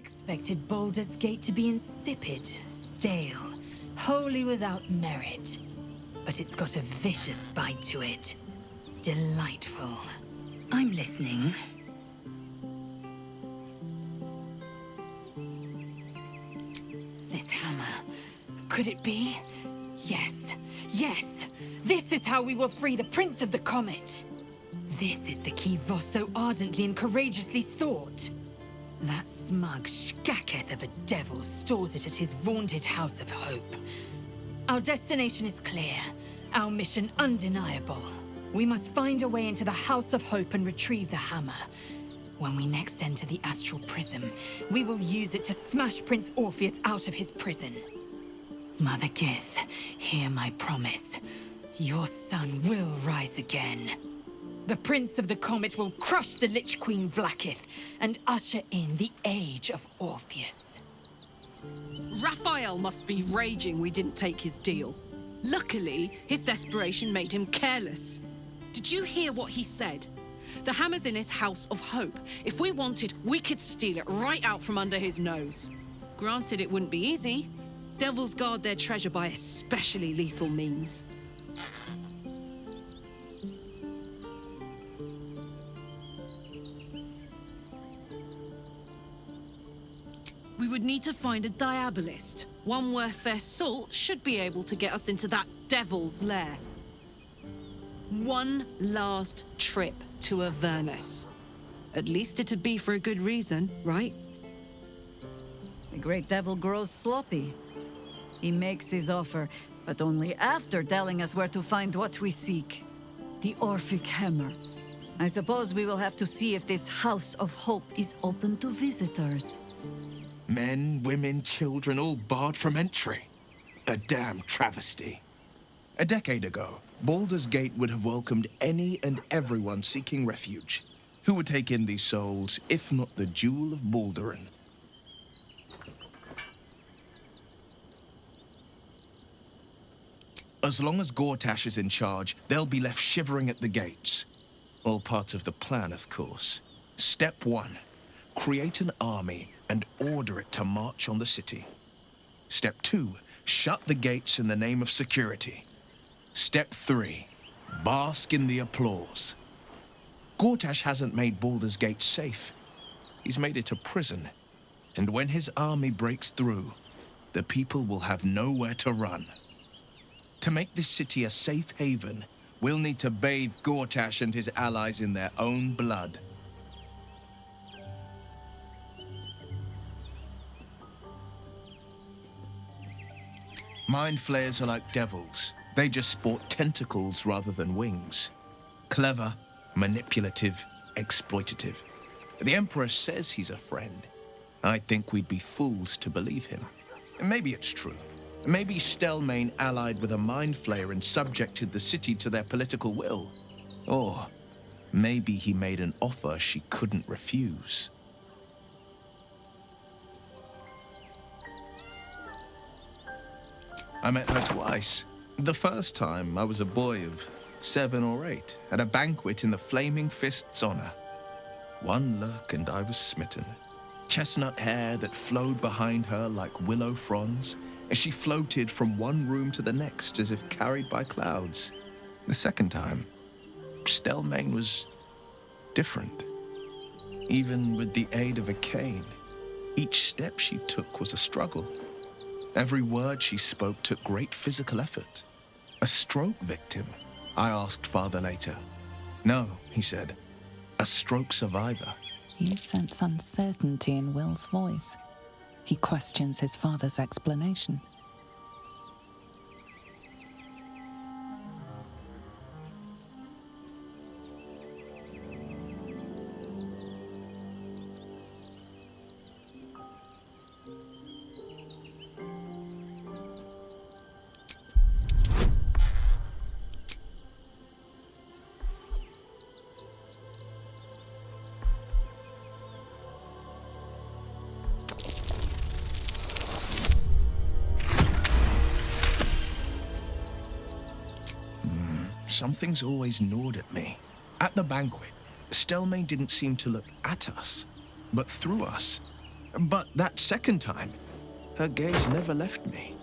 expected Baldur's Gate to be insipid, stale, wholly without merit. But it's got a vicious bite to it. Delightful. I'm listening. This hammer. Could it be? Yes. Yes! This is how we will free the Prince of the Comet! This is the key Voss so ardently and courageously sought. That smug shkacketh of a devil stores it at his vaunted House of Hope. Our destination is clear, our mission undeniable. We must find a way into the House of Hope and retrieve the hammer. When we next enter the Astral Prism, we will use it to smash Prince Orpheus out of his prison. Mother Gith, hear my promise. Your son will rise again. The Prince of the Comet will crush the Lich Queen Vlaakith and usher in the Age of Orpheus. Raphael must be raging we didn't take his deal. Luckily, his desperation made him careless. Did you hear what he said? The hammer's in his House of Hope. If we wanted, we could steal it right out from under his nose. Granted, it wouldn't be easy. Devils guard their treasure by especially lethal means. We would need to find a diabolist. One worth their salt should be able to get us into that devil's lair. One last trip to Avernus. At least it'd be for a good reason, right? The great devil grows sloppy. He makes his offer, but only after telling us where to find what we seek. The Orphic Hammer. I suppose we will have to see if this House of Hope is open to visitors. Men, women, children, all barred from entry. A damn travesty. A decade ago, Baldur's Gate would have welcomed any and everyone seeking refuge. Who would take in these souls, if not the Jewel of Baldurin? As long as Gortash is in charge, they'll be left shivering at the gates. All part of the plan, of course. Step 1. Create an army and order it to march on the city. Step 2. Shut the gates in the name of security. Step 3. Bask in the applause. Gortash hasn't made Baldur's Gate safe. He's made it a prison. And when his army breaks through, the people will have nowhere to run. To make this city a safe haven, we'll need to bathe Gortash and his allies in their own blood. Mind flayers are like devils. They just sport tentacles rather than wings. Clever, manipulative, exploitative. The Emperor says he's a friend. I think we'd be fools to believe him. And maybe it's true. Maybe Stelmane allied with a mind flayer and subjected the city to their political will. Or maybe he made an offer she couldn't refuse. I met her twice. The first time, I was a boy of 7 or 8, at a banquet in the Flaming Fist's honor. One look and I was smitten. Chestnut hair that flowed behind her like willow fronds, as she floated from one room to the next as if carried by clouds. The second time, Stelmane was different. Even with the aid of a cane, each step she took was a struggle. Every word she spoke took great physical effort. A stroke victim? I asked father later. No, he said. A stroke survivor. You sense uncertainty in Will's voice. He questions his father's explanation. Something's always gnawed at me. At the banquet, Stelmane didn't seem to look at us, but through us. But that second time, her gaze never left me.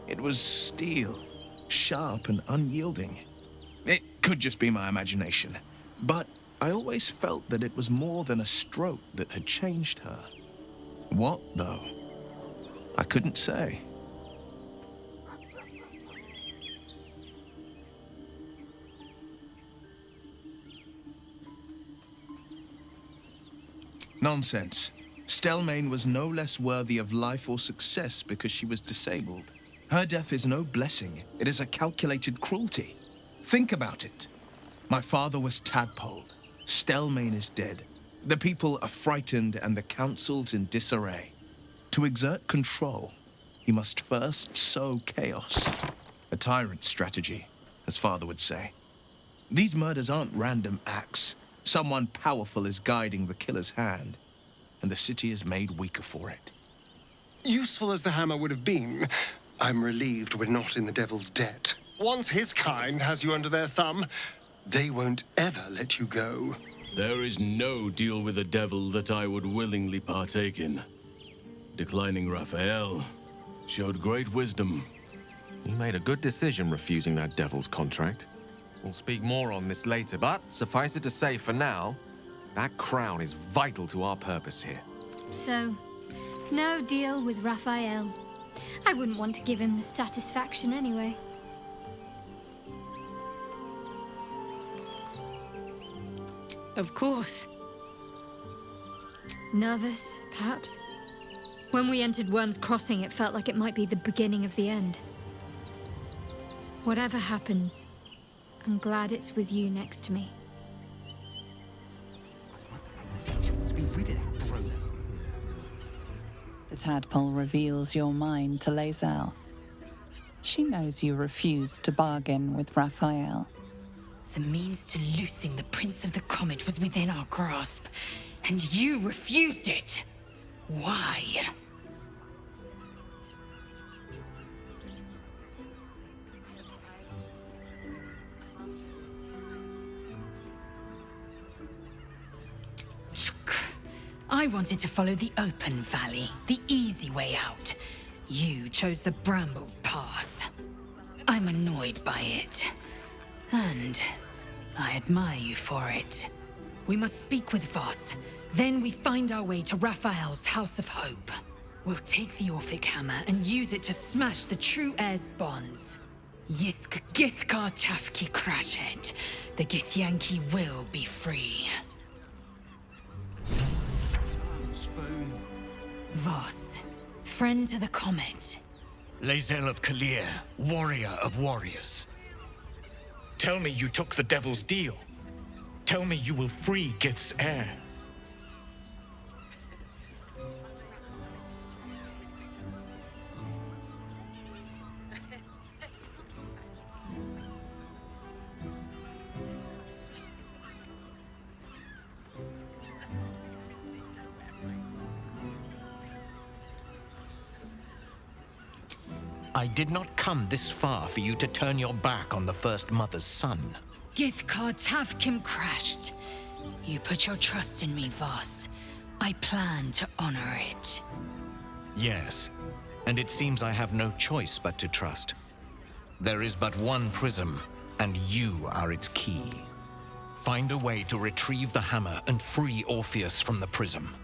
It was steel, sharp and unyielding. It could just be my imagination, but I always felt that it was more than a stroke that had changed her. What, though? I couldn't say. Nonsense. Stelmane was no less worthy of life or success because she was disabled. Her death is no blessing. It is a calculated cruelty. Think about it. My father was tadpoled. Stelmane is dead. The people are frightened and the council's in disarray. To exert control, he must first sow chaos. A tyrant's strategy, as father would say. These murders aren't random acts. Someone powerful is guiding the killer's hand, and the city is made weaker for it. Useful as the hammer would have been, I'm relieved we're not in the devil's debt. Once his kind has you under their thumb, they won't ever let you go. There is no deal with the devil that I would willingly partake in. Declining Raphael showed great wisdom. You made a good decision refusing that devil's contract. We'll speak more on this later, but suffice it to say for now, that crown is vital to our purpose here. So, no deal with Raphael. I wouldn't want to give him the satisfaction anyway. Of course. Nervous, perhaps? When we entered Worm's Crossing, it felt like it might be the beginning of the end. Whatever happens, I'm glad it's with you next to me. The tadpole reveals your mind to Lae'zel. She knows you refused to bargain with Raphael. The means to loosing the Prince of the Comet was within our grasp, and you refused it. Why? I wanted to follow the open valley, the easy way out. You chose the brambled path. I'm annoyed by it. And I admire you for it. We must speak with Voss. Then we find our way to Raphael's House of Hope. We'll take the Orphic Hammer and use it to smash the true heir's bonds. Yisk Githkar Tafki Crashed. The Githyanki will be free. Voss, friend to the Comet. Lae'zel of Kalir, warrior of warriors. Tell me you took the devil's deal. Tell me you will free Gith's heir. I did not come this far for you to turn your back on the first mother's son. Githkar Tavkim crashed. You put your trust in me, Voss. I plan to honor it. Yes, and it seems I have no choice but to trust. There is but one prism, and you are its key. Find a way to retrieve the hammer and free Orpheus from the prism.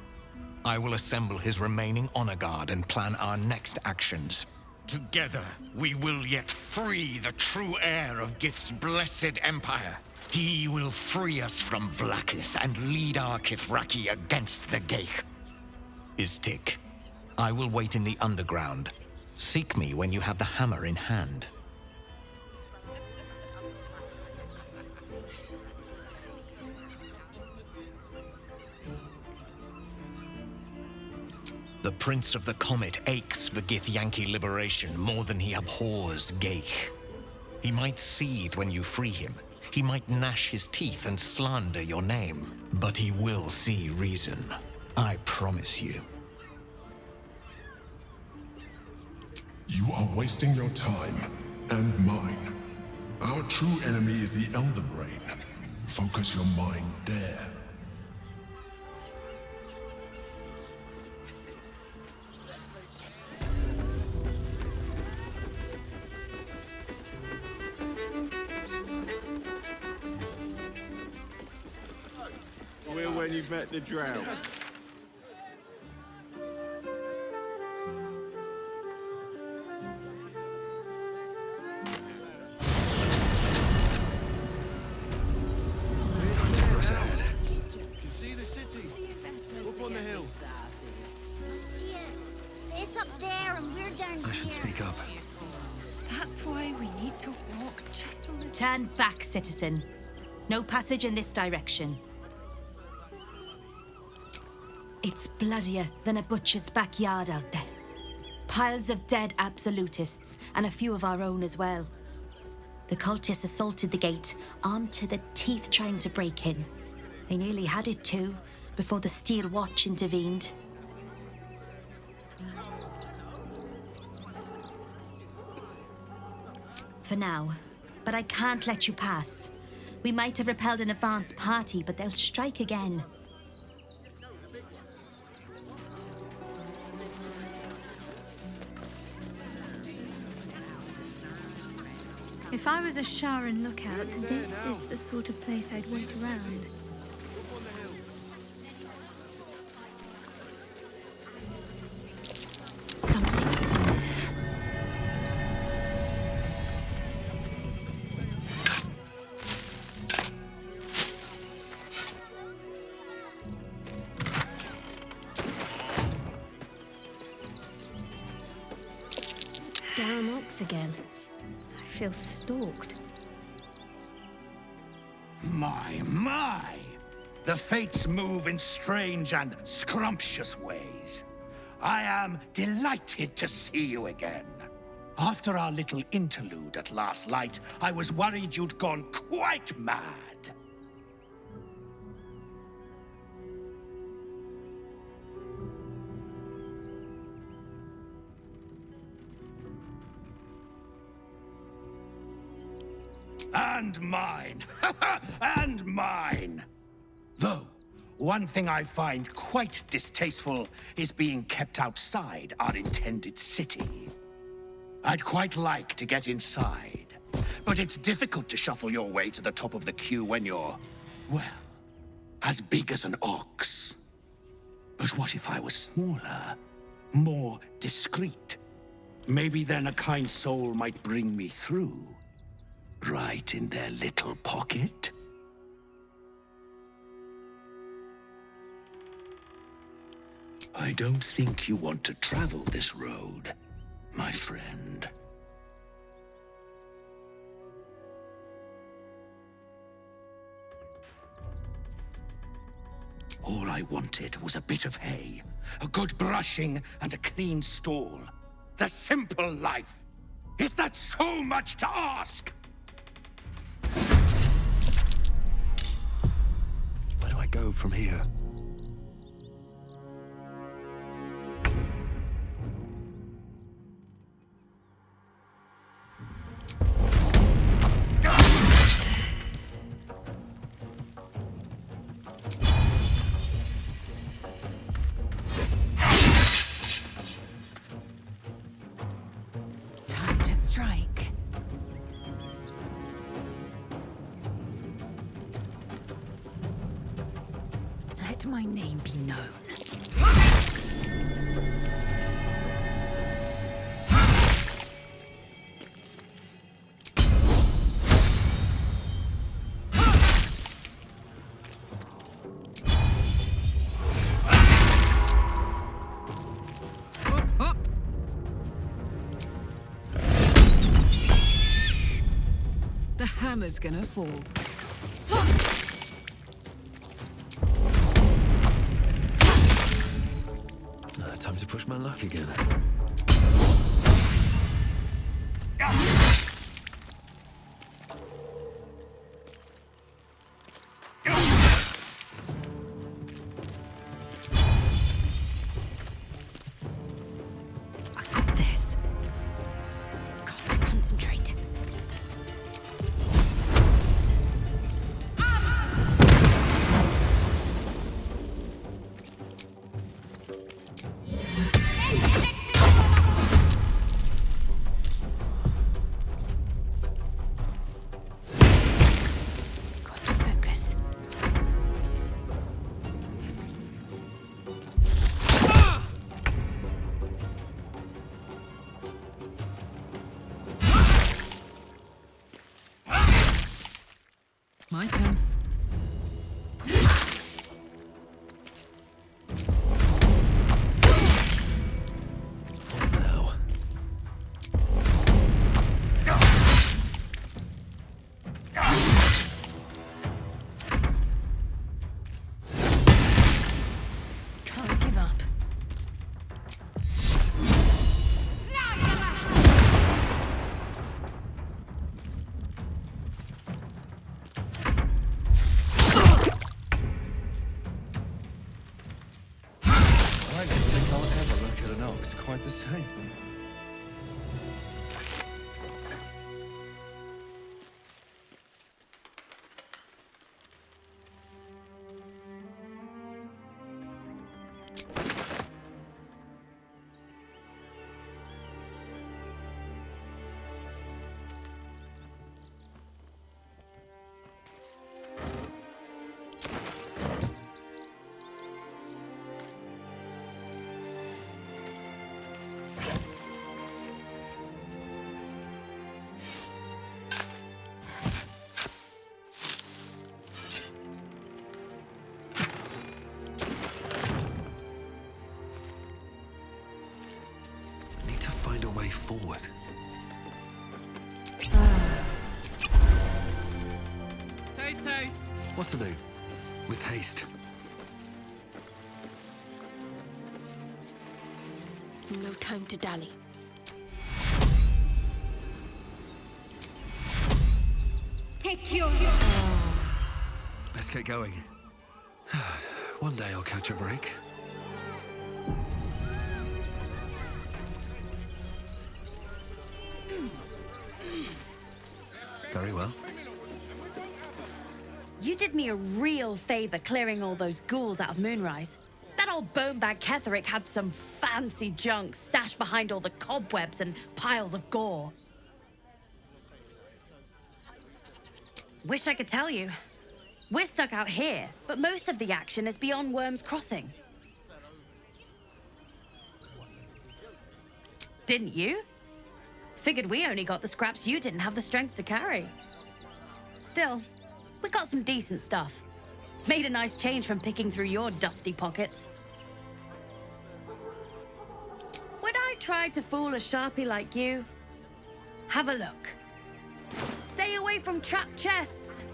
I will assemble his remaining honor guard and plan our next actions. Together, we will yet free the true heir of Gith's blessed empire. He will free us from Vlaakith and lead our Kithraki against the Geich. Istik, I will wait in the underground. Seek me when you have the hammer in hand. The Prince of the Comet aches for Githyanki liberation more than he abhors Geich. He might seethe when you free him. He might gnash his teeth and slander your name. But he will see reason. I promise you. You are wasting your time, and mine. Our true enemy is the Elder Brain. Focus your mind there. when you've met the drow. Time to press ahead. You see the city? Up on the hill. Monsieur, it's up there and we're down here. I should speak up. That's why we need to walk just a little. Turn back, citizen. No passage in this direction. It's bloodier than a butcher's backyard out there. Piles of dead absolutists, and a few of our own as well. The cultists assaulted the gate, armed to the teeth trying to break in. They nearly had it too, before the Steel Watch intervened. For now, but I can't let you pass. We might have repelled an advance party, but they'll strike again. If I was a Sharon lookout, this is the sort of place I'd wait around. Damn ox again. I feel stalked. My! The fates move in strange and scrumptious ways. I am delighted to see you again. After our little interlude at last light, I was worried you'd gone quite mad. And mine. And mine. Though, one thing I find quite distasteful is being kept outside our intended city. I'd quite like to get inside, but it's difficult to shuffle your way to the top of the queue when you're, well, as big as an ox. But what if I was smaller, more discreet? Maybe then a kind soul might bring me through. Right in their little pocket? I don't think you want to travel this road, my friend. All I wanted was a bit of hay, a good brushing, and a clean stall. The simple life. Is that so much to ask? Where do I go from here? Time to strike. Let my name be known. The hammer's gonna fall. Time to push my luck again. I got this. Gotta concentrate. My turn. Now. Can't give up. I don't think I'll ever look at an ox quite the same. Find a way forward. Toes. What to do? With haste. No time to dally. Take your... Let's get going. One day I'll catch a break. Very well. You did me a real favor clearing all those ghouls out of Moonrise. That old bonebag Ketherick had some fancy junk stashed behind all the cobwebs and piles of gore. Wish I could tell you. We're stuck out here, but most of the action is beyond Worm's Crossing. Didn't you? Figured we only got the scraps you didn't have the strength to carry. Still, we got some decent stuff. Made a nice change from picking through your dusty pockets. Would I try to fool a sharpie like you? Have a look. Stay away from trapped chests.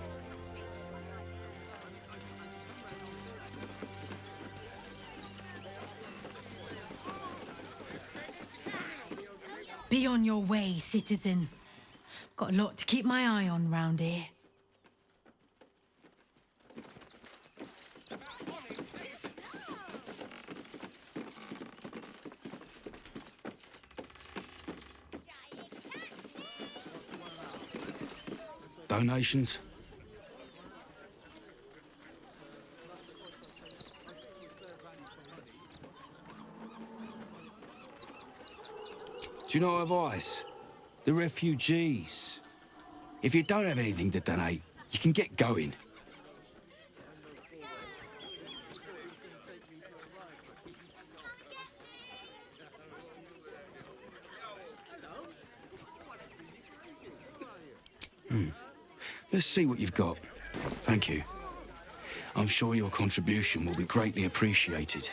Be on your way, citizen. Got a lot to keep my eye on round here. Donations? Do you know what advice? The refugees. If you don't have anything to donate, you can get going. Let's see what you've got. Thank you. I'm sure your contribution will be greatly appreciated.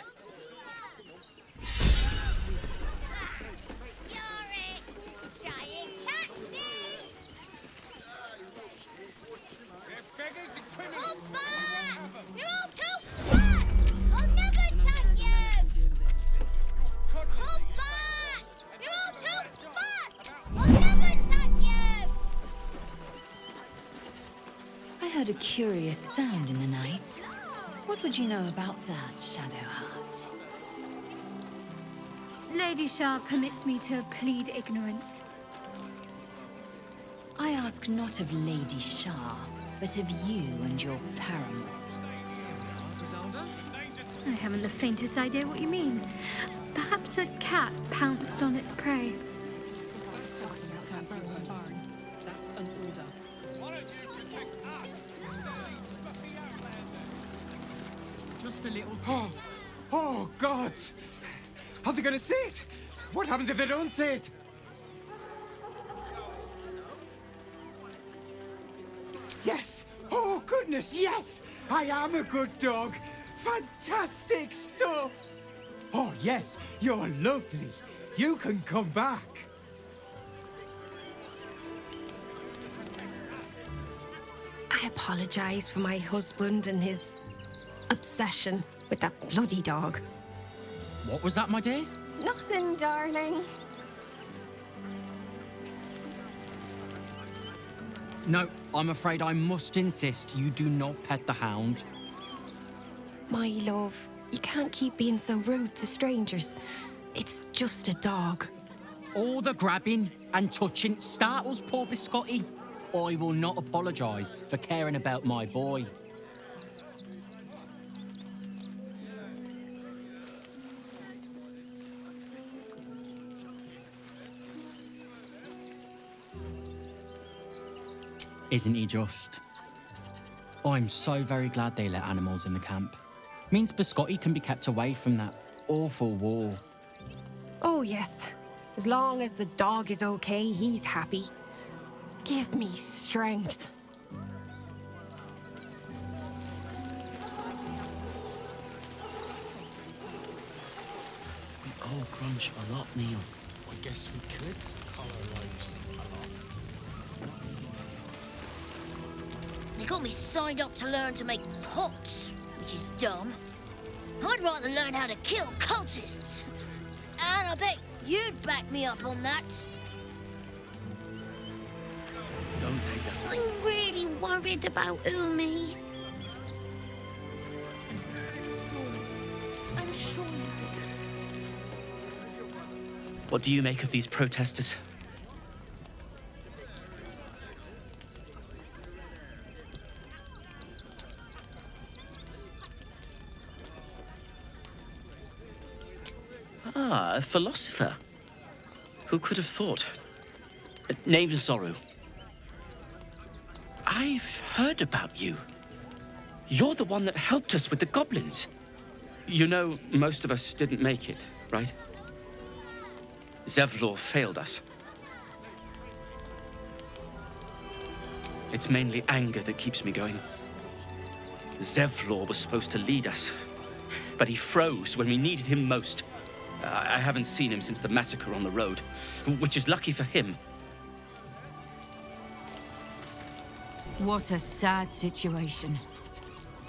A curious sound in the night. What would you know about that, Shadowheart? Lady Shah permits me to plead ignorance. I ask not of Lady Shah, but of you and your paramour. I haven't the faintest idea what you mean. Perhaps a cat pounced on its prey. That's an order. Just a little... Oh, gods! Are they gonna see it? What happens if they don't see it? Yes! Oh, goodness, yes! I am a good dog. Fantastic stuff! Oh, yes, you're lovely. You can come back. I apologize for my husband and his obsession with that bloody dog. What was that, my dear? Nothing, darling. No, I'm afraid I must insist you do not pet the hound. My love, you can't keep being so rude to strangers. It's just a dog. All the grabbing and touching startles poor Biscotti. I will not apologise for caring about my boy. Isn't he just? I'm so very glad they let animals in the camp. Means Biscotti can be kept away from that awful war. Oh, yes. As long as the dog is okay, he's happy. Give me strength. We all crunch a lot, Neil. I guess we could call our lives a lot. They got me signed up to learn to make pots, which is dumb. I'd rather learn how to kill cultists. And I bet you'd back me up on that. Don't take that. I'm really worried about Umi. Sorry. I'm sure you did. What do you make of these protesters? Ah, a philosopher. Who could have thought? Name Zoru. I've heard about you. You're the one that helped us with the goblins. You know, most of us didn't make it, right? Zevlor failed us. It's mainly anger that keeps me going. Zevlor was supposed to lead us, but he froze when we needed him most. I haven't seen him since the massacre on the road, which is lucky for him. What a sad situation.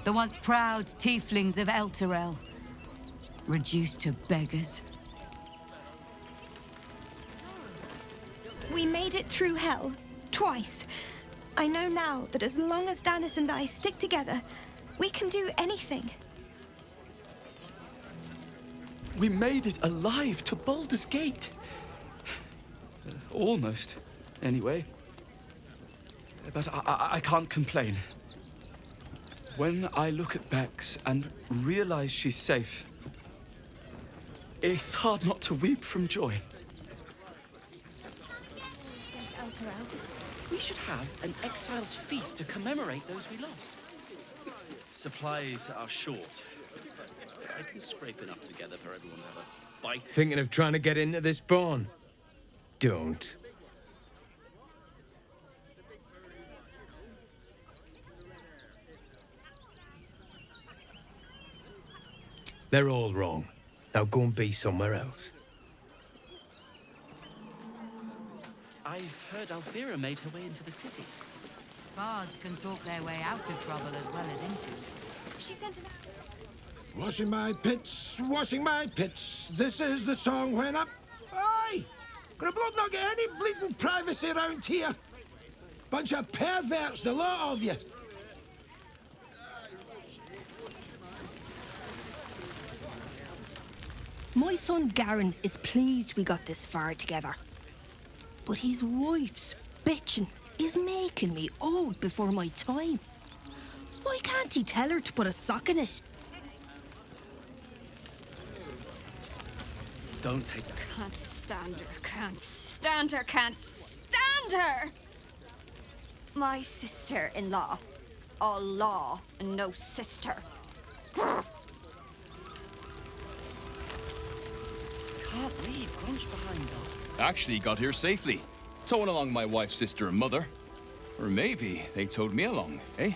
The once proud tieflings of Elturel, reduced to beggars. We made it through hell, twice. I know now that as long as Danis and I stick together, we can do anything. We made it alive to Baldur's Gate. Almost, anyway. But I can't complain. When I look at Bex and realize she's safe, it's hard not to weep from joy. Since Elturel. We should have an exile's feast to commemorate those we lost. Supplies are short. I can scrape enough together for everyone to have a bite. Thinking of trying to get into this barn? Don't. They're all wrong. Now go and be somewhere else. I've heard Alfira made her way into the city. Bards can talk their way out of trouble as well as into it. She sent an... Washing my pits, washing my pits. This is the song when I'm... Aye! Gonna bloke not get any bleeding privacy around here. Bunch of perverts, the lot of you. My son Garen is pleased we got this far together. But his wife's bitching is making me old before my time. Why can't he tell her to put a sock in it? Don't take that. Can't stand her, can't stand her, can't stand her! My sister-in-law. All law and no sister. Grr. Can't leave Grunch behind, though. Actually got here safely. Towing along my wife's sister and mother. Or maybe they towed me along, eh?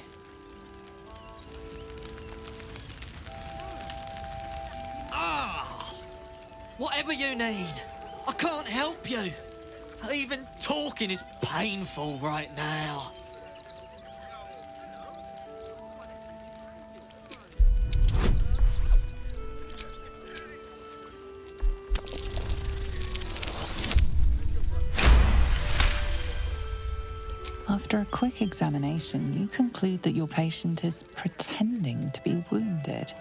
Whatever you need. I can't help you. Even talking is painful right now. After a quick examination, you conclude that your patient is pretending to be wounded.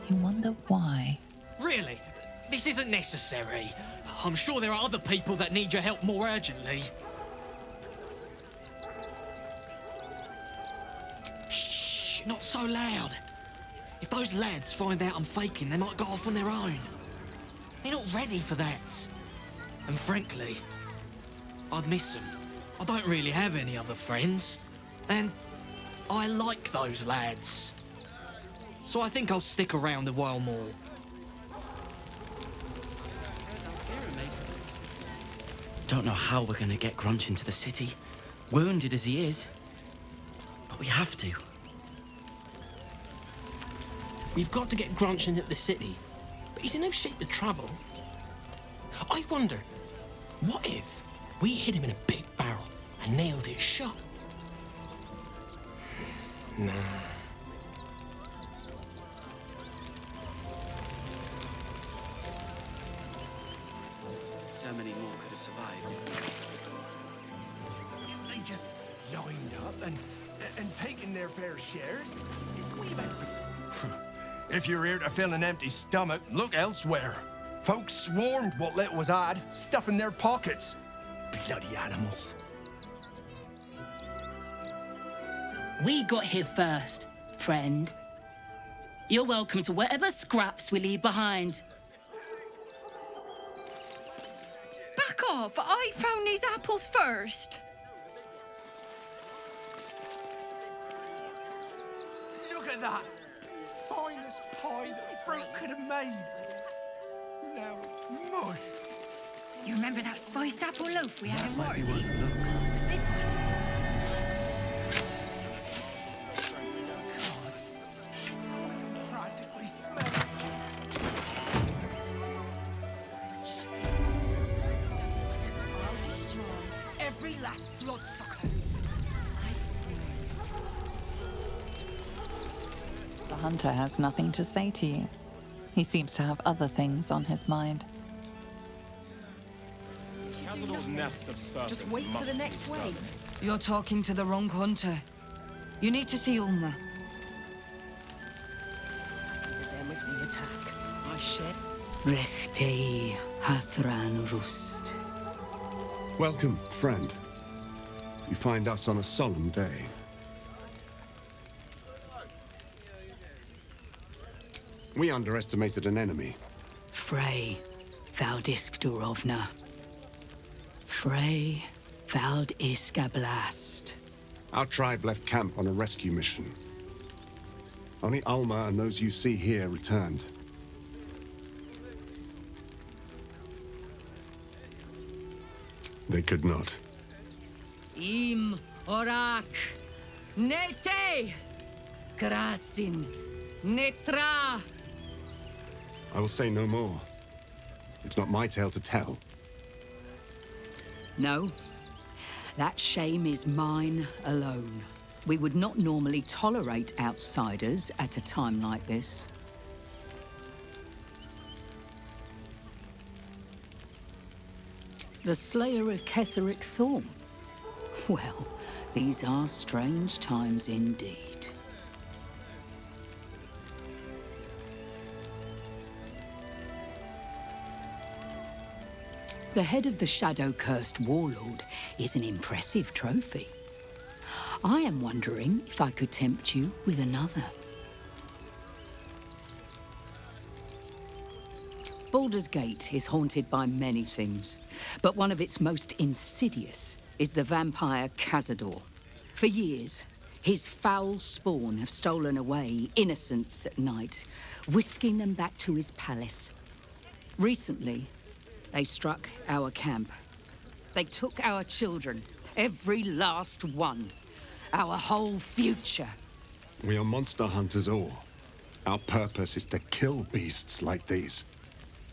You wonder why. Really? This isn't necessary. I'm sure there are other people that need your help more urgently. Shh, not so loud. If those lads find out I'm faking, they might go off on their own. They're not ready for that. And frankly, I'd miss them. I don't really have any other friends. And I like those lads. So I think I'll stick around a while more. Don't know how we're gonna get Grunch into the city, wounded as he is. But we have to. We've got to get Grunch into the city, but he's in no shape to travel. I wonder, what if we hit him in a big barrel and nailed it shut? Nah. So many more could have survived If they just lined up and taken their fair shares, we'd have had... If you're here to fill an empty stomach, look elsewhere. Folks swarmed what little was odd, stuffing their pockets. Bloody animals. We got here first, friend. You're welcome to whatever scraps we leave behind. Back off! I found these apples first. Look at that! Finest pie that fruit could have made. Now it's mush. You remember that spiced apple loaf we had in Waterdeep? Practically smell it. I'll destroy every last bloodsucker. I swear it. The hunter has nothing to say to you. He seems to have other things on his mind. Just wait for the next wave. You're talking to the wrong hunter. You need to see Ulma. To them if we attack. I shed. Rechtei Hathran Rust. Welcome, friend. You find us on a solemn day. We underestimated an enemy. Frey Valdiskdurovna. Frey Valdiskablast. Our tribe left camp on a rescue mission. Only Alma and those you see here returned. They could not. Im Orak. Nete. Krasin. Netra. I will say no more. It's not my tale to tell. No. That shame is mine alone. We would not normally tolerate outsiders at a time like this. The slayer of Ketheric Thorn. Well, these are strange times indeed. The head of the shadow-cursed warlord is an impressive trophy. I am wondering if I could tempt you with another. Baldur's Gate is haunted by many things, but one of its most insidious is the vampire Cazador. For years, his foul spawn have stolen away innocents at night, whisking them back to his palace. Recently, they struck our camp. They took our children, every last one, our whole future. We are monster hunters all. Our purpose is to kill beasts like these.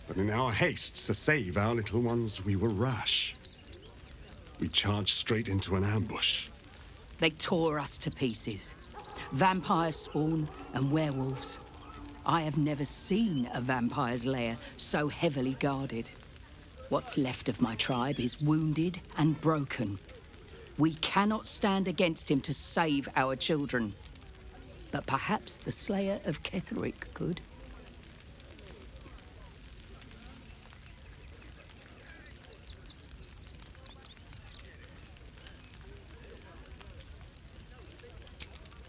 But in our haste to save our little ones, we were rash. We charged straight into an ambush. They tore us to pieces. Vampire spawn and werewolves. I have never seen a vampire's lair so heavily guarded. What's left of my tribe is wounded and broken. We cannot stand against him to save our children. But perhaps the Slayer of Ketheric could.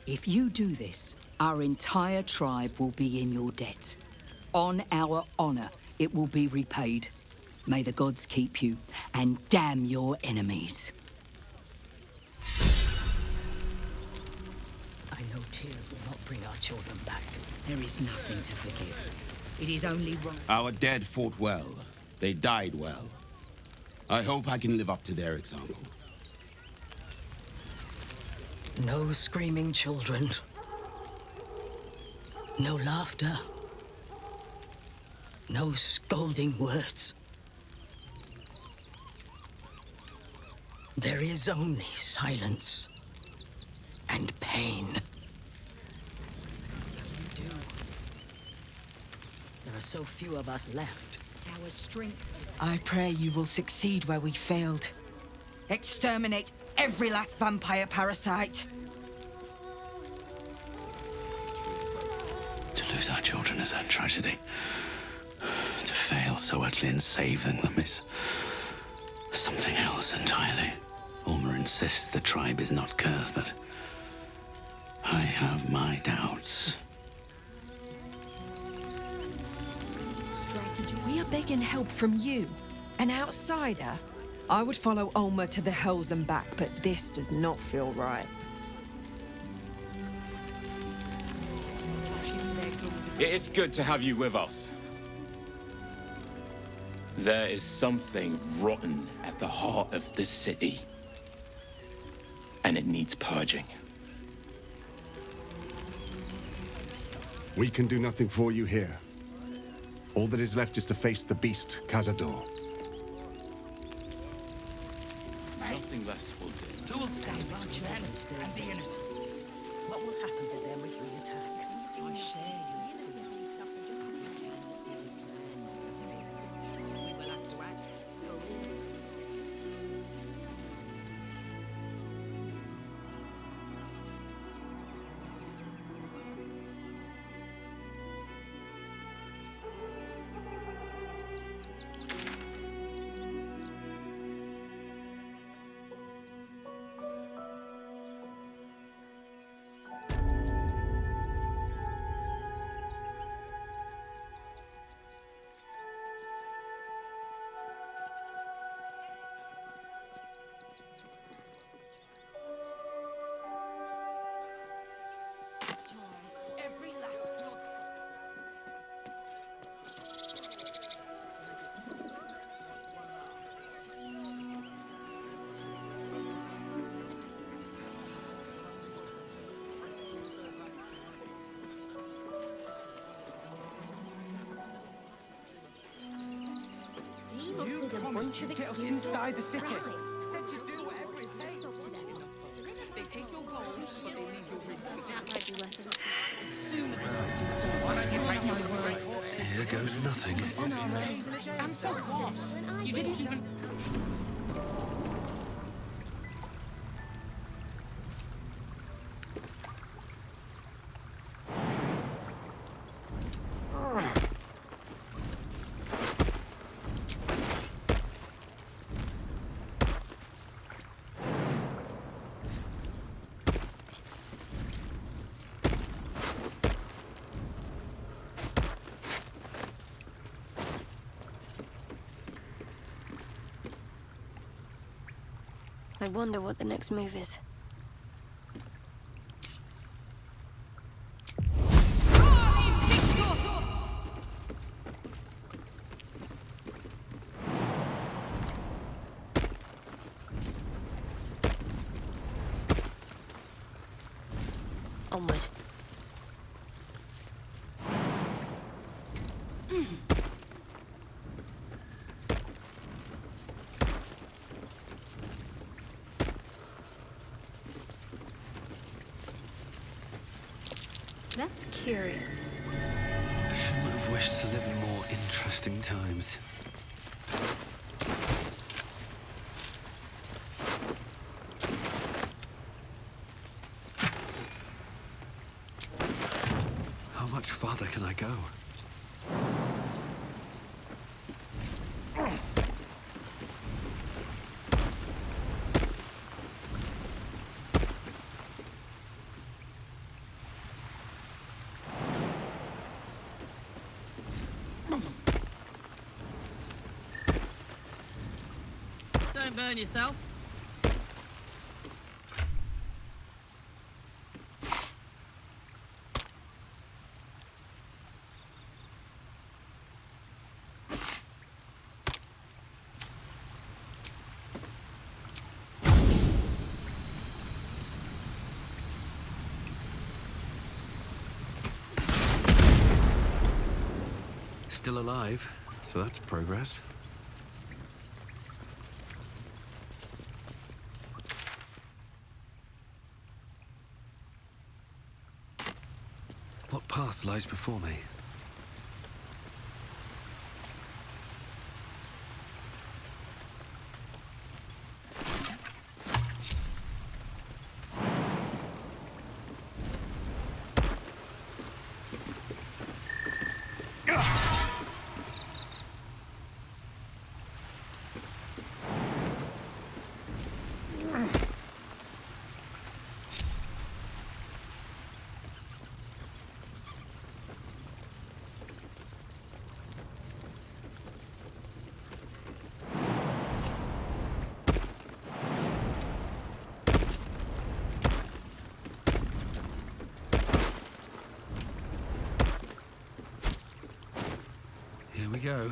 If you do this, our entire tribe will be in your debt. On our honor, it will be repaid. May the gods keep you, and damn your enemies. I know tears will not bring our children back. There is nothing to forgive. It is only wrong. Our dead fought well. They died well. I hope I can live up to their example. No screaming children. No laughter. No scolding words. There is only silence and pain. You do. There are so few of us left. Our strength. I pray you will succeed where we failed. Exterminate every last vampire parasite. To lose our children is a tragedy. To fail so utterly in saving them is something else entirely. Ulmer insists the tribe is not cursed, but I have my doubts. We are begging help from you, an outsider. I would follow Ulmer to the hells and back, but this does not feel right. It is good to have you with us. There is something rotten at the heart of this city, and it needs purging. We can do nothing for you here. All that is left is to face the beast, Cazador. Nothing less will do. Who will stand our children's and the innocent? What will happen to them if we attack? I share you. Get us inside the city. Said you'd do whatever it takes. They take your gold, but they leave your ring. That might be worth it. Here goes nothing. And for what? You didn't even... I wonder what the next move is. Onward. curious. I shouldn't have wished to live in more interesting times. How much farther can I go? Don't burn yourself. Still alive, so that's progress. What path lies before me? Here we go.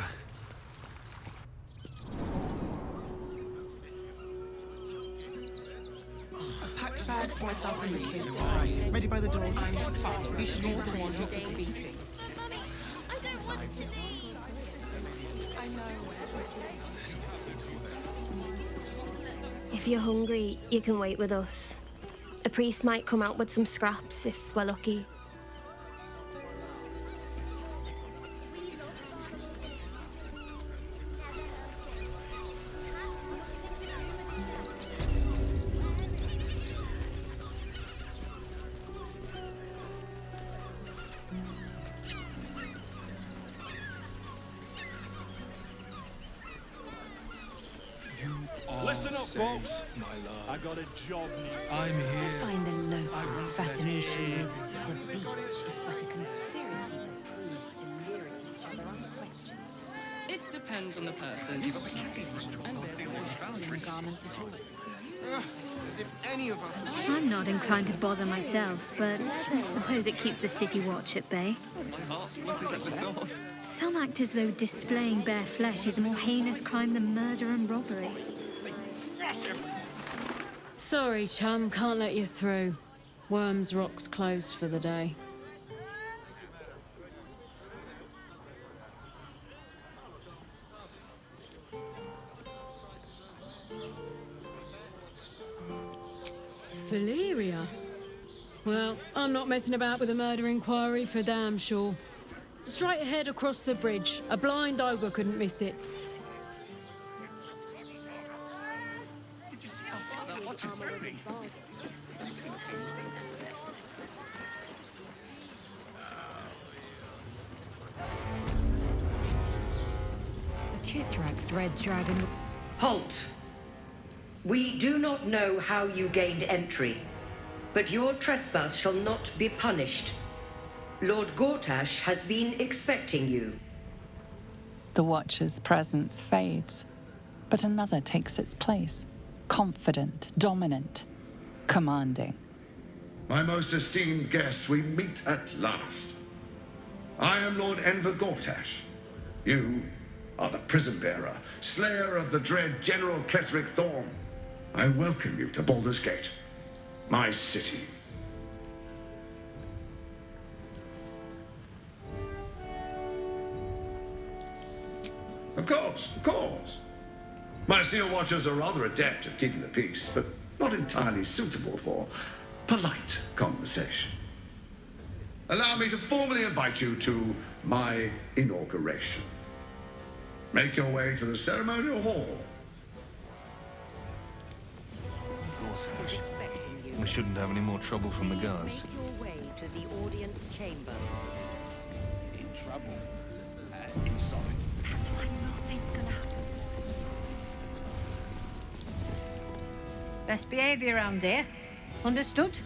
I've packed bags for myself and the kids. Ready by the door. You should all the one who took a beating. I don't want to leave. I know. If you're hungry, you can wait with us. A priest might come out with some scraps if we're lucky. Listen up, folks. I got a job new. I'm here. I find the locals' fascination with the beach is but a conspiracy that proves to leer at each other unquestioned. It depends on the person. And their garments at all. As if any of us... I'm not inclined to bother myself, but I suppose it keeps the city watch at bay. My heart flutters at the thought. Some act as though displaying bare flesh is a more heinous crime than murder and robbery. Sorry, chum, can't let you through. Worms Rock's closed for the day. Valeria? Well, I'm not messing about with a murder inquiry for damn sure. Straight ahead across the bridge. A blind ogre couldn't miss it. Did you see how far that watches through me? The Kithrak's red dragon. Halt! We do not know how you gained entry, but your trespass shall not be punished. Lord Gortash has been expecting you. The Watcher's presence fades, but another takes its place. Confident, dominant, commanding. My most esteemed guest, we meet at last. I am Lord Enver Gortash. You are the prison bearer, slayer of the dread General Ketheric Thorn. I welcome you to Baldur's Gate, my city. Of course, of course. My Steel Watchers are rather adept at keeping the peace, but not entirely suitable for polite conversation. allow me to formally invite you to my inauguration. Make your way to the ceremonial hall. We shouldn't have any more trouble from the guards. Make your way to the audience chamber. In trouble? Inside. That's why nothing's gonna happen. Best behaviour around here. Understood?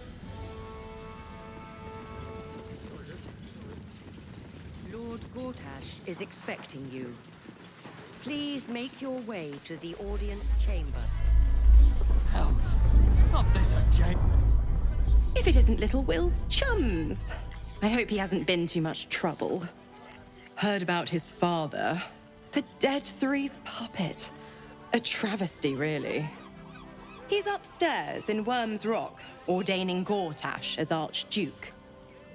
Lord Gortash is expecting you. Please make your way to the audience chamber. Hells, not this again. If it isn't little Will's chums. I hope he hasn't been too much trouble. Heard about his father. The Dead Three's puppet. A travesty, really. He's upstairs in Worm's Rock, ordaining Gortash as Archduke.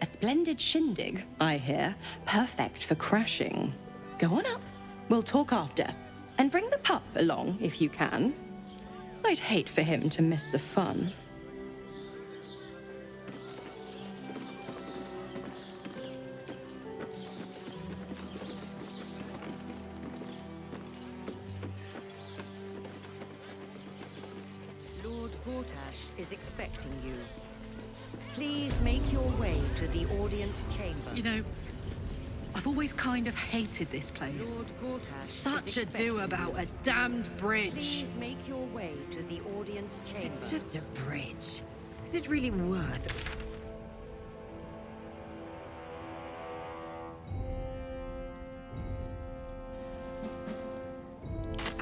A splendid shindig, I hear. Perfect for crashing. Go on up. We'll talk after. And bring the pup along, if you can. I'd hate for him to miss the fun. Lord Gortash is expecting you. Please make your way to the audience chamber. You know, I've always kind of hated this place. Lord Gortash Such ado about a damned bridge. Please make your way to the audience chamber. It's just a bridge. Is it really worth it?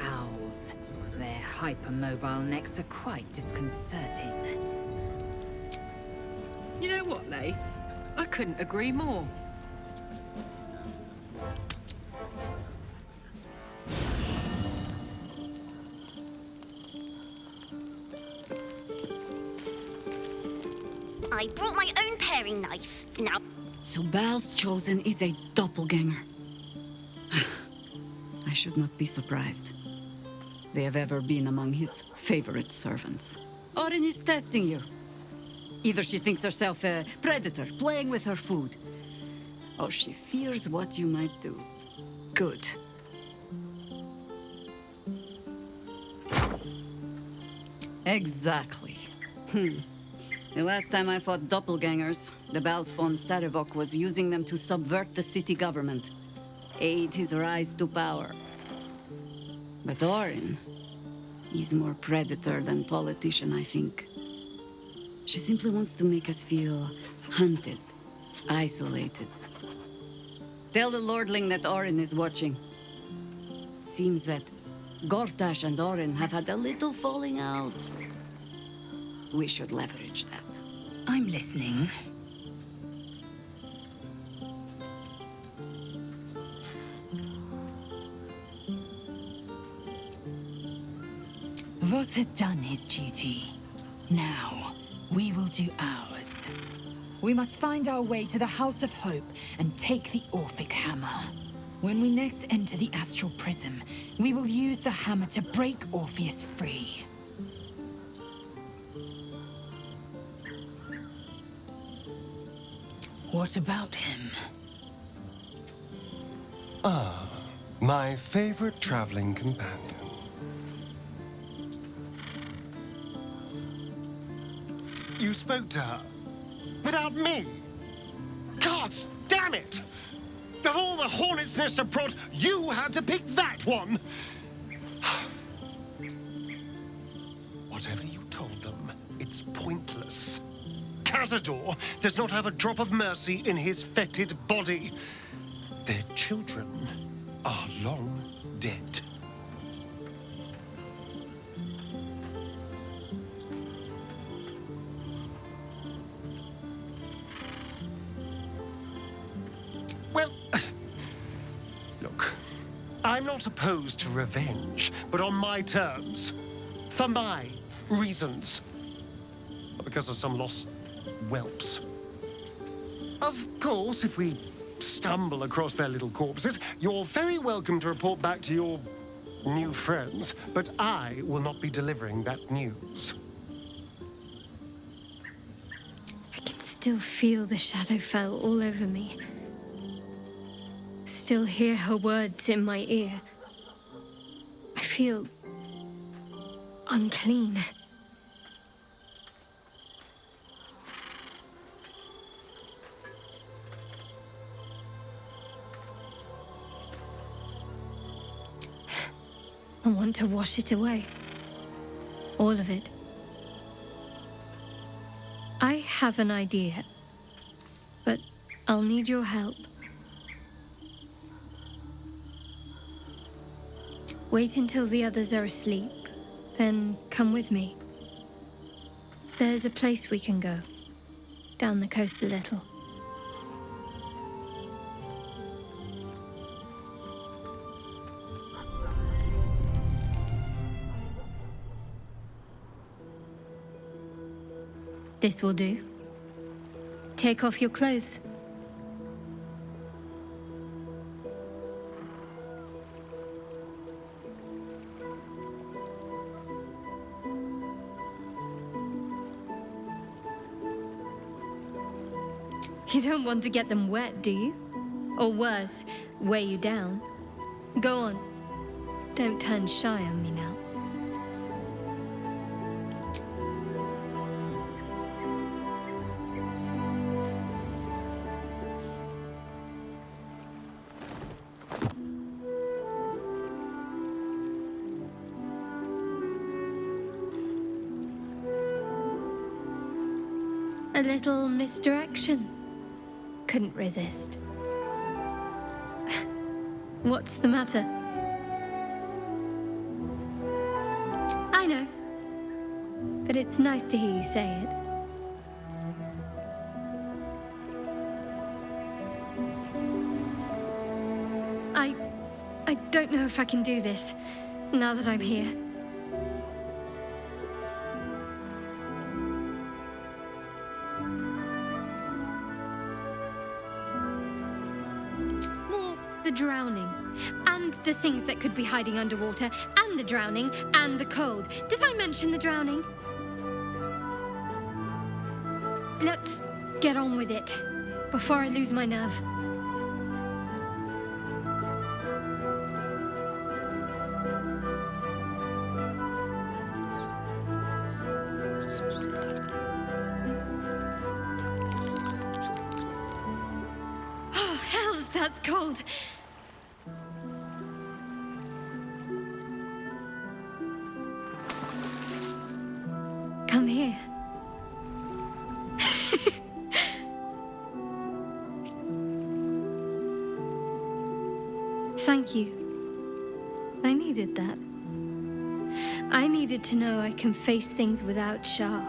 Owls. Their hypermobile necks are quite disconcerting. You know what, Lay? I couldn't agree more. I brought my own paring knife. Now, So Bal's chosen is a doppelganger. I should not be surprised. They have ever been among his favorite servants. Orin is testing you. Either she thinks herself a predator, playing with her food, or she fears what you might do. Good. Exactly. The last time I fought doppelgangers, the Balspawn Sarevok was using them to subvert the city government, aid his rise to power. But Orin, he's more predator than politician, I think. She simply wants to make us feel hunted, isolated. Tell the Lordling that Orin is watching. Seems that Gortash and Orin have had a little falling out. We should leverage that. I'm listening. Voss has done his duty. Now, we will do ours. We must find our way to the House of Hope and take the Orphic Hammer. When we next enter the Astral Prism, we will use the hammer to break Orpheus free. What about him? Ah, my favorite traveling companion. You spoke to her? Without me? Gods damn it! Of all the hornet's nest of prod, you had to pick that one! Whatever you told them, it's pointless. Cazador does not have a drop of mercy in his fetid body. Their children are long dead. Well, look, I'm not opposed to revenge, but on my terms, for my reasons, not because of some lost whelps. Of course, if we stumble across their little corpses, you're very welcome to report back to your new friends, but I will not be delivering that news. I can still still feel the Shadowfell all over me. Still hear her words in my ear. I feel unclean. I want to wash it away. All of it. I have an idea, but I'll need your help. Wait until the others are asleep, then come with me. There's a place we can go, down the coast a little. This will do. Take off your clothes. You don't want to get them wet, do you? Or worse, weigh you down. Go on. Don't turn shy on me now. A little misdirection. Couldn't resist. What's the matter? I know. But it's nice to hear you say it. I don't know if I can do this, now that I'm here. The drowning, and the things that could be hiding underwater, and the drowning, and the cold. Did I mention the drowning? Let's get on with it, before I lose my nerve. Oh, hells, that's cold. Come here. Thank you. I needed that. I needed to know I can face things without Shah.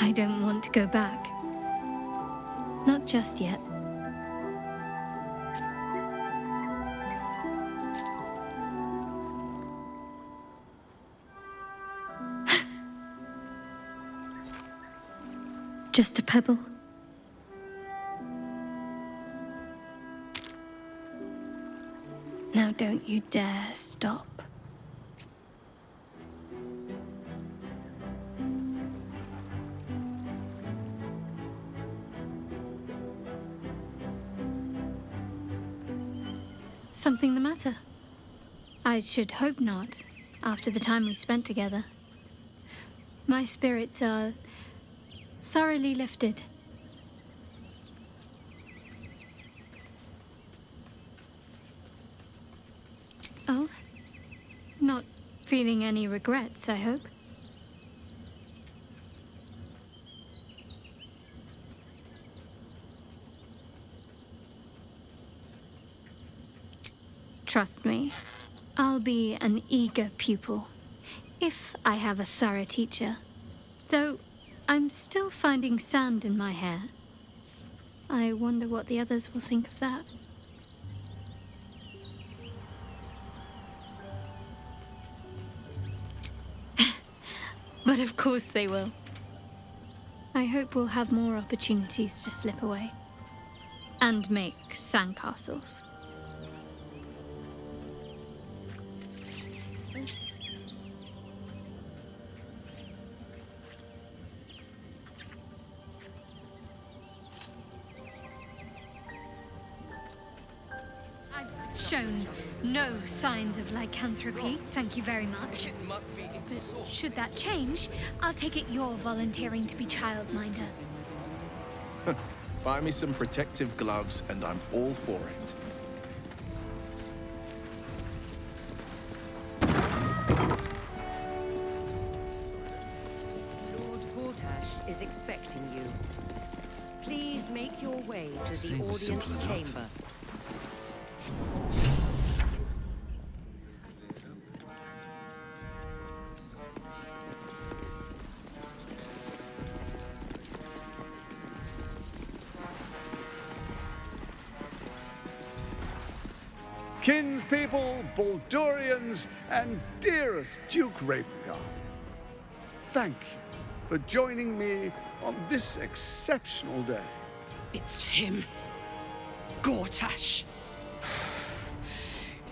I don't want to go back. Not just yet. Just a pebble. Now don't you dare stop. Something the matter? I should hope not, after the time we spent together. My spirits are thoroughly lifted. Oh? Not feeling any regrets, I hope? Trust me, I'll be an eager pupil, if I have a thorough teacher. Though I'm still finding sand in my hair. I wonder what the others will think of that. But of course they will. I hope we'll have more opportunities to slip away. And make sandcastles. shown no signs of lycanthropy, thank you very much. But should that change, I'll take it you're volunteering to be childminder. Buy me some protective gloves and I'm all for it. Lord Gortash is expecting you. Please make your way to the Seems audience simple enough. chamber. Kinspeople, Baldurians, and dearest Duke Ravengard, thank you for joining me on this exceptional day. It's him. Gortash.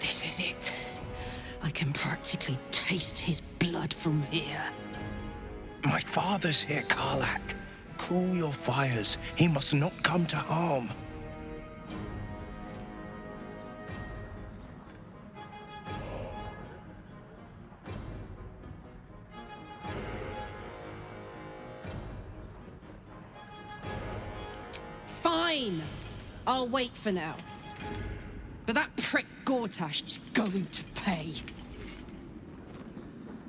This is it. I can practically taste his blood from here. My father's here, Karlach. Cool your fires. He must not come to harm. Fine. I'll wait for now. But that prick Gortash is going to pay.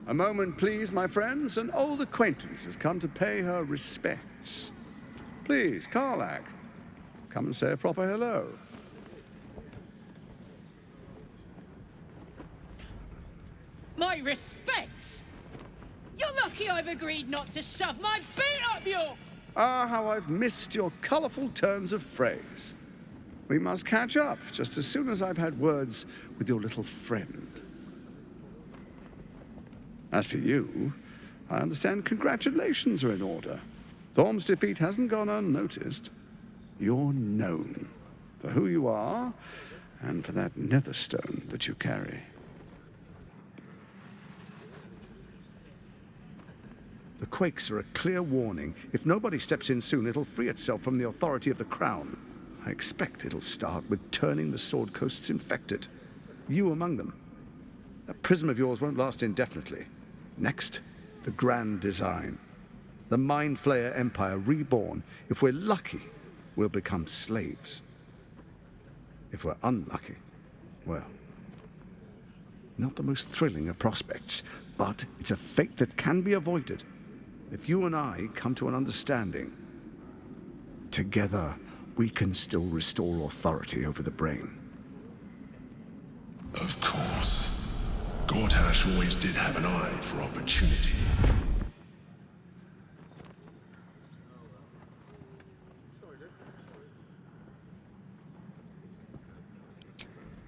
A moment, please, my friends. An old acquaintance has come to pay her respects. Please, Karlach, come and say a proper hello. My respects? You're lucky I've agreed not to shove my boot up your... Ah, how I've missed your colourful turns of phrase. We must catch up just as soon as I've had words with your little friend. As for you, I understand congratulations are in order. Thorm's defeat hasn't gone unnoticed. You're known for who you are and for that netherstone that you carry. The quakes are a clear warning. If nobody steps in soon, it'll free itself from the authority of the Crown. I expect it'll start with turning the Sword Coasts infected. You among them. That prism of yours won't last indefinitely. Next, the grand design. The Mind Flayer Empire reborn. If we're lucky, we'll become slaves. If we're unlucky, well, not the most thrilling of prospects, but it's a fate that can be avoided. If you and I come to an understanding, together we can still restore authority over the brain. Of course. Gortash always did have an eye for opportunity.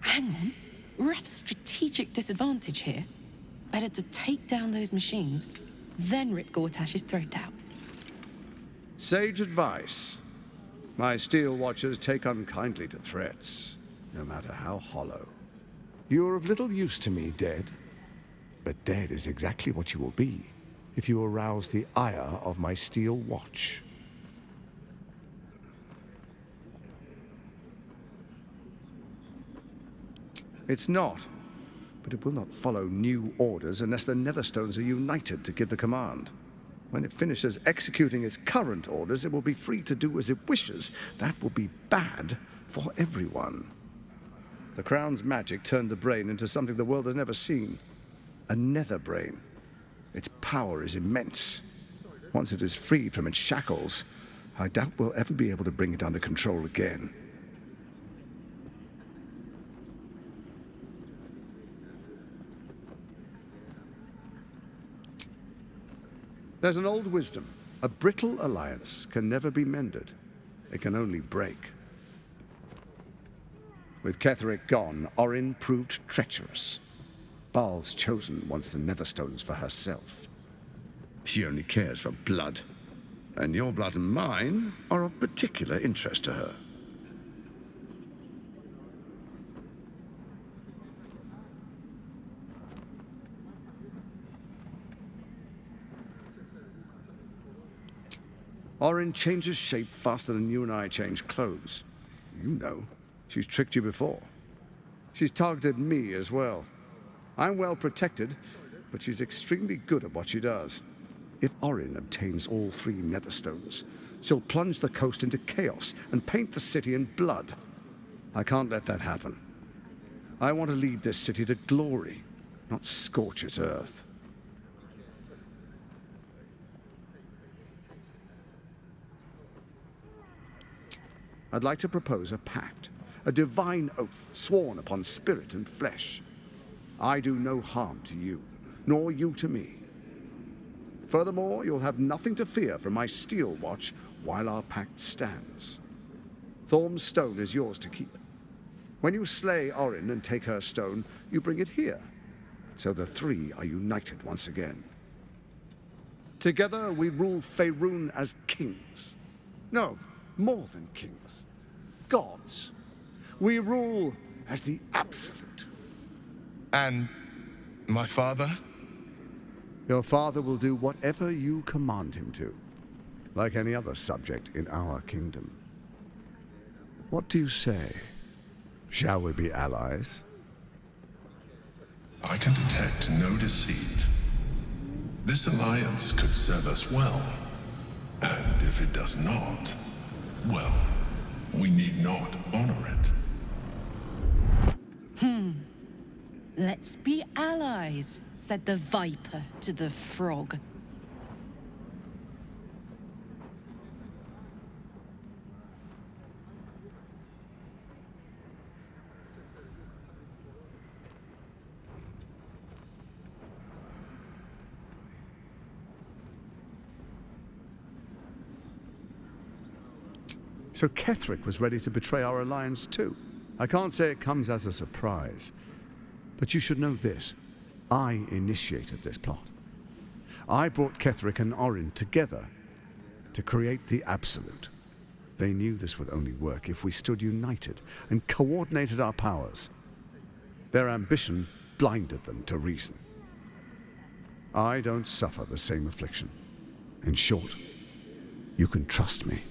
Hang on. We're at a strategic disadvantage here. Better to take down those machines, then rip Gortash's throat out. Sage advice. My steel watchers take unkindly to threats, no matter how hollow. You're of little use to me, dead. But dead is exactly what you will be if you arouse the ire of my steel watch. It's not, but it will not follow new orders unless the Netherstones are united to give the command. When it finishes executing its current orders, it will be free to do as it wishes. That will be bad for everyone. The Crown's magic turned the brain into something the world has never seen. A nether brain. Its power is immense. Once it is freed from its shackles, I doubt we'll ever be able to bring it under control again. There's an old wisdom. A brittle alliance can never be mended. It can only break. With Ketheric gone, Orin proved treacherous. Baal's chosen wants the Netherstones for herself. She only cares for blood. And your blood and mine are of particular interest to her. Orin changes shape faster than you and I change clothes. You know, she's tricked you before. She's targeted me as well. I'm well protected, but she's extremely good at what she does. If Orin obtains all 3 netherstones, she'll plunge the coast into chaos and paint the city in blood. I can't let that happen. I want to lead this city to glory, not scorch its earth. I'd like to propose a pact, a divine oath sworn upon spirit and flesh. I do no harm to you, nor you to me. Furthermore, you'll have nothing to fear from my steel watch while our pact stands. Thorm's stone is yours to keep. When you slay Orin and take her stone, you bring it here, so the 3 are united once again. Together we rule Faerun as kings. No, more than kings. Gods. We rule as the Absolute. And my father? Your father will do whatever you command him to, like any other subject in our kingdom. What do you say? Shall we be allies? I can detect no deceit. This alliance could serve us well. And if it does not, well, we need not honor it. Let's be allies, said the viper to the frog. So Ketheric was ready to betray our alliance too. I can't say it comes as a surprise. But you should know this. I initiated this plot. I brought Ketheric and Orin together to create the Absolute. They knew this would only work if we stood united and coordinated our powers. Their ambition blinded them to reason. I don't suffer the same affliction. In short, you can trust me.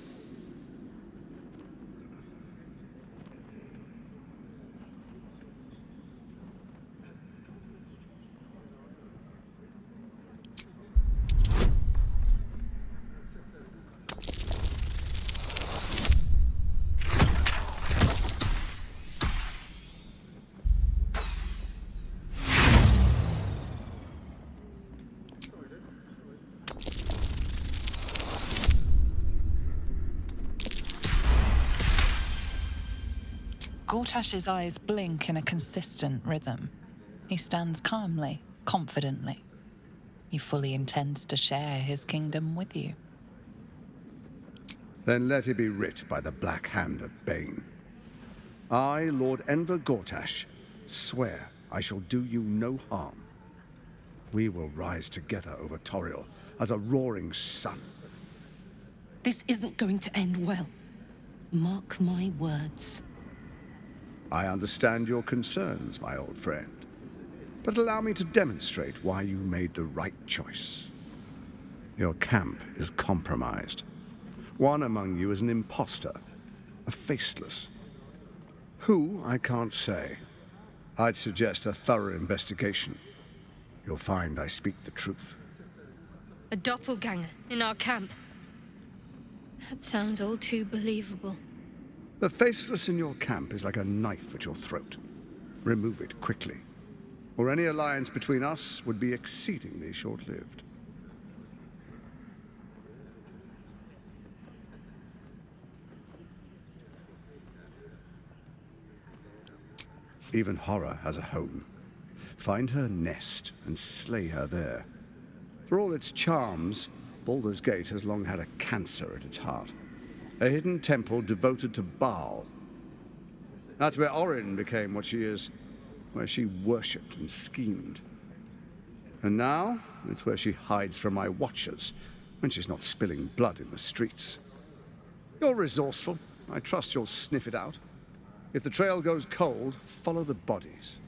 Gortash's eyes blink in a consistent rhythm. He stands calmly, confidently. He fully intends to share his kingdom with you. Then let it be writ by the black hand of Bane. I, Lord Enver Gortash, swear I shall do you no harm. We will rise together over Toriel as a roaring sun. This isn't going to end well. Mark my words. I understand your concerns, my old friend. But allow me to demonstrate why you made the right choice. Your camp is compromised. One among you is an imposter, a faceless. Who, I can't say. I'd suggest a thorough investigation. You'll find I speak the truth. A doppelganger in our camp. That sounds all too believable. The faceless in your camp is like a knife at your throat. Remove it quickly, or any alliance between us would be exceedingly short-lived. Even horror has a home. Find her nest and slay her there. For all its charms, Baldur's Gate has long had a cancer at its heart. A hidden temple devoted to Baal. That's where Orin became what she is, where she worshipped and schemed. And now, it's where she hides from my watchers, when she's not spilling blood in the streets. You're resourceful. I trust you'll sniff it out. If the trail goes cold, follow the bodies.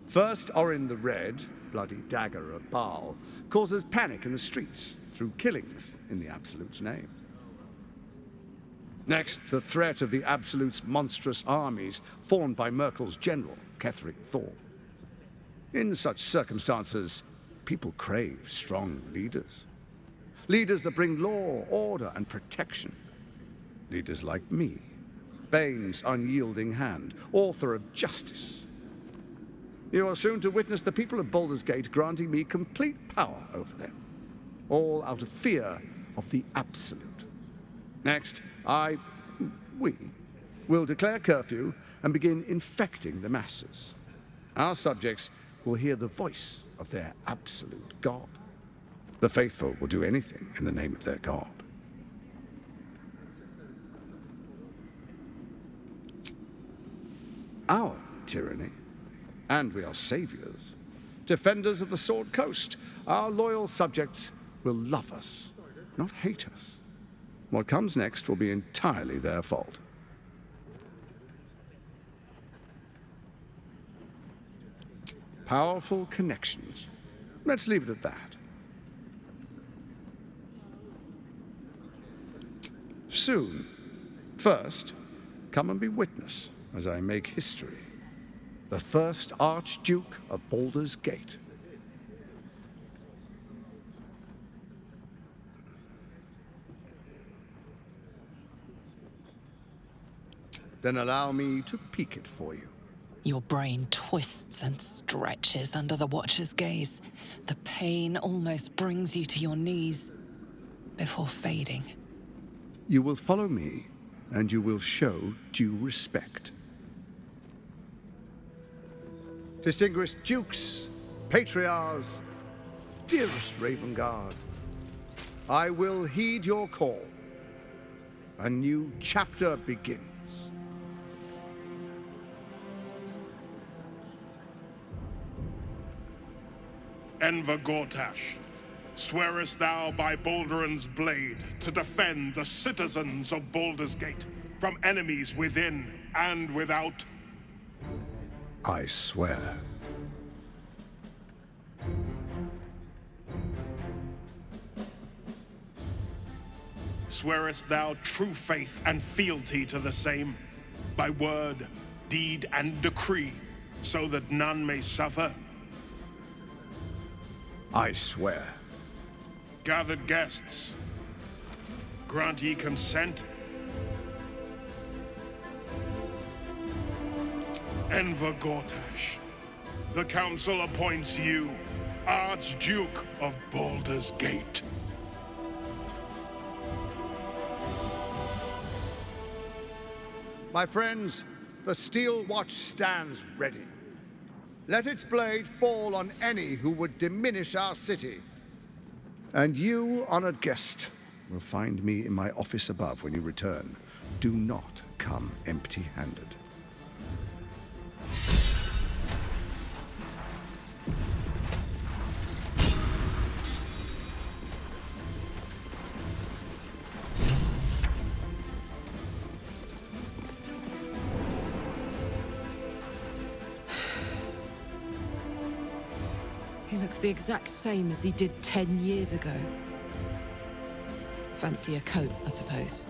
First, Orin the Red, bloody dagger of Baal, causes panic in the streets through killings in the Absolute's name. Next, the threat of the Absolute's monstrous armies formed by Merkel's general, Ketheric Thorn. In such circumstances, people crave strong leaders. Leaders that bring law, order, and protection. Leaders like me, Bane's unyielding hand, author of justice. You are soon to witness the people of Baldur's Gate granting me complete power over them, all out of fear of the Absolute. Next, we will declare curfew and begin infecting the masses. Our subjects will hear the voice of their absolute God. The faithful will do anything in the name of their God. Our tyranny, and we are saviors, defenders of the Sword Coast. Our loyal subjects will love us, not hate us. What comes next will be entirely their fault. Powerful connections. Let's leave it at that. Soon. First, come and be witness as I make history. The first Archduke of Baldur's Gate. Then allow me to peek it for you. Your brain twists and stretches under the Watcher's gaze. The pain almost brings you to your knees before fading. You will follow me, and you will show due respect. Distinguished dukes, patriarchs, dearest Ravengard, I will heed your call. A new chapter begins. Enver Gortash, swearest thou by Balduran's blade to defend the citizens of Baldur's Gate from enemies within and without? I swear. Swearest thou true faith and fealty to the same, by word, deed, and decree, so that none may suffer? I swear. Gathered guests, grant ye consent? Enver Gortash, the council appoints you Archduke of Baldur's Gate. My friends, the Steel Watch stands ready. Let its blade fall on any who would diminish our city. And you, honored guest, will find me in my office above when you return. Do not come empty-handed. He looks the exact same as he did 10 years ago. Fancy a coat, I suppose.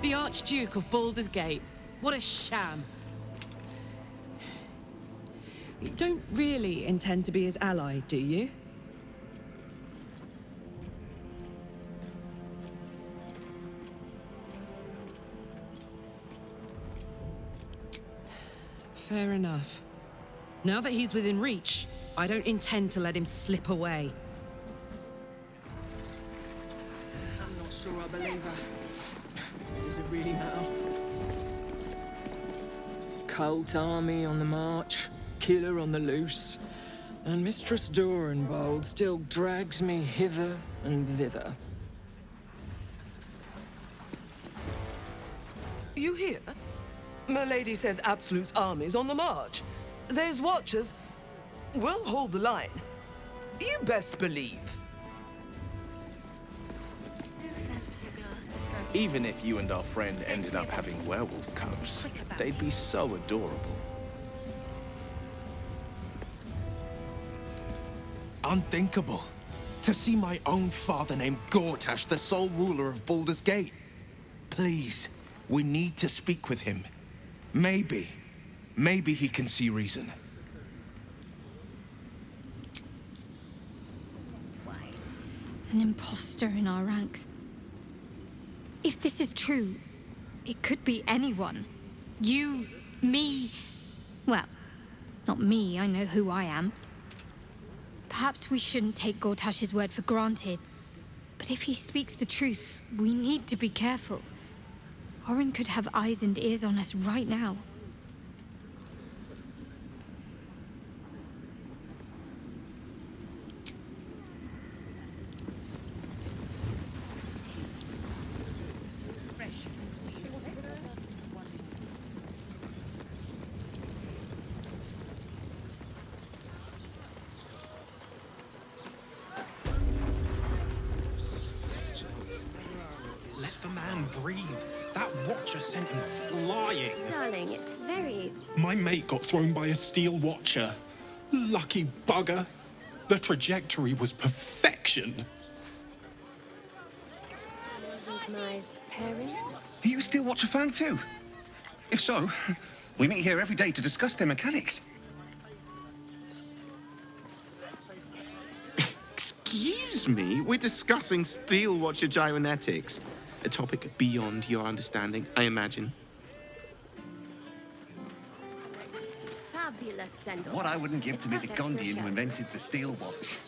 The Archduke of Baldur's Gate. What a sham. You don't really intend to be his ally, do you? Fair enough. Now that he's within reach, I don't intend to let him slip away. I'm not sure I believe her. Does it really matter? Cult army on the march, killer on the loose, and Mistress Dorenbold still drags me hither and thither. You hear? Milady says Absolute's army's on the march. Those Watchers will hold the line. You best believe. Even if you and our friend ended up having werewolf cubs, they'd be so adorable. Unthinkable. To see my own father named Gortash, the sole ruler of Baldur's Gate. Please, we need to speak with him. Maybe he can see reason. An imposter in our ranks. If this is true, it could be anyone. You, me... Well, not me, I know who I am. Perhaps we shouldn't take Gortash's word for granted. But if he speaks the truth, we need to be careful. Orin could have eyes and ears on us right now. Let the man breathe. That watcher sent him flying. Darling, it's very... My mate got thrown by a steel watcher. Lucky bugger. The trajectory was perfection. With my parents? Are you a steel watcher fan too? If so, we meet here every day to discuss their mechanics. Excuse me? We're discussing steel watcher gyromatics. A topic beyond your understanding, I imagine. Fabulous send-off. What I wouldn't give to be the Gondian who invented the steel watch.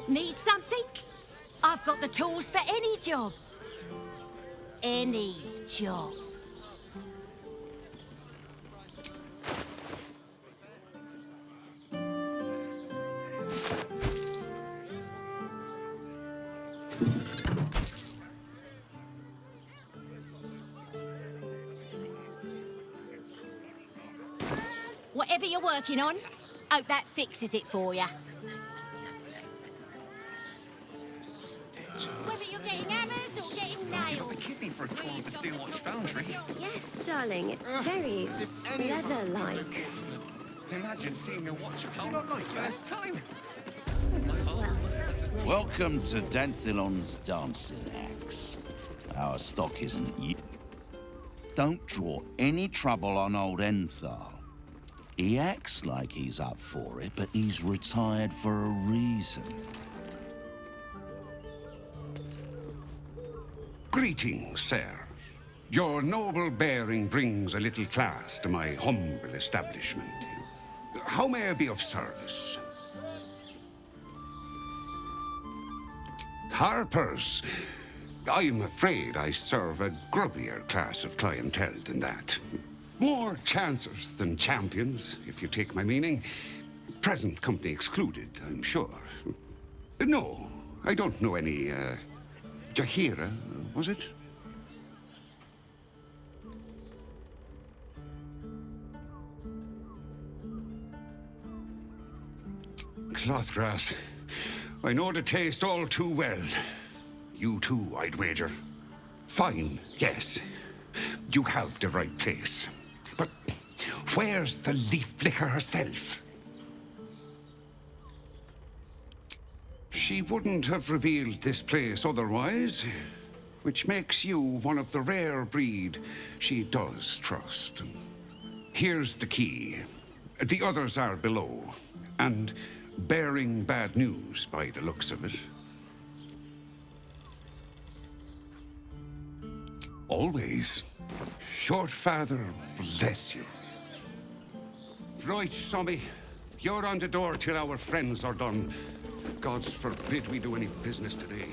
Need something? I've got the tools for any job. Any job. Whatever you're working on, hope that fixes it for you. Whether you're getting hammers or getting nails. A kidney for a tour of the steel watch foundry. Yes, darling, it's very leather-like. Imagine seeing a watch for the first time. Welcome to Danthilon's dancing axe. Our stock isn't you. Don't draw any trouble on old Enthal. He acts like he's up for it, but he's retired for a reason. Greetings, sir. Your noble bearing brings a little class to my humble establishment. How may I be of service? Harpers. I'm afraid I serve a grubbier class of clientele than that. More chancers than champions, if you take my meaning. Present company excluded, I'm sure. No, I don't know any, Jahira, was it? Clothgrass. I know the taste all too well. You too, I'd wager. Fine, yes. You have the right place. But where's the leaf flicker herself? She wouldn't have revealed this place otherwise, which makes you one of the rare breed she does trust. Here's the key. The others are below, and bearing bad news by the looks of it. Always. Short father, bless you. Right, Sommy. You're on the door till our friends are done. God's forbid we do any business today.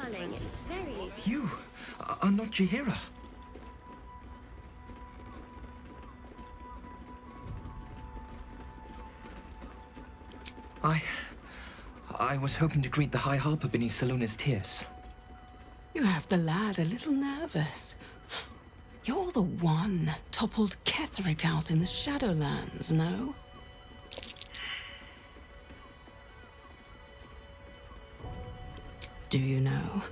Darling, it's very... You are not Jahira. I I was hoping to greet the High Harper beneath Salona's tears. You have the lad a little nervous. You're the one toppled Ketherick out in the Shadowlands, no? Do you know?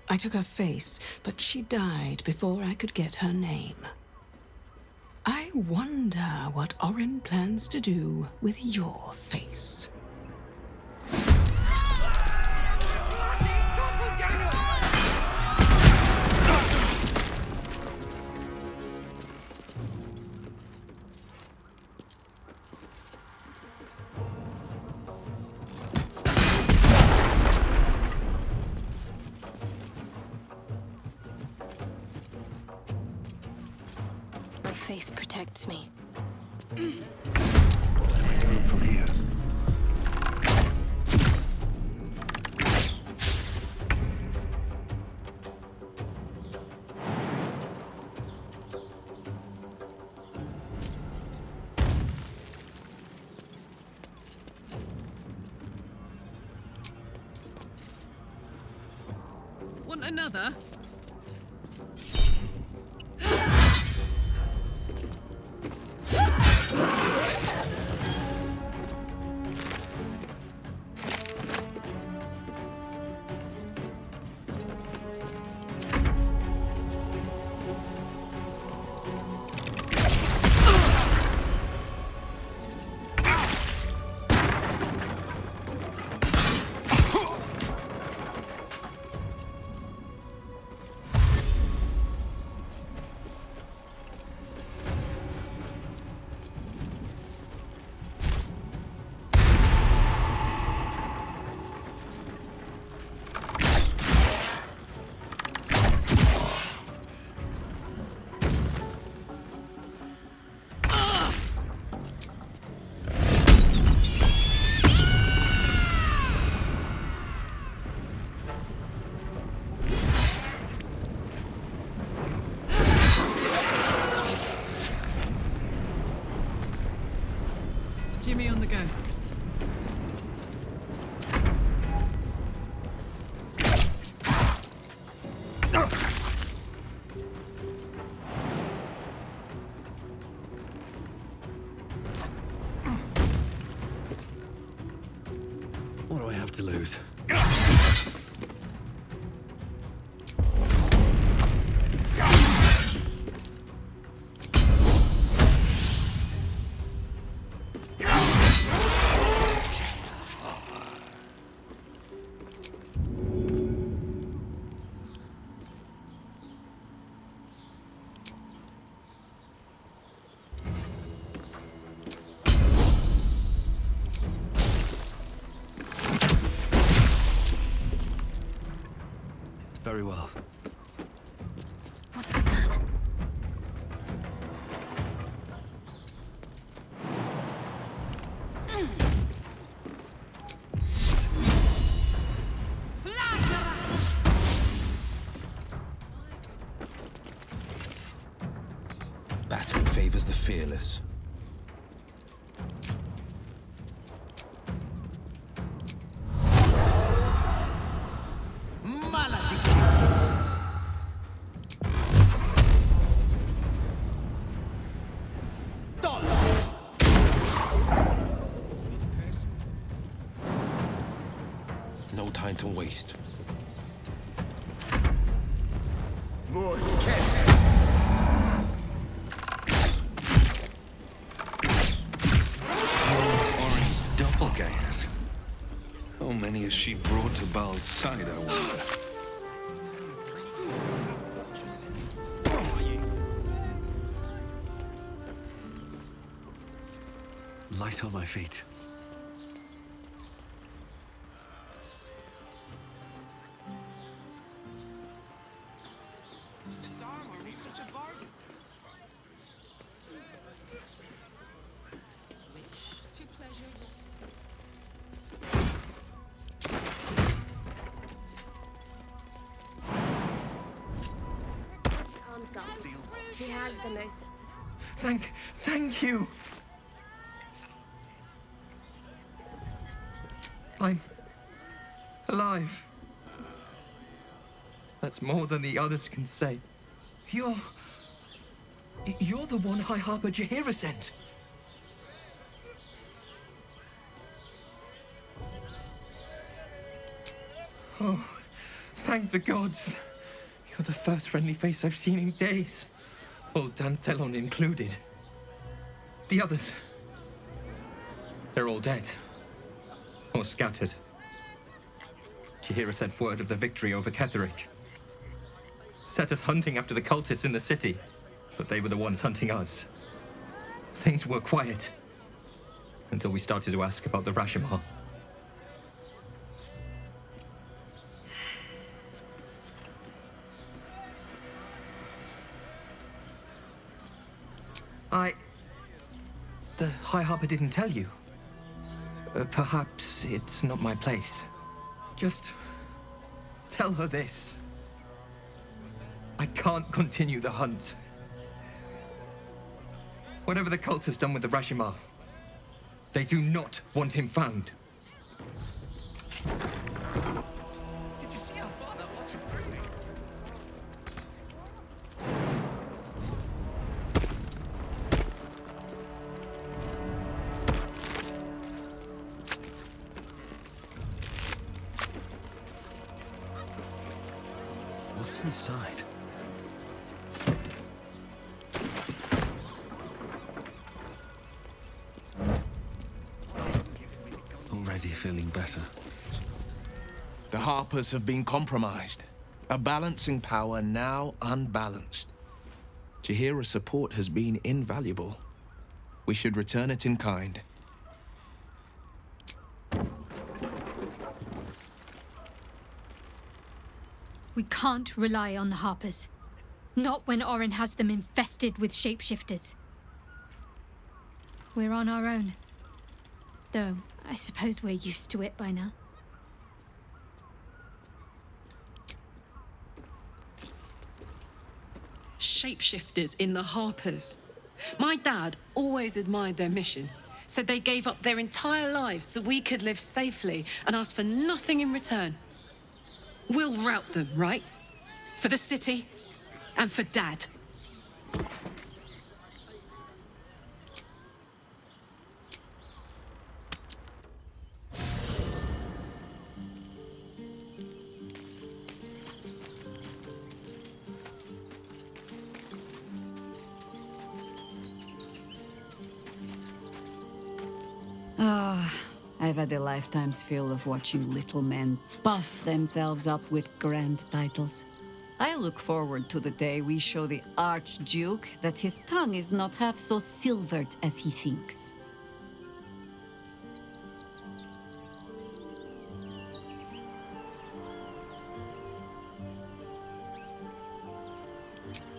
I took her face, but she died before I could get her name. I wonder what Orin plans to do with your face. My faith protects me. Go from here. Want another? Jimmy on the go. What do I have to lose? Very well. What's the plan? Battle favors the fearless. No time to waste. More scared. Orin's doppelgangers. How many has she brought to Baal's side, I wonder? Light on my feet. She has the most... Thank you! alive. That's more than the others can say. You're the one High Harper Jaheira sent. Oh, thank the gods. You're the first friendly face I've seen in days. Old Danthelon included. The others, they're all dead. Or scattered. Jaheira sent word of the victory over Ketheric. Set us hunting after the cultists in the city, but they were the ones hunting us. Things were quiet until we started to ask about the Rashomon. The High Harper didn't tell you. Perhaps it's not my place. Just tell her this. I can't continue the hunt. Whatever the cult has done with the Rashomon, they do not want him found. Did you see our father watching through me? What's inside? Already feeling better. The Harpers have been compromised. A balancing power now unbalanced. Jaheira's support has been invaluable. We should return it in kind. We can't rely on the Harpers. Not when Orin has them infested with shapeshifters. We're on our own. Though, I suppose we're used to it by now. Shapeshifters in the Harpers. My dad always admired their mission. Said they gave up their entire lives so we could live safely and asked for nothing in return. We'll rout them, right? For the city and for Dad. I've had a lifetime's fill of watching little men puff themselves up with grand titles. I look forward to the day we show the Archduke that his tongue is not half so silvered as he thinks.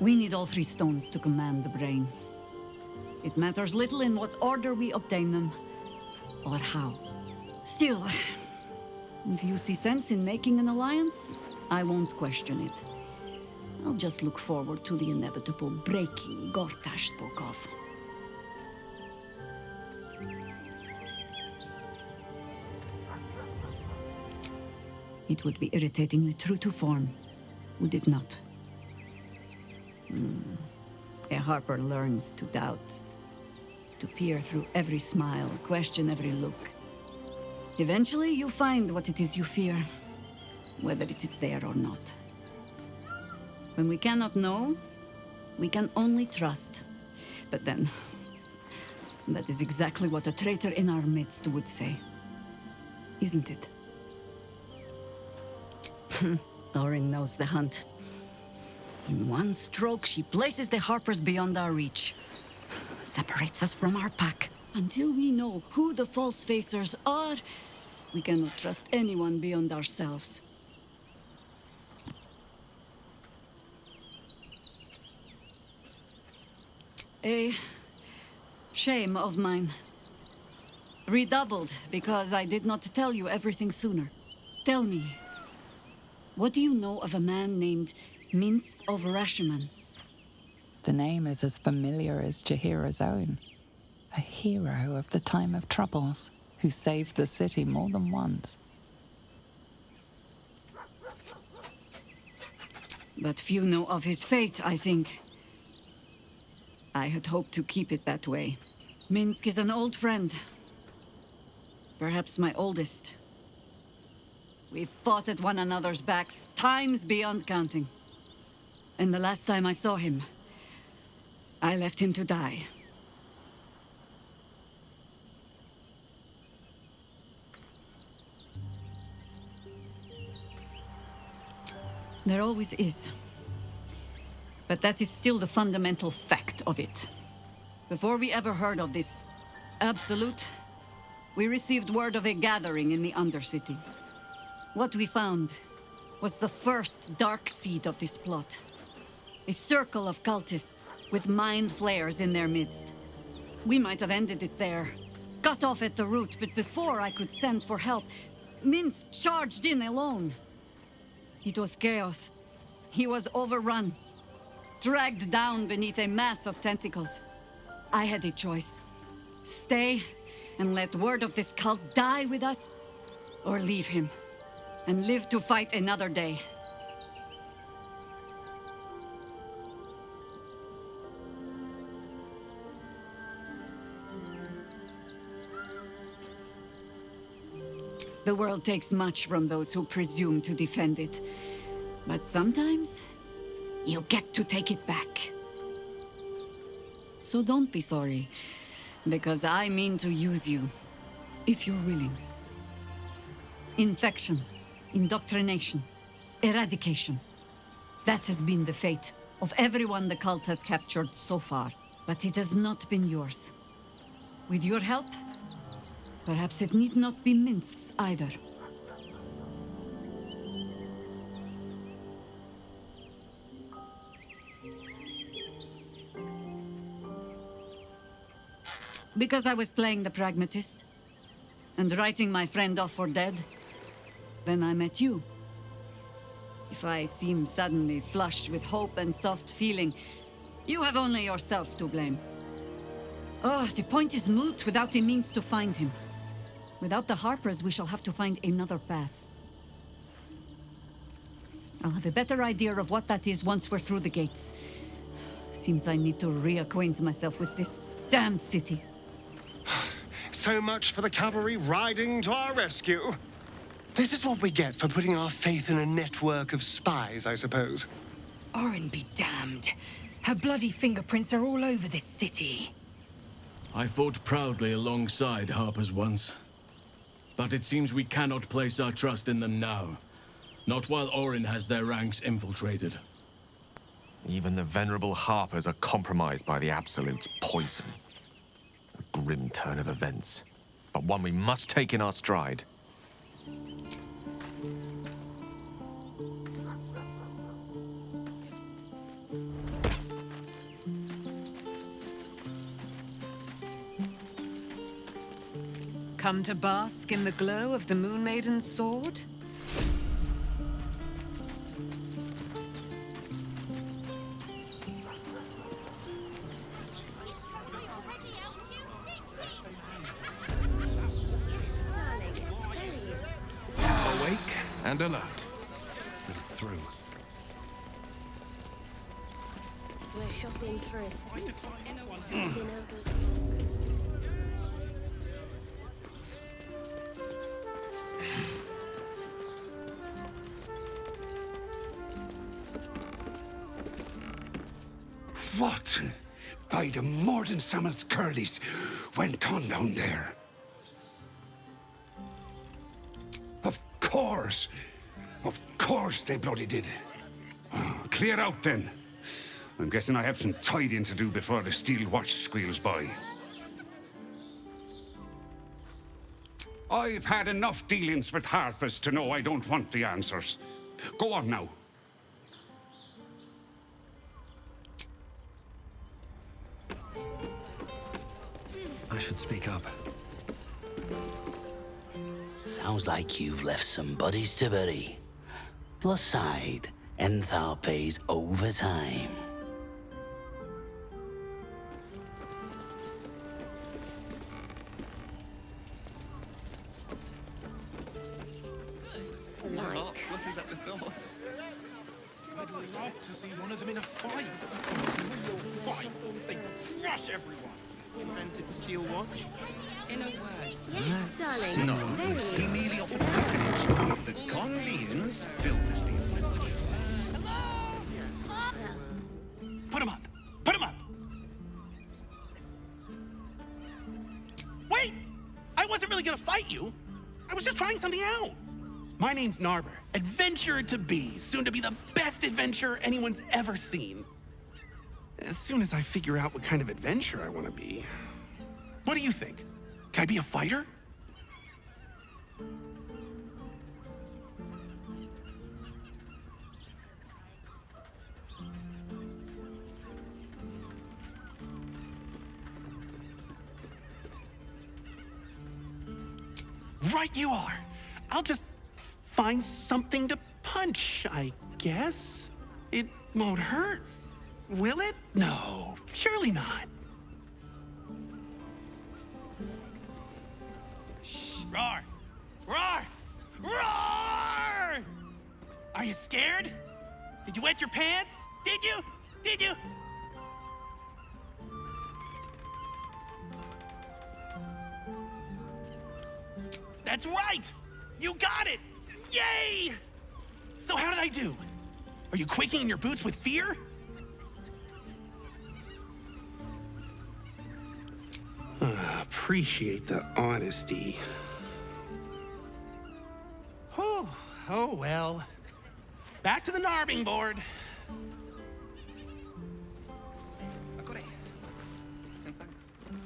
We need all three stones to command the brain. It matters little in what order we obtain them, or how. Still, if you see sense in making an alliance, I won't question it. I'll just look forward to the inevitable breaking Gortash spoke of. It would be irritatingly true to form, would it not? A Harper learns to doubt, to peer through every smile, question every look. Eventually, you find what it is you fear, whether it is there or not. When we cannot know, we can only trust. But then, that is exactly what a traitor in our midst would say. Isn't it? Orin knows the hunt. In one stroke, she places the Harpers beyond our reach. Separates us from our pack. Until we know who the false facers are, we cannot trust anyone beyond ourselves. A shame of mine. Redoubled because I did not tell you everything sooner. Tell me, what do you know of a man named Mince of Rashomon? The name is as familiar as Jaheira's own. A hero of the time of troubles, who saved the city more than once. But few know of his fate, I think. I had hoped to keep it that way. Minsk is an old friend. Perhaps my oldest. We've fought at one another's backs, times beyond counting. And the last time I saw him, I left him to die. There always is. But that is still the fundamental fact of it. Before we ever heard of this absolute, we received word of a gathering in the Undercity. What we found was the first dark seed of this plot. A circle of cultists with mind flayers in their midst. We might have ended it there, cut off at the root, but before I could send for help, Minsk charged in alone. It was chaos. He was overrun, dragged down beneath a mass of tentacles. I had a choice. Stay and let word of this cult die with us, or leave him and live to fight another day. The world takes much from those who presume to defend it. But sometimes, you get to take it back. So don't be sorry, because I mean to use you, if you're willing. Infection, indoctrination, eradication. That has been the fate of everyone the cult has captured so far, but it has not been yours. With your help, perhaps it need not be Minsk's either. Because I was playing the pragmatist and writing my friend off for dead, then I met you. If I seem suddenly flushed with hope and soft feeling, you have only yourself to blame. Oh, the point is moot without a means to find him. Without the Harpers, we shall have to find another path. I'll have a better idea of what that is once we're through the gates. Seems I need to reacquaint myself with this damned city. So much for the cavalry riding to our rescue. This is what we get for putting our faith in a network of spies, I suppose. Orin be damned. Her bloody fingerprints are all over this city. I fought proudly alongside Harpers once. But it seems we cannot place our trust in them now. Not while Orin has their ranks infiltrated. Even the venerable Harpers are compromised by the Absolute's poison. A grim turn of events, but one we must take in our stride. Come to bask in the glow of the Moon Maiden's sword? Awake and alert. Been through. We're shopping for a suit. Dinner. What, by the Morden Summit's curlies, went on down there? Of course they bloody did. Oh, clear out then. I'm guessing I have some tidying to do before the steel watch squeals by. I've had enough dealings with Harpers to know I don't want the answers. Go on now. I should speak up. Sounds like you've left some buddies to bury. Plus side, Enthal pays overtime. Like. What is up with thought? I'd love to see one of them in a fight. They crush everyone. Invented the steel watch. In a word. Yes, darling. No, It's very Inicio for patronage. The Gondians built the steel watch. Put him up! Put him up! Wait! I wasn't really gonna fight you. I was just trying something out. My name's Narber, adventurer to be, soon to be the best adventurer anyone's ever seen. As soon as I figure out what kind of adventurer I want to be. What do you think? Can I be a fighter? Right you are. I'll just find something to punch, I guess. It won't hurt, will it? No, surely not. Roar! Roar! Roar! Are you scared? Did you wet your pants? Did you? Did you? That's right! You got it! Yay! So how did I do? Are you quaking in your boots with fear? Appreciate the honesty. Oh well. Back to the narbing board.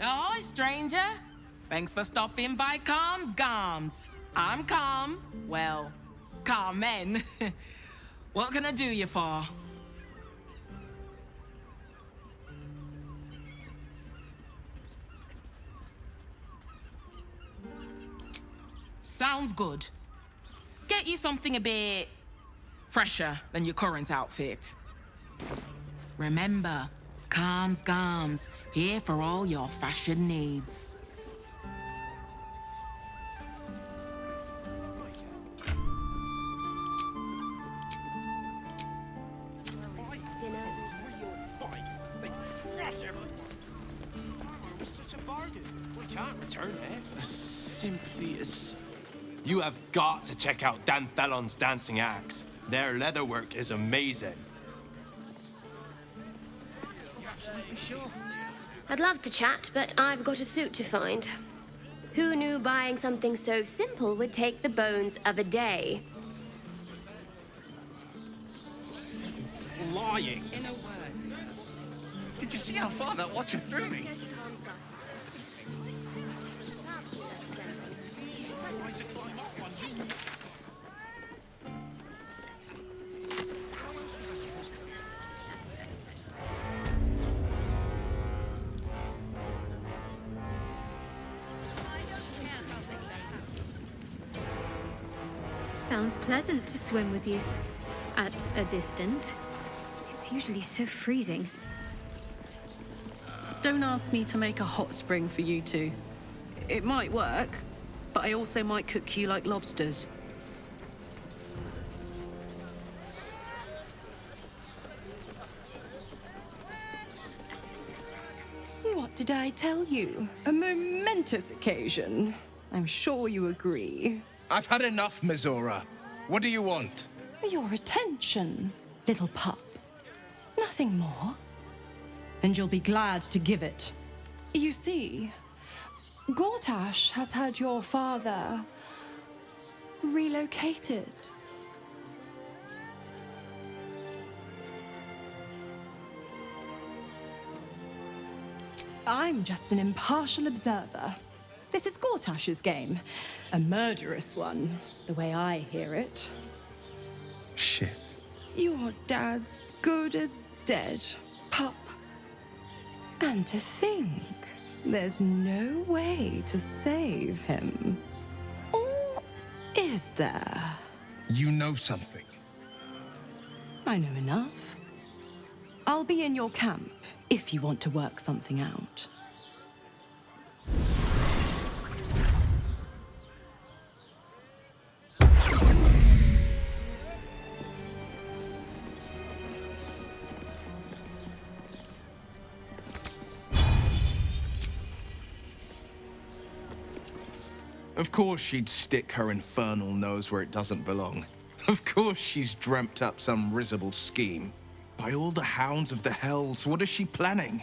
Oh, stranger. Thanks for stopping by Calm's Gums. I'm Calm. Well, Carmen. What can I do you for? Sounds good. Get you something a bit fresher than your current outfit. Remember, Calm's Gums, here for all your fashion needs. You have got to check out Dan Thelon's dancing acts. Their leatherwork is amazing. You're absolutely sure? I'd love to chat, but I've got a suit to find. Who knew buying something so simple would take the bones of a day? Flying. In a word. Did you see how far that watcher threw me? Sounds pleasant to swim with you. At a distance. It's usually so freezing. Don't ask me to make a hot spring for you two. It might work, but I also might cook you like lobsters. What did I tell you? A momentous occasion. I'm sure you agree. I've had enough, Mizora. What do you want? Your attention, little pup. Nothing more. And you'll be glad to give it. You see, Gortash has had your father relocated. I'm just an impartial observer. This is Gortash's game. A murderous one, the way I hear it. Shit. Your dad's good as dead, pup. And to think, there's no way to save him. Or is there? You know something. I know enough. I'll be in your camp if you want to work something out. Of course she'd stick her infernal nose where it doesn't belong. Of course she's dreamt up some risible scheme. By all the hounds of the hells, what is she planning?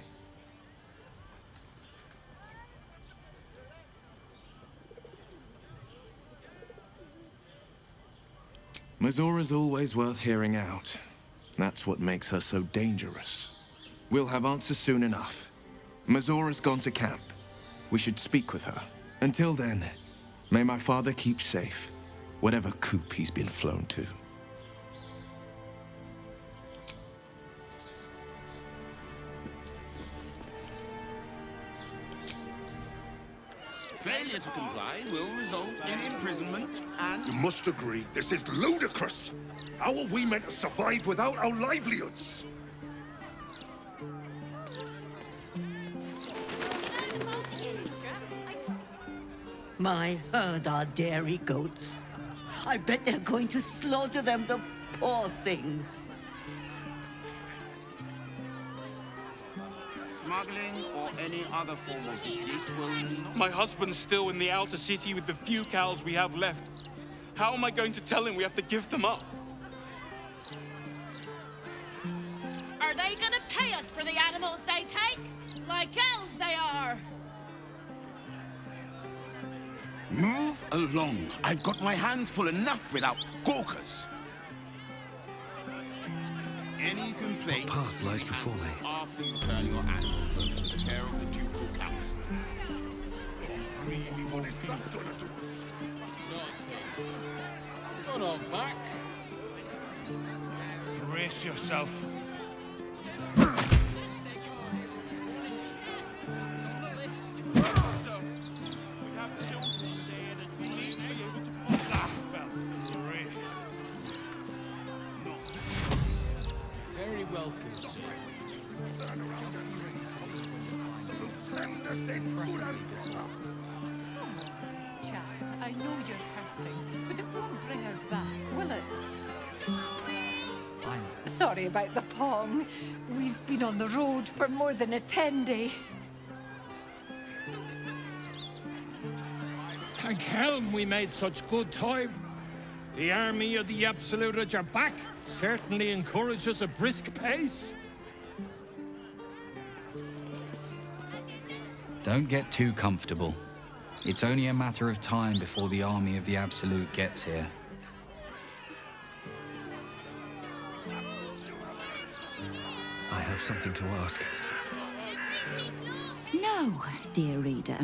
Mazora's always worth hearing out. That's what makes her so dangerous. We'll have answers soon enough. Mazora's gone to camp. We should speak with her. Until then, may my father keep safe, whatever coop he's been flown to. Failure to comply will result in imprisonment and... You must agree, this is ludicrous. How are we meant to survive without our livelihoods? My herd are dairy goats. I bet they're going to slaughter them, the poor things. Smuggling or any other form of deceit will not... My husband's still in the outer city with the few cows we have left. How am I going to tell him we have to give them up? Are they gonna pay us for the animals they take? Like elves they are! Move along. I've got my hands full enough without gawkers. Any complaints... What path lies before me? After you turn your animals over to the care of the ducal council. Really, what is that gonna do us? Got our back. Brace yourself. Very welcome, sir. Chap, I know you're hurting, but it won't bring her back, will it? Sorry about the pong. We've been on the road for more than a 10-day. Thank Helm we made such good time. The army of the Absolute at your back certainly encourages a brisk pace. Don't get too comfortable. It's only a matter of time before the army of the Absolute gets here. I have something to ask. No, dear reader.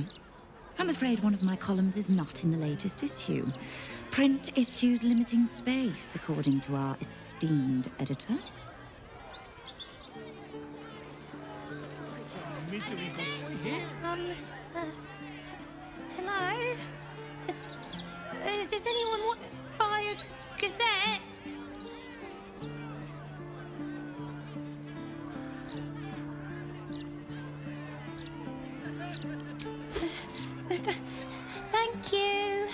I'm afraid one of my columns is not in the latest issue. Print issues limiting space, according to our esteemed editor. Hello? Does anyone want to buy a gazette? Thank you.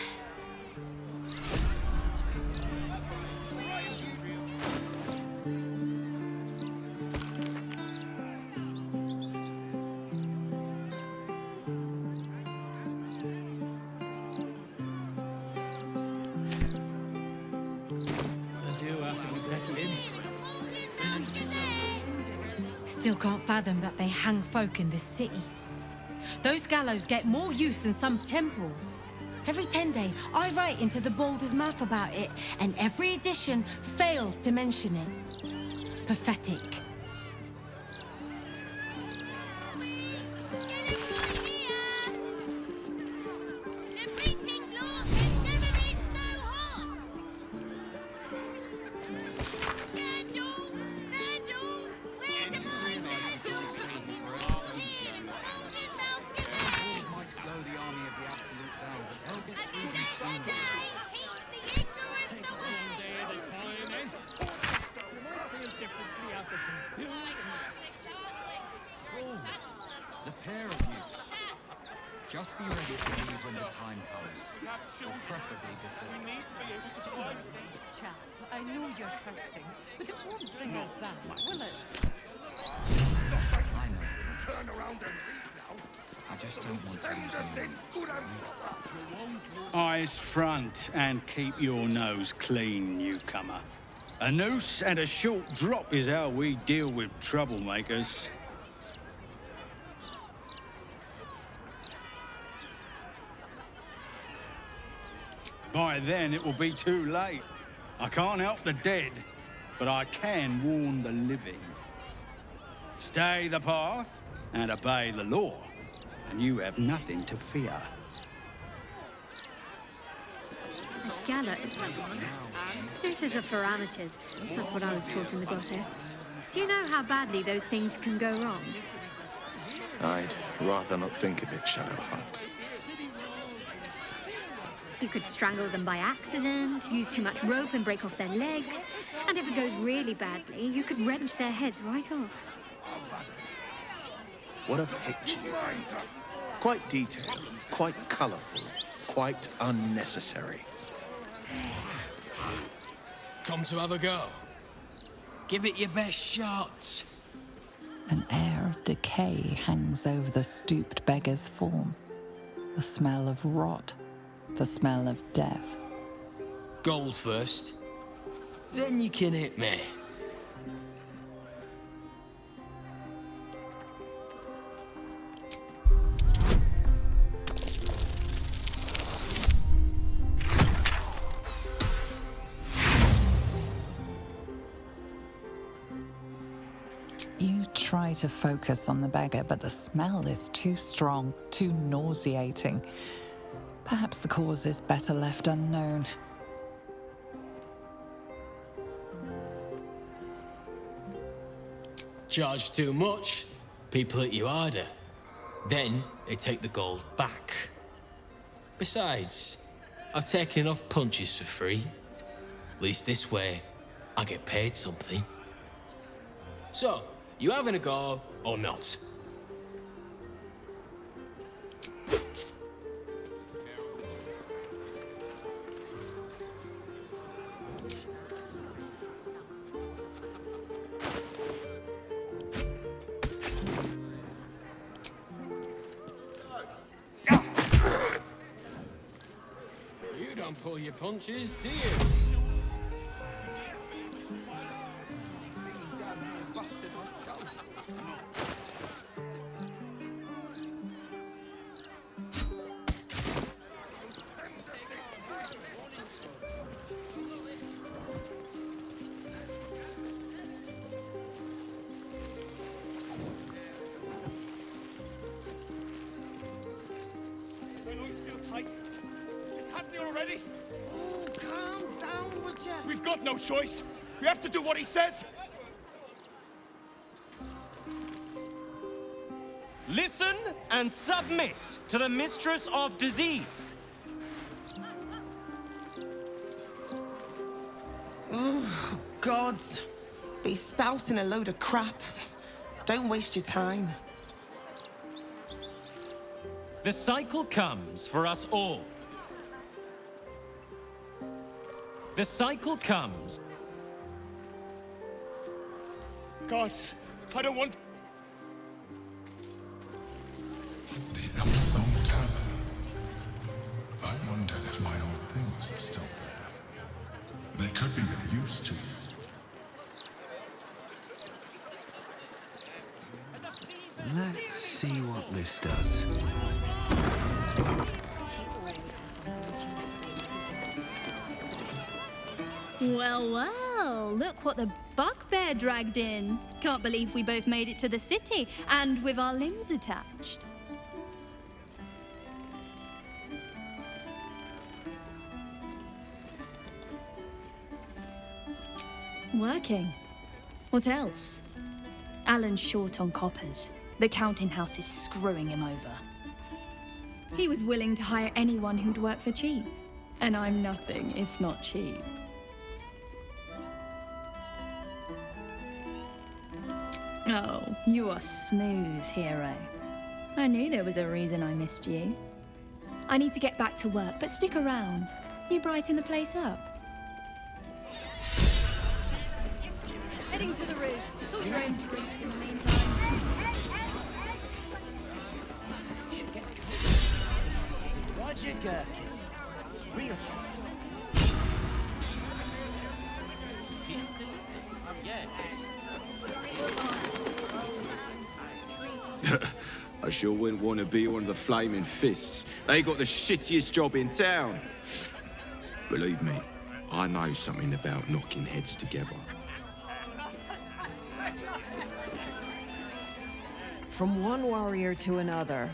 Still can't fathom that they hang folk in this city. Those gallows get more use than some temples. Every 10-day, I write into the Baldur's mouth about it, and every edition fails to mention it. Pathetic. The pair of you. Just be ready to leave when the time comes. Or preferably before. We need to be able to survive. Chap, I know you're hurting, but it won't bring her back, will it? I know. Turn around and leave now. I just don't want to lose anyone. Eyes front and keep your nose clean, newcomer. A noose and a short drop is how we deal with troublemakers. By then, it will be too late. I can't help the dead, but I can warn the living. Stay the path and obey the law, and you have nothing to fear. Gallows. Nooses are for amateurs. That's what I was taught in the grotto. Do you know how badly those things can go wrong? I'd rather not think of it, Shadowheart. You could strangle them by accident, use too much rope and break off their legs. And if it goes really badly, you could wrench their heads right off. What a picture you paint. Quite detailed, quite colourful, quite unnecessary. Come to have a go. Give it your best shot. An air of decay hangs over the stooped beggar's form. The smell of rot, the smell of death. Gold first, then you can hit me. You try to focus on the beggar, but the smell is too strong, too nauseating. Perhaps the cause is better left unknown. Charge too much, people hit you harder. Then they take the gold back. Besides, I've taken enough punches for free. At least this way, I get paid something. So, you having a go or not? You don't pull your punches, do you? My lungs feel tight. It's happening already. Oh, calm down, would ya? We've got no choice. We have to do what he says. Listen and submit to the mistress of disease. Oh, gods. Be spouting a load of crap. Don't waste your time. The cycle comes for us all. The cycle comes. Gods, I don't want... The Epsom Tavern. I wonder if my old things are still there. They could be of use to you. Let's see what this does. Well, well, look what the bugbear dragged in. Can't believe we both made it to the city, and with our limbs attached. Working. What else? Alan's short on coppers. The counting house is screwing him over. He was willing to hire anyone who'd work for cheap. And I'm nothing if not cheap. Oh, you are smooth, hero. I knew there was a reason I missed you. I need to get back to work, but stick around. You brighten the place up. Heading to the roof. Sort your own treats in the meantime. your gherkins. Real I sure wouldn't want to be one of the Flaming Fists. They got the shittiest job in town. Believe me, I know something about knocking heads together. From one warrior to another,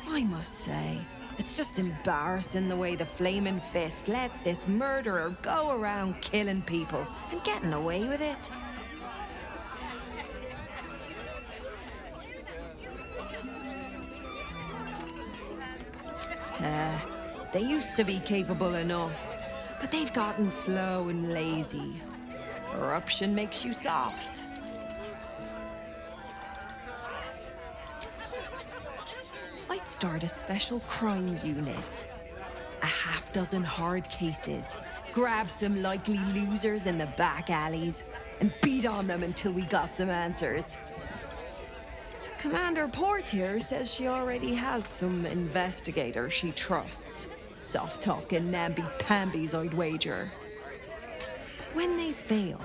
I must say, it's just embarrassing the way the Flaming Fist lets this murderer go around killing people and getting away with it. They used to be capable enough, but they've gotten slow and lazy. Corruption makes you soft. I'd start a special crime unit. A half-dozen hard cases. Grab some likely losers in the back alleys and beat on them until we got some answers. Commander Portier says she already has some investigators she trusts. Soft-talking namby-pambies, I'd wager. When they fail,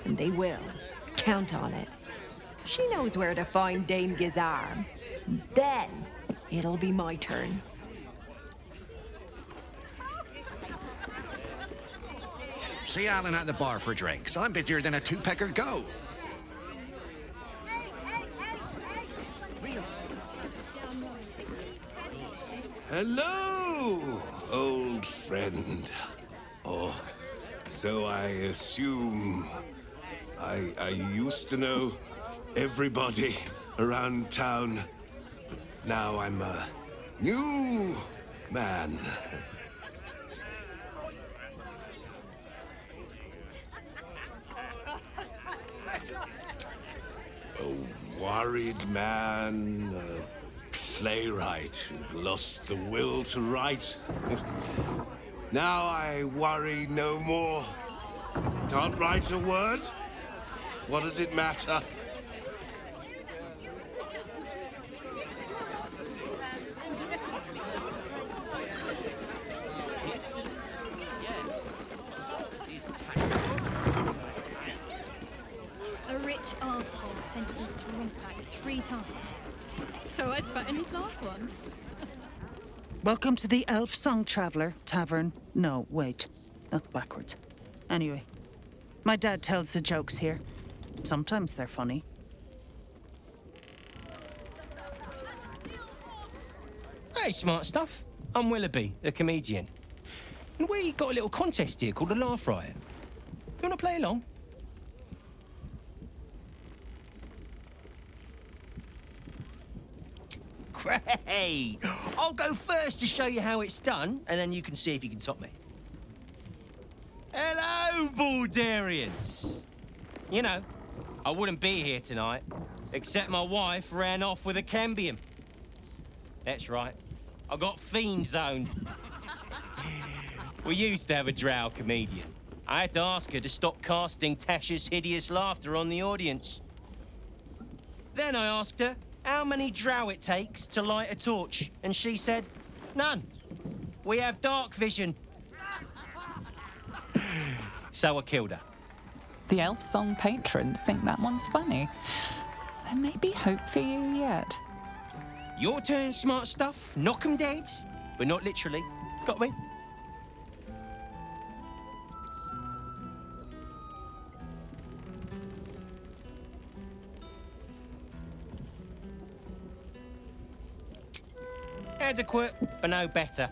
and they will, count on it. She knows where to find Dame Gizarm. Then, it'll be my turn. See Alan at the bar for drinks. I'm busier than a two-pecker go. Hello, old friend. Oh, so I assume I used to know everybody around town, but now I'm a new man. A worried man, a playwright who lost the will to write. Now I worry no more. Can't write a word? What does it matter? A rich arsehole sent his drink back 3 times. So I spat in his last one. Welcome to the Elf Song Traveller Tavern. No, wait. That's backwards. Anyway, my dad tells the jokes here. Sometimes they're funny. Hey, smart stuff. I'm Willoughby, the comedian. And we got a little contest here called the Laugh Riot. You want to play along? Great! I'll go first to show you how it's done, and then you can see if you can top me. Hello, Baldurians! You know, I wouldn't be here tonight, except my wife ran off with a cambion. That's right, I got fiend zoned. We used to have a drow comedian. I had to ask her to stop casting Tasha's hideous laughter on the audience. Then I asked her how many drow it takes to light a torch, and she said, none. We have dark vision. So I killed her. The Elf Song patrons think that one's funny. There may be hope for you yet. Your turn, smart stuff. Knock 'em dead, but not literally. Got me? Adequate, but no better.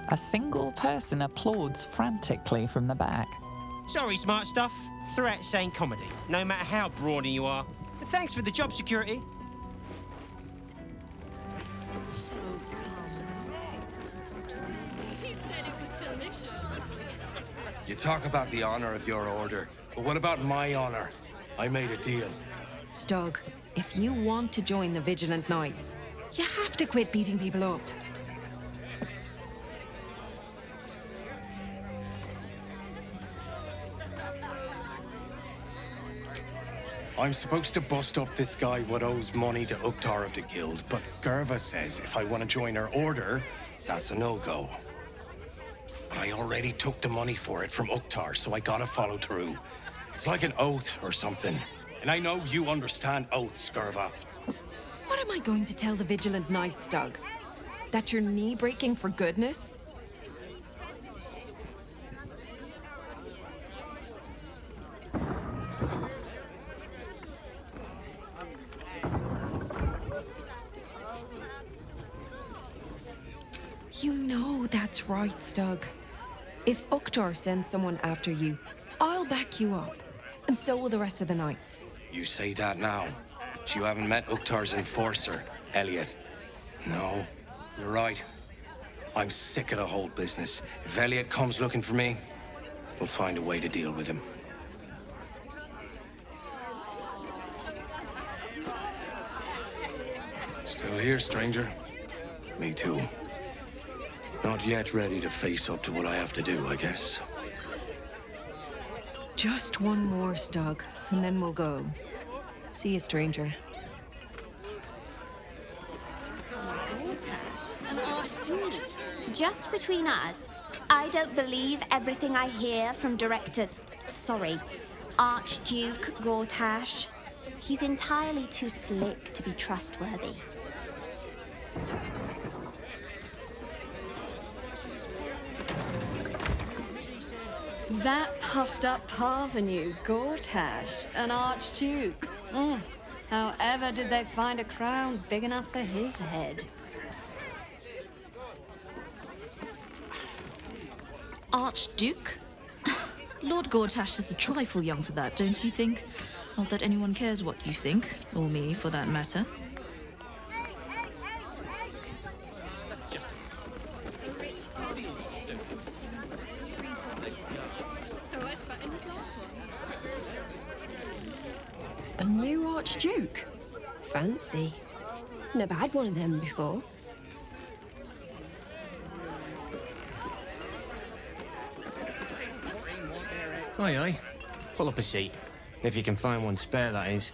A single person applauds frantically from the back. Sorry, smart stuff. Threats ain't comedy, no matter how brawny you are. Thanks for the job security. He said it was delicious. You talk about the honor of your order, but what about my honor? I made a deal. Stug, if you want to join the Vigilant Knights, you have to quit beating people up. I'm supposed to bust up this guy what owes money to Uktar of the Guild, but Gerva says if I want to join her order, that's a no-go. But I already took the money for it from Uktar, so I gotta follow through. It's like an oath or something. And I know you understand oaths, Gerva. What am I going to tell the Vigilant Knights, Doug? That you're knee-breaking for goodness? You know that's right, Stug. If Uktar sends someone after you, I'll back you up. And so will the rest of the knights. You say that now, but you haven't met Uktar's enforcer, Elliot. No, you're right. I'm sick of the whole business. If Elliot comes looking for me, we'll find a way to deal with him. Still here, stranger? Me too. Not yet ready to face up to what I have to do, I guess. Just one more, Stug, and then we'll go. See you, stranger. An archduke. Just between us, I don't believe everything I hear from Archduke Gortash. He's entirely too slick to be trustworthy. That puffed-up parvenu, Gortash, an archduke. However did they find a crown big enough for his head? Archduke? Lord Gortash is a trifle young for that, don't you think? Not that anyone cares what you think, or me, for that matter. A new Archduke? Fancy. Never had one of them before. Aye, aye. Pull up a seat. If you can find one spare, that is.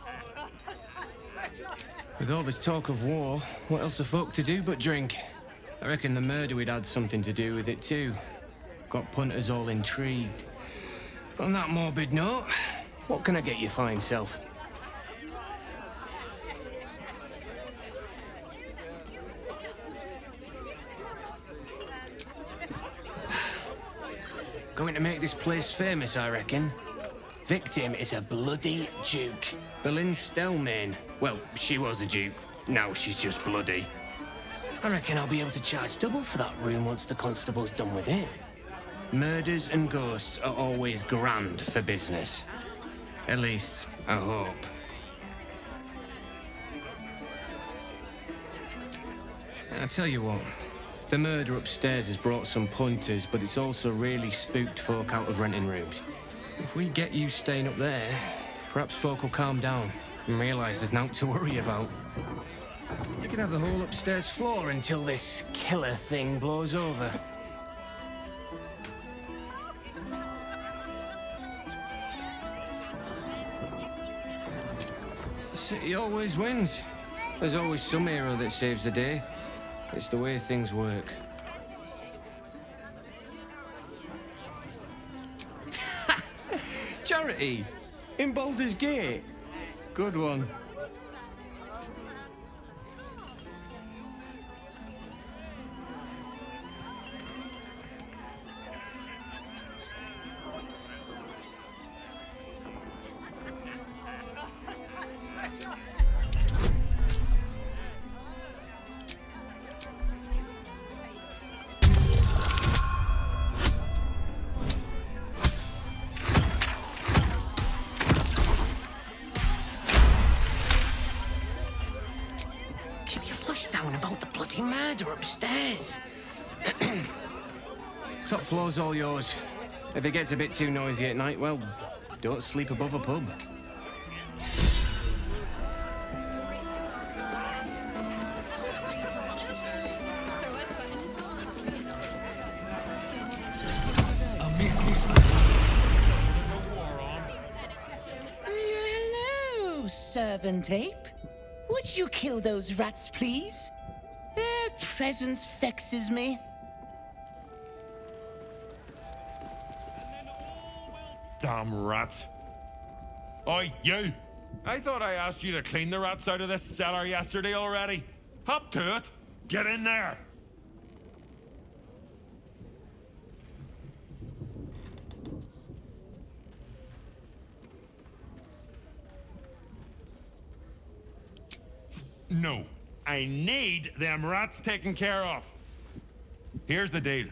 With all this talk of war, what else are folk to do but drink? I reckon the murder we'd had something to do with it too. Got punters all intrigued. But on that morbid note, what can I get you fine self? Going to make this place famous, I reckon. Victim is a bloody duke. Boleyn Stelmane. Well, she was a duke. Now she's just bloody. I reckon I'll be able to charge double for that room once the constable's done with it. Murders and ghosts are always grand for business. At least, I hope. I tell you what. The murder upstairs has brought some punters, but it's also really spooked folk out of renting rooms. If we get you staying up there, perhaps folk will calm down and realise there's naught to worry about. You can have the whole upstairs floor until this killer thing blows over. The city always wins. There's always some hero that saves the day. It's the way things work. Charity! In Baldur's Gate! Good one. ladder upstairs. Top floor's all yours. If it gets a bit too noisy at night, well, don't sleep above a pub. Hello, servant ape. Would you kill those rats, please? Their presence vexes me. Damn rats. Oi, you! I thought I asked you to clean the rats out of this cellar yesterday already. Hop to it. Get in there. No. I need them rats taken care of. Here's the deal.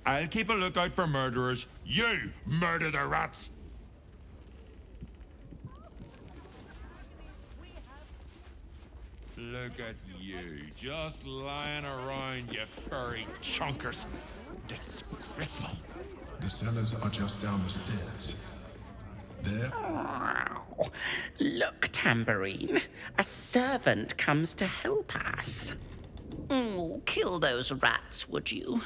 I'll keep a lookout for murderers. You murder the rats. Look at you, just lying around, you furry chunkers. Disgraceful. The cellars are just down the stairs. There. Oh, look, Tambourine. A servant comes to help us. Oh, kill those rats, would you?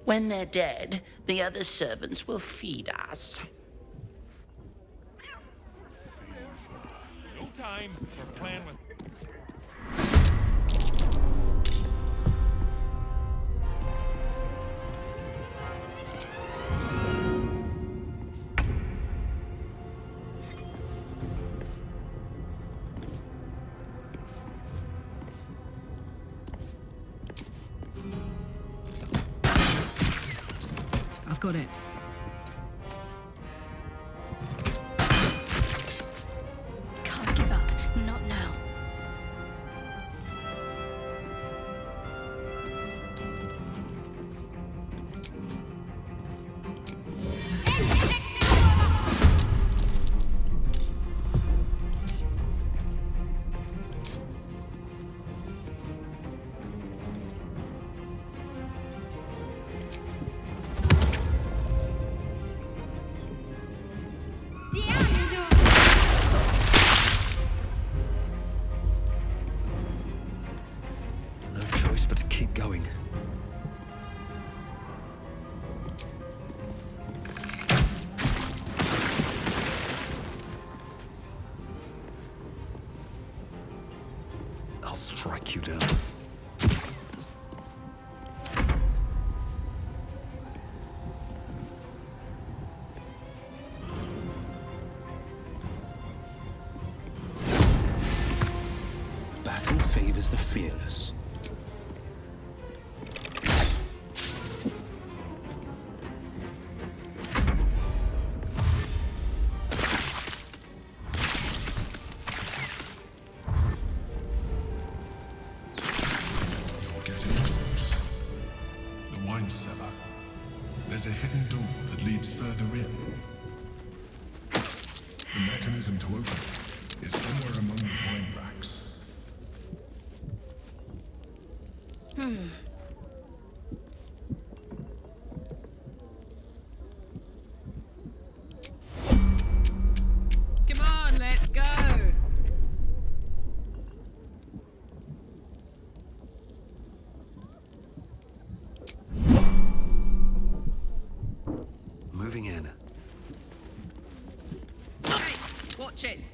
When they're dead, the other servants will feed us. No time for playing with... I've got it. Can't give up. Not now. No choice but to keep going. I'll strike you down. Battle favors the fearless. You're getting close. The wine cellar. There's a hidden door that leads further in. The mechanism to open it is somewhere among the wine racks. Come on, let's go. Moving in. Hey, watch it.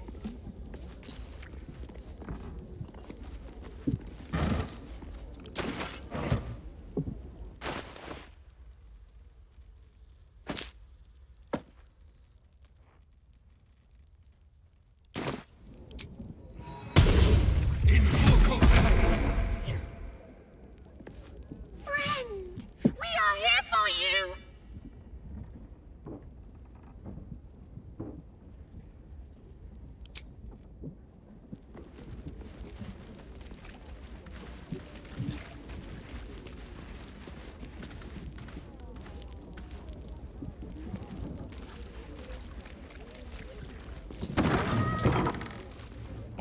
Friend, we are here for you.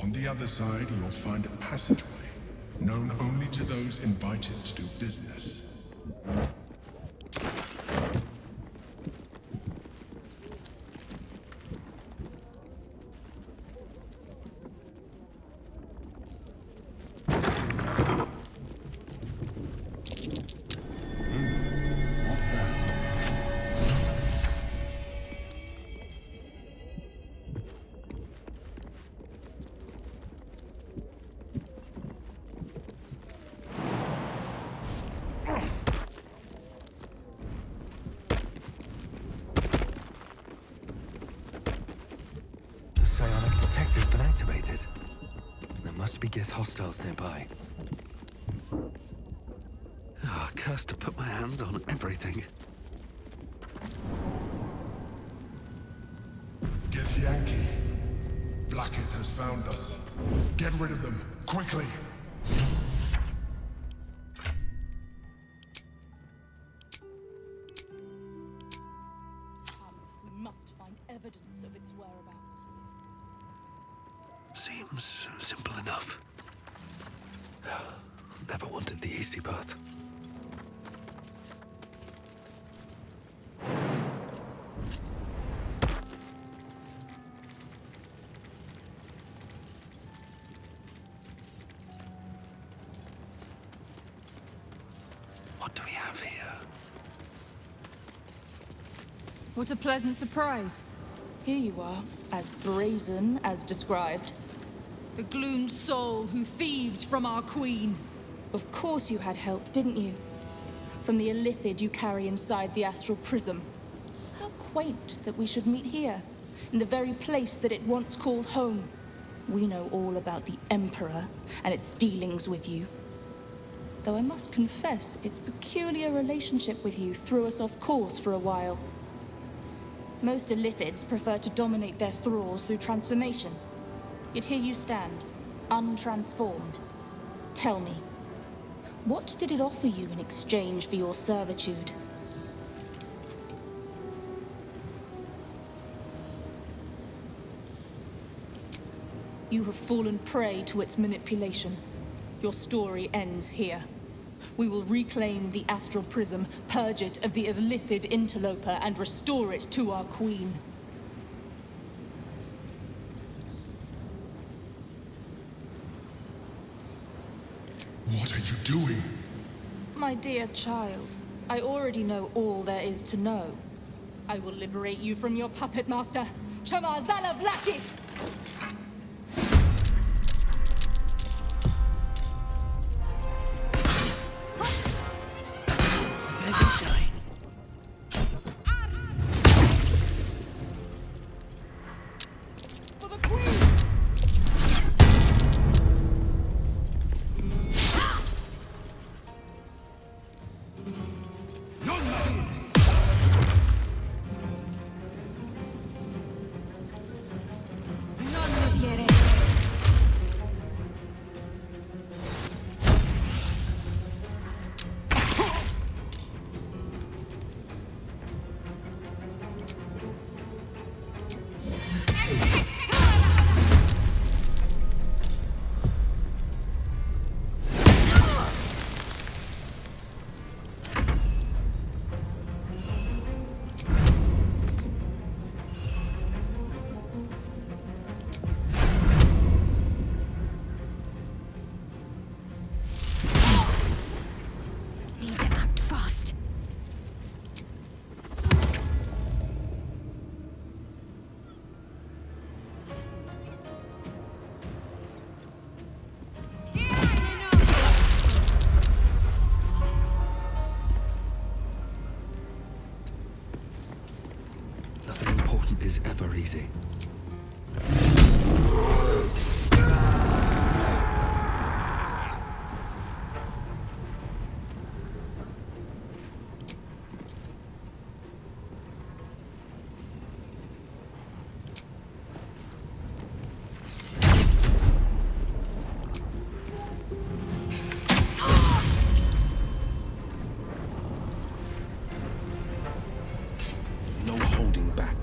On the other side, you'll find a passageway. known only to those invited to do business. What's that? The psionic detector's been activated. There must be Gith hostiles nearby. Ah, cursed to put my hands on everything. Gith Yankee. Blackith has found us. Get rid of them, quickly! We must find evidence of its whereabouts. Seems simple enough. Never wanted the easy path. What do we have here? What a pleasant surprise. Here you are, as brazen as described. The gloomed soul who thieves from our queen. Of course you had help, didn't you? From the illithid you carry inside the astral prism. How quaint that we should meet here, in the very place that it once called home. We know all about the Emperor and its dealings with you. Though I must confess, its peculiar relationship with you threw us off course for a while. Most illithids prefer to dominate their thralls through transformation. Yet here you stand, untransformed. Tell me, what did it offer you in exchange for your servitude? You have fallen prey to its manipulation. Your story ends here. We will reclaim the astral prism, purge it of the illithid interloper, and restore it to our queen. What are you doing? My dear child, I already know all there is to know. I will liberate you from your puppet master, Chamazala Blackie! Is ever easy. No holding back.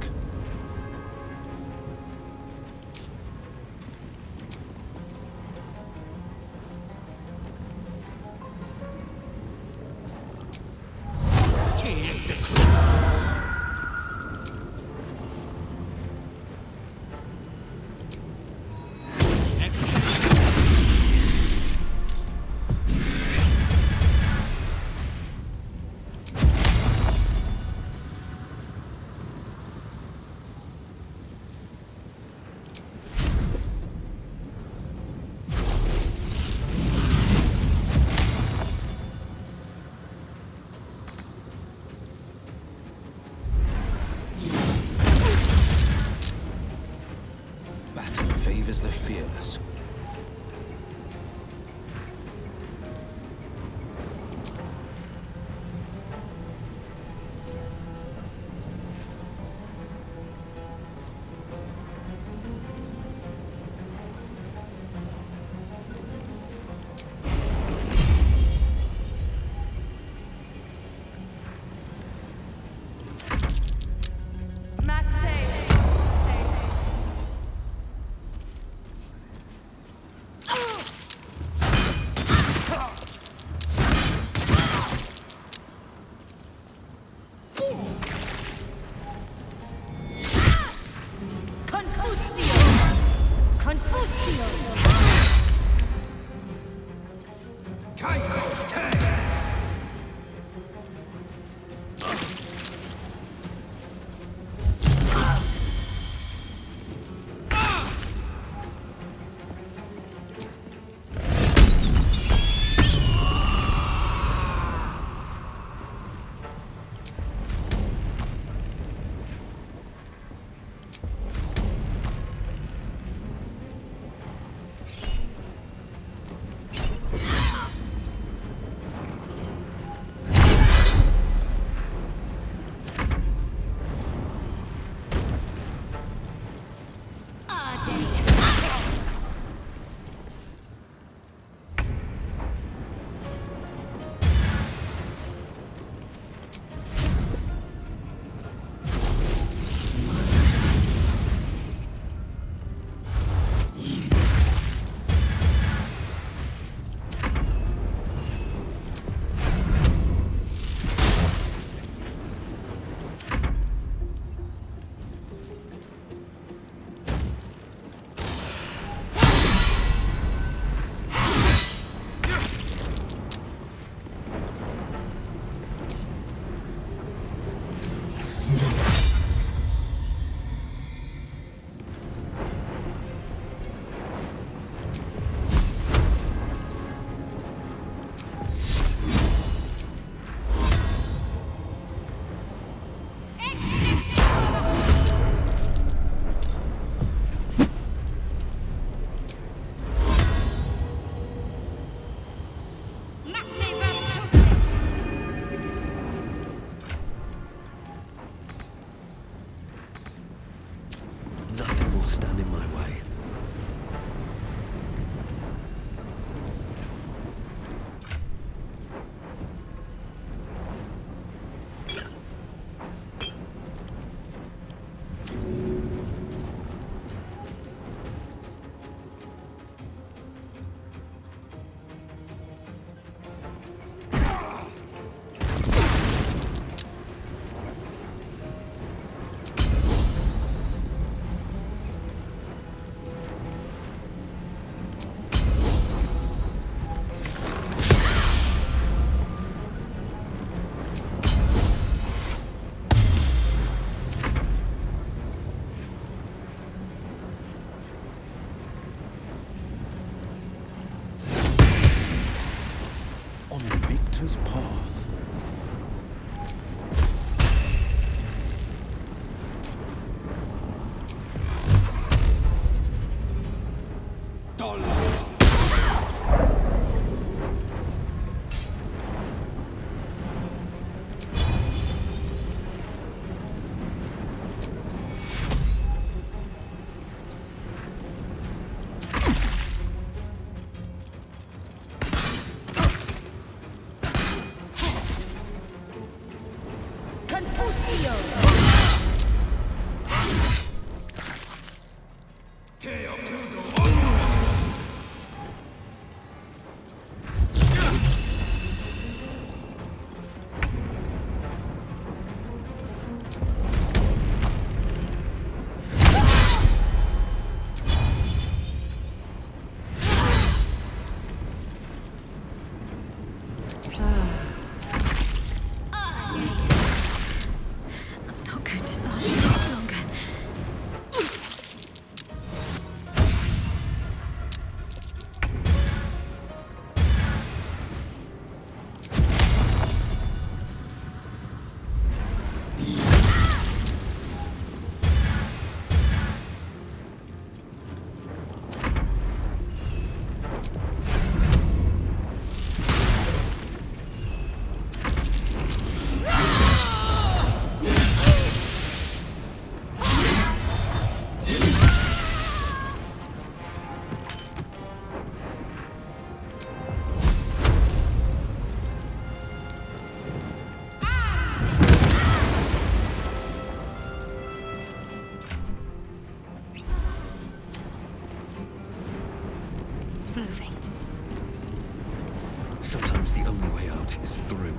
Sometimes the only way out is through.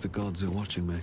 the gods are watching me.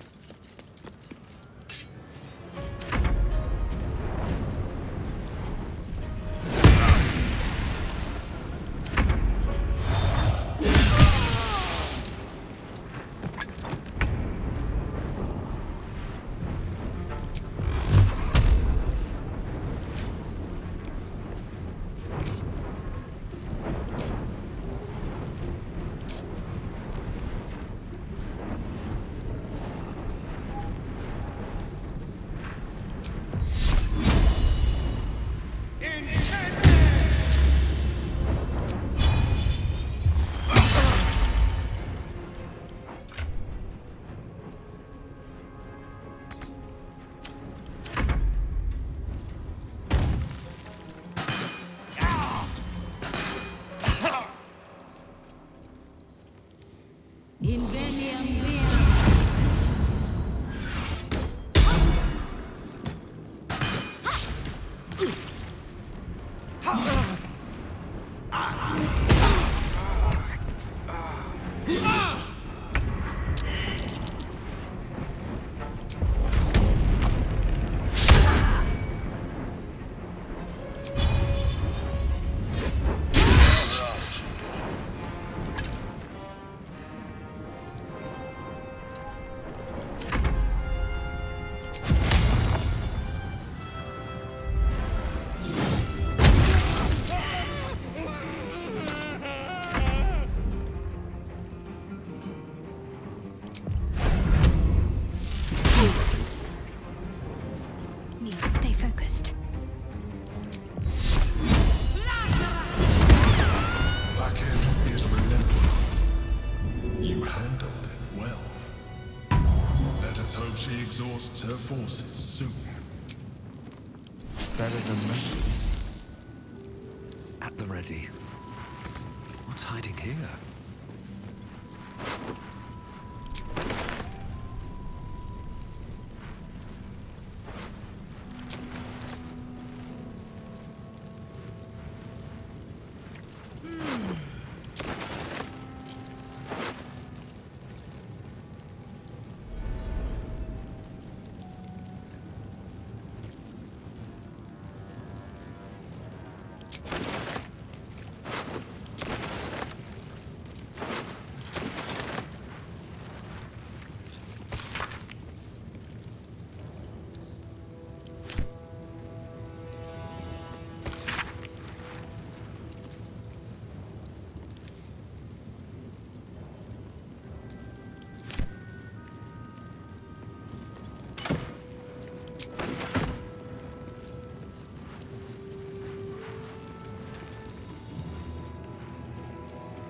Her forces soon. Better than me. At the ready. What's hiding here?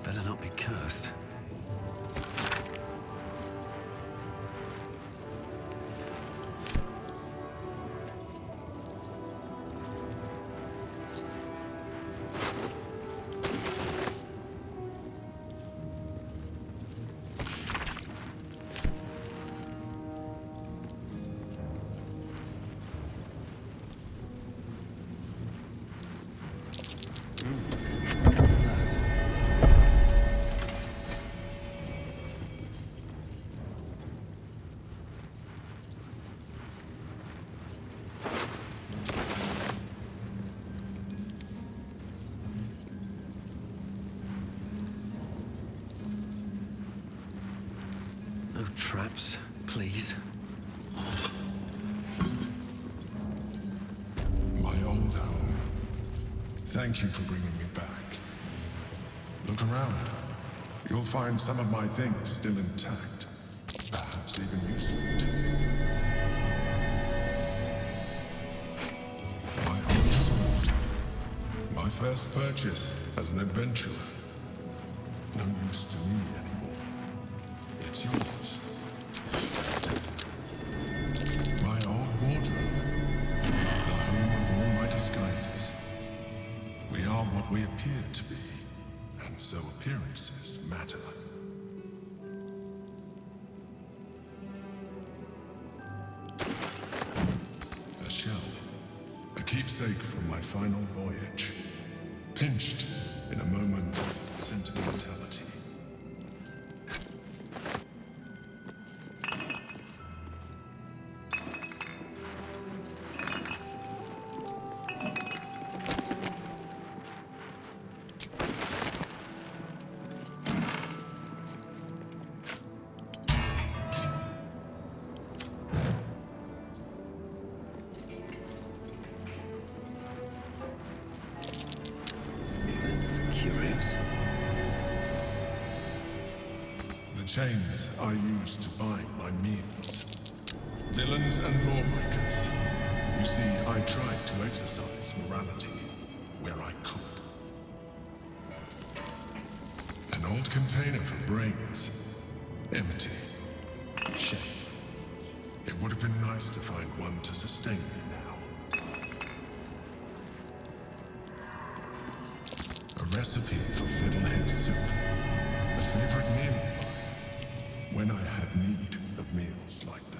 Better not be cursed. No traps, please. My old home. Thank you for bringing me back. Look around. You'll find some of my things still intact. Perhaps even useful to you. My old sword. My first purchase as an adventurer. No use to me anymore. It's yours. My old wardrobe. The home of all my disguises. We are what we appear to be, and so appearances matter. A shell. A keepsake from my final voyage. Pinched in a moment of sentimentality. chains I use to bind my meals. Villains and lawbreakers. You see, I tried to exercise morality where I could. An old container for brains. Empty. Shame. It would have been nice to find one to sustain me now. A recipe for fiddlehead soup. A favorite meal of mine. When I had need of meals like that.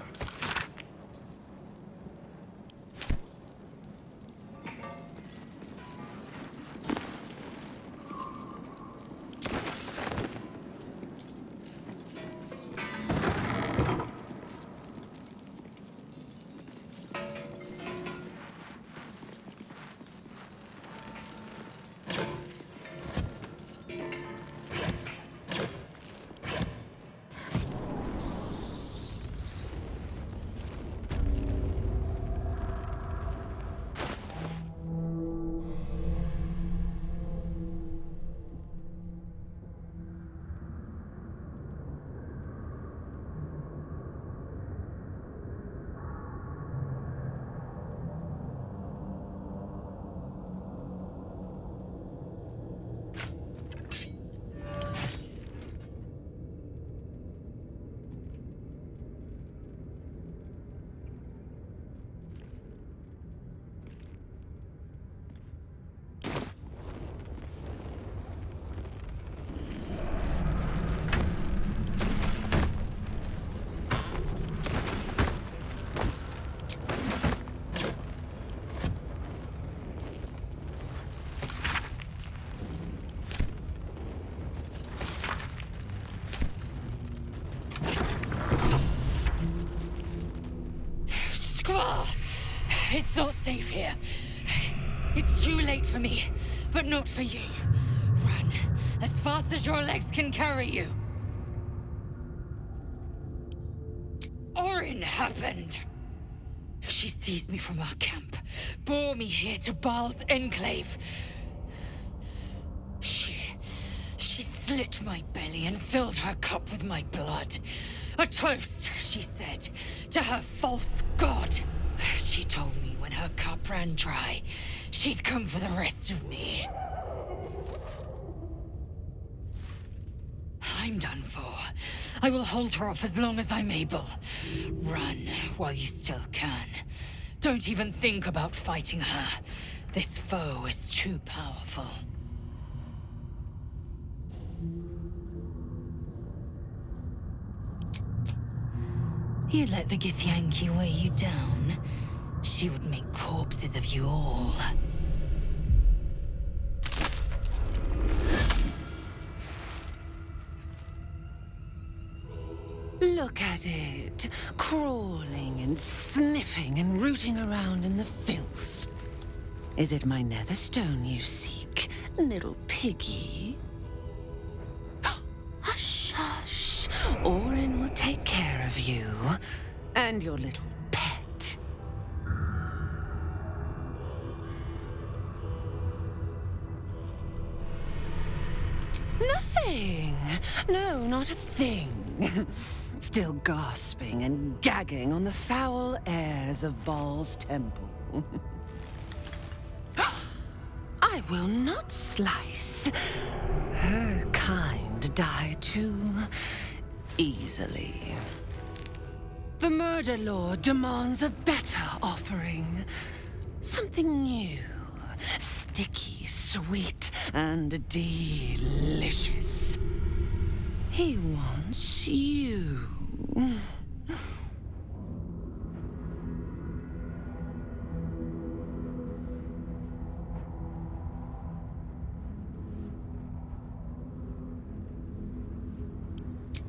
It's not safe here. It's too late for me, but not for you. Run as fast as your legs can carry you. Orin happened. She seized me from our camp, bore me here to Baal's enclave. She slit my belly and filled her cup with my blood. A toast, she said, to her false god. She told me when her cup ran dry, she'd come for the rest of me. I'm done for. I will hold her off as long as I'm able. Run while you still can. Don't even think about fighting her. This foe is too powerful. You let the Githyanki weigh you down, she would make corpses of you all. Look at it, crawling and sniffing and rooting around in the filth. Is it my netherstone you seek, little piggy? Hush, hush. Orin will take care of you and your little pet. Nothing. No, not a thing. Still gasping and gagging on the foul airs of Baal's temple. I will not slice. Her kind die too easily. The Murder Lord demands a better offering. Something new, sticky, sweet, and delicious. He wants you.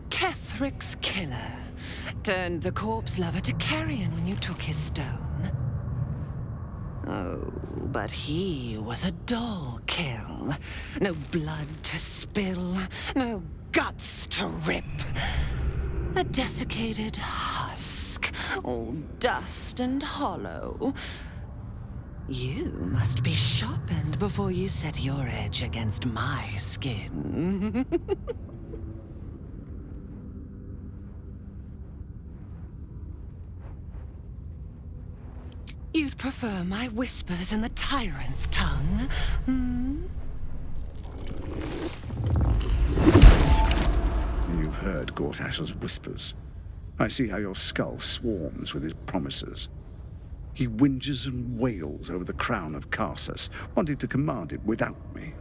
Kethric's killer turned the corpse lover to carrion when you took his stone. Oh, but he was a dull kill. No blood to spill, no guts to rip. A desiccated husk, all dust and hollow. You must be sharpened before you set your edge against my skin. You'd prefer my whispers in the tyrant's tongue, hmm? You've heard Gortash's whispers. I see how your skull swarms with his promises. He whinges and wails over the crown of Karsus, wanting to command it without me.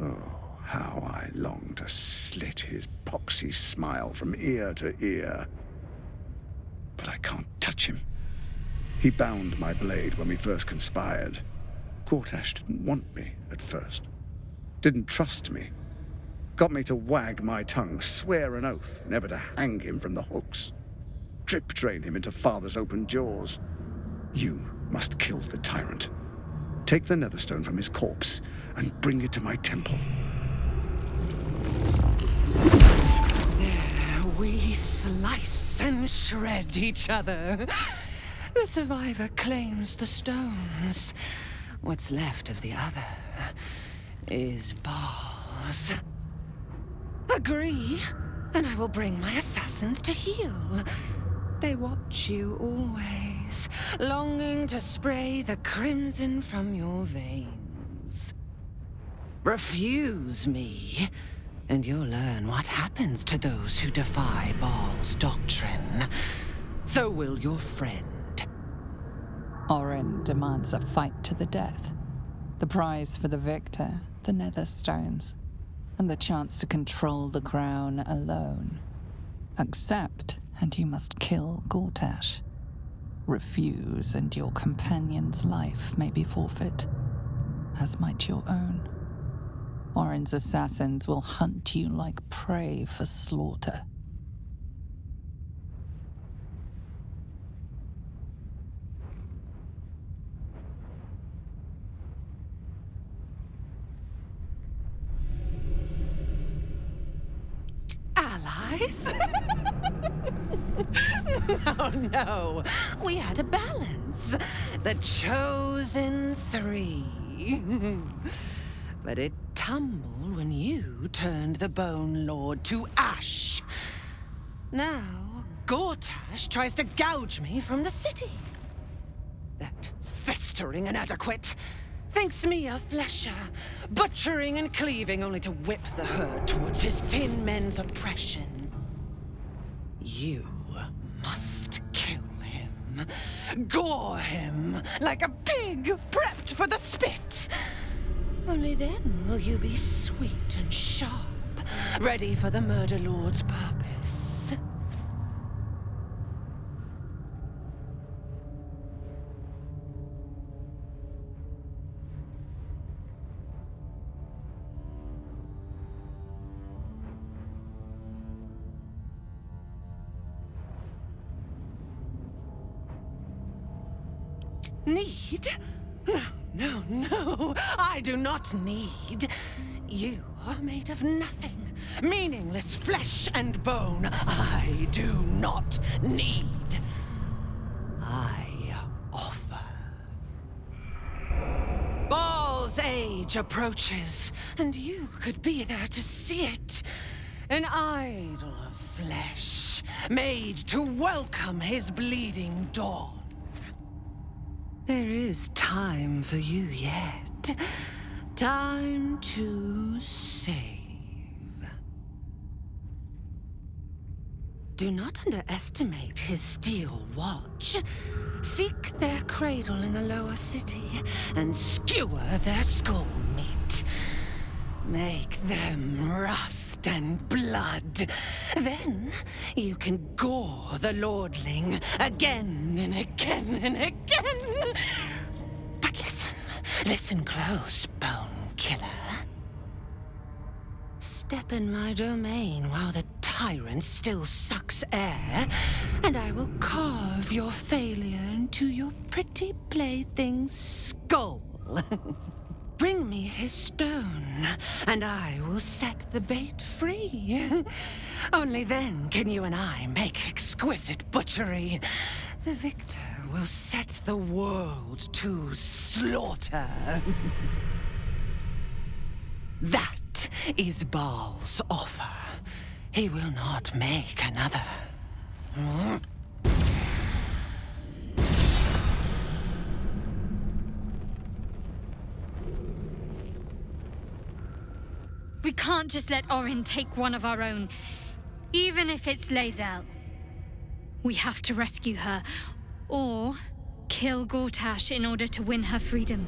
Oh, how I long to slit his poxy smile from ear to ear. But I can't touch him. He bound my blade when we first conspired. Gortash didn't want me at first. Didn't trust me. Got me to wag my tongue, swear an oath never to hang him from the hooks. Drip drain him into father's open jaws. You must kill the tyrant. Take the netherstone from his corpse and bring it to my temple. There we slice and shred each other. The survivor claims the stones. What's left of the other is bars. Agree, and I will bring my assassins to heal. They watch you always, longing to spray the crimson from your veins. Refuse me, and you'll learn what happens to those who defy Baal's doctrine. So will your friend. Orin demands a fight to the death. The prize for the victor, the Netherstones, and the chance to control the crown alone. Accept, and you must kill Gortash. Refuse, and your companion's life may be forfeit, as might your own. Orin's assassins will hunt you like prey for slaughter. Allies? No. We had a balance. The chosen three. But it tumbled when you turned the Bone Lord to ash. Now, Gortash tries to gouge me from the city. That festering inadequate thinks me a flesher, butchering and cleaving only to whip the herd towards his tin men's oppression. You must kill him. Gore him like a pig prepped for the spit. Only then will you be sweet and sharp, ready for the Murder Lord's purpose. Need? No, I do not need. You are made of nothing. Meaningless flesh and bone. I do not need. I offer. Baal's age approaches, and you could be there to see it. An idol of flesh, made to welcome his bleeding dawn. There is time for you yet. Time to save. Do not underestimate his steel watch. Seek their cradle in the lower city and skewer their skull meat. Make them rust and blood. Then you can gore the lordling again and again and again. But listen close, Bone Killer. Step in my domain while the tyrant still sucks air, and I will carve your failure into your pretty plaything's skull. Bring me his stone, and I will set the bait free. Only then can you and I make exquisite butchery. The victor will set the world to slaughter. That is Baal's offer. He will not make another. We can't just let Orin take one of our own, even if it's Lae'zel. We have to rescue her, or kill Gortash in order to win her freedom.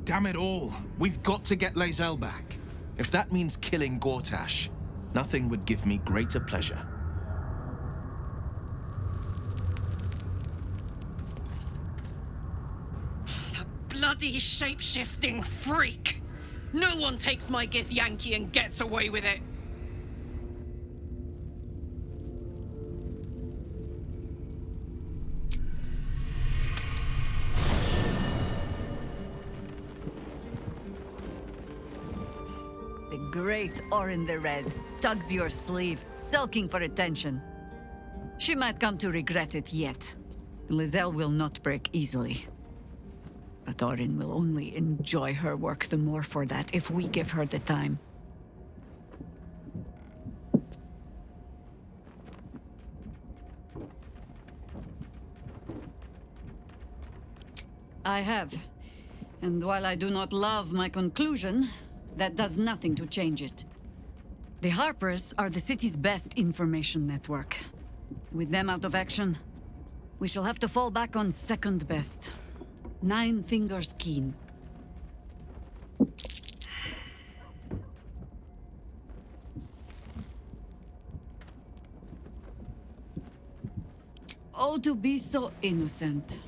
Damn it all! We've got to get Lae'zel back. If that means killing Gortash, nothing would give me greater pleasure. Bloody shape-shifting freak! No one takes my Githyanki and gets away with it! The great Orin the Red tugs your sleeve, sulking for attention. She might come to regret it yet. Lae'zel will not break easily. But Orin will only enjoy her work the more for that if we give her the time. I have. And while I do not love my conclusion, that does nothing to change it. The Harpers are the city's best information network. With them out of action, we shall have to fall back on second best. 9 Fingers Keen. Oh, to be so innocent.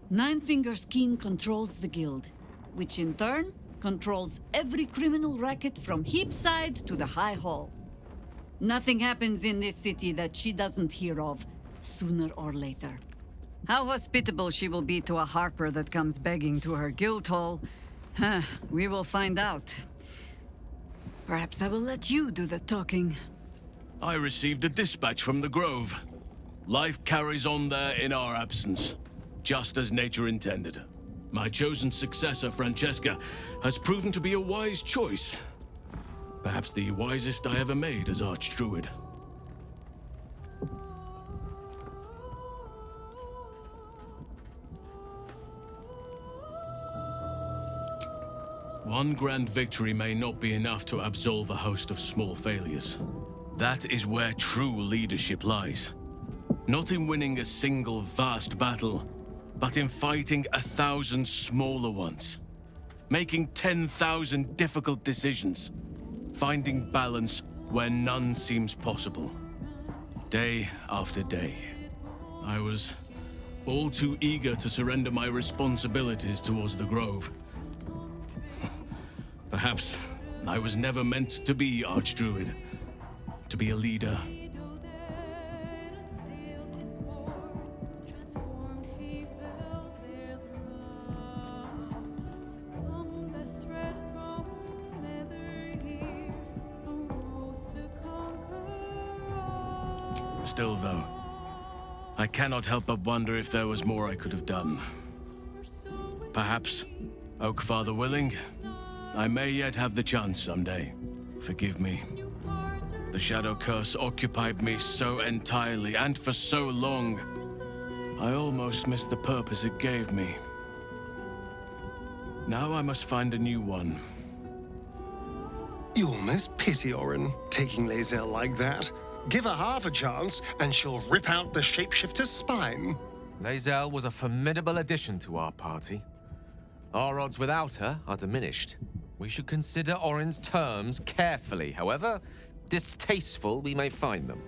9 Fingers Keen controls the guild, which in turn controls every criminal racket from Heapside to the High Hall. Nothing happens in this city that she doesn't hear of, sooner or later. How hospitable she will be to a Harper that comes begging to her guild hall, we will find out. Perhaps I will let you do the talking. I received a dispatch from the Grove. Life carries on there in our absence, just as nature intended. My chosen successor, Francesca, has proven to be a wise choice. Perhaps the wisest I ever made as Archdruid. One grand victory may not be enough to absolve a host of small failures. That is where true leadership lies. Not in winning a single vast battle, but in fighting 1,000 smaller ones. Making 10,000 difficult decisions. Finding balance where none seems possible. Day after day. I was all too eager to surrender my responsibilities towards the Grove. Perhaps I was never meant to be Archdruid, to be a leader. Still, though, I cannot help but wonder if there was more I could have done. Perhaps, Oakfather willing, I may yet have the chance someday. Forgive me. The Shadow Curse occupied me so entirely and for so long. I almost missed the purpose it gave me. Now I must find a new one. You almost pity Orin, taking Lae'zel like that. Give her half a chance, and she'll rip out the shapeshifter's spine. Lae'zel was a formidable addition to our party. Our odds without her are diminished. We should consider Orin's terms carefully, however distasteful we may find them.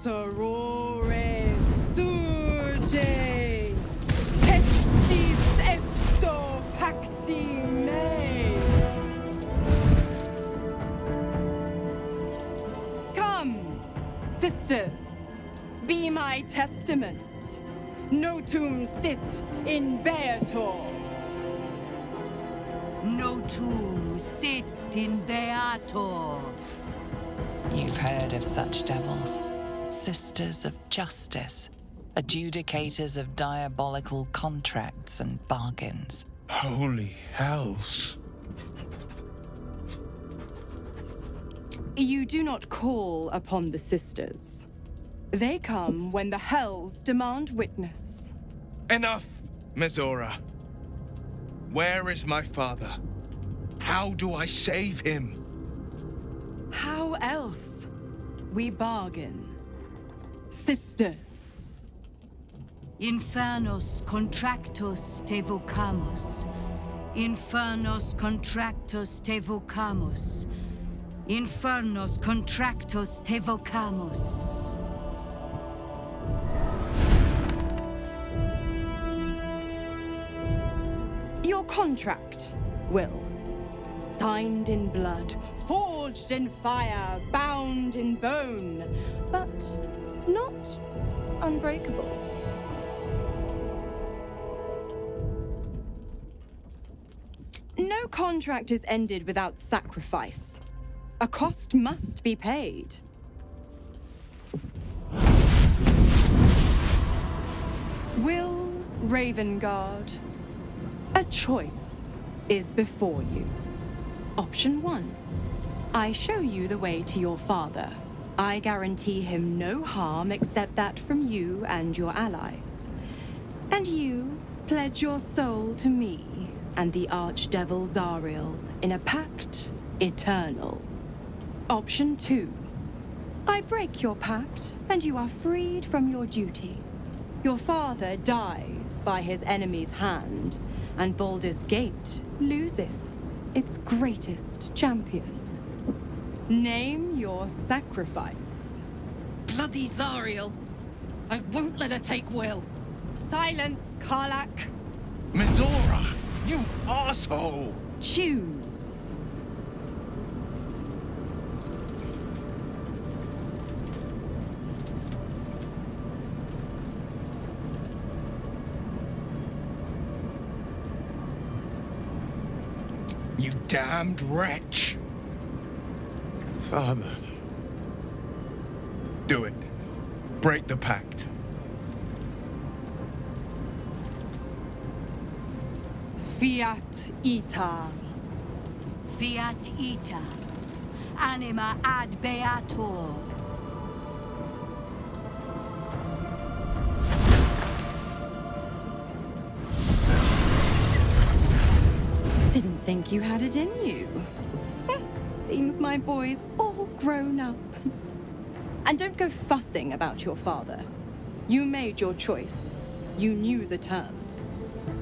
Sorore surge, testis esto pacti me. Come, sisters, be my testament. Notum sit in Beator. Notum sit in Beator. You've heard of such devils. Sisters of justice. Adjudicators of diabolical contracts and bargains. Holy hells. You do not call upon the sisters. They come when the hells demand witness. Enough, Mizora. Where is my father? How do I save him? How else? We bargain. Sisters. Infernos contractos te vocamos. Infernos contractos te vocamos. Infernos contractos te vocamos. Your contract, Wyll. Signed in blood, forged in fire, bound in bone, but not unbreakable. No contract is ended without sacrifice. A cost must be paid. Wyll Ravengard, a choice is before you. Option 1. I show you the way to your father. I guarantee him no harm except that from you and your allies. And you pledge your soul to me and the Archdevil Zariel in a pact eternal. Option 2. I break your pact and you are freed from your duty. Your father dies by his enemy's hand, and Baldur's Gate loses its greatest champion. Name your sacrifice. Bloody Zariel. I won't let her take Wyll. Silence, Karlak. Mizora, you asshole! Choose. You damned wretch! Father. Do it. Break the pact. Fiat ita. Fiat ita. Anima ad beator. Didn't think you had it in you. Seems my boy's all grown up. And don't go fussing about your father. You made your choice. You knew the terms.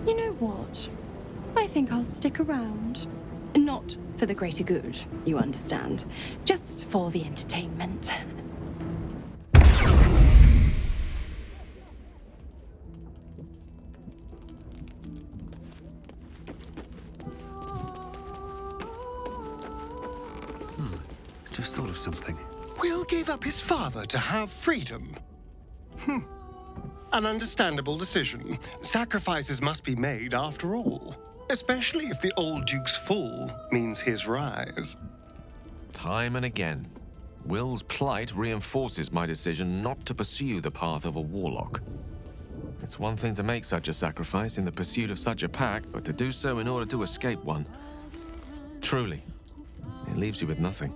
You know what? I think I'll stick around. Not for the greater good, you understand. Just for the entertainment. Just thought of something. Wyll gave up his father to have freedom. An understandable decision. Sacrifices must be made after all. Especially if the old Duke's fall means his rise. Time and again, Wyll's plight reinforces my decision not to pursue the path of a warlock. It's one thing to make such a sacrifice in the pursuit of such a pact, but to do so in order to escape one. Truly, it leaves you with nothing.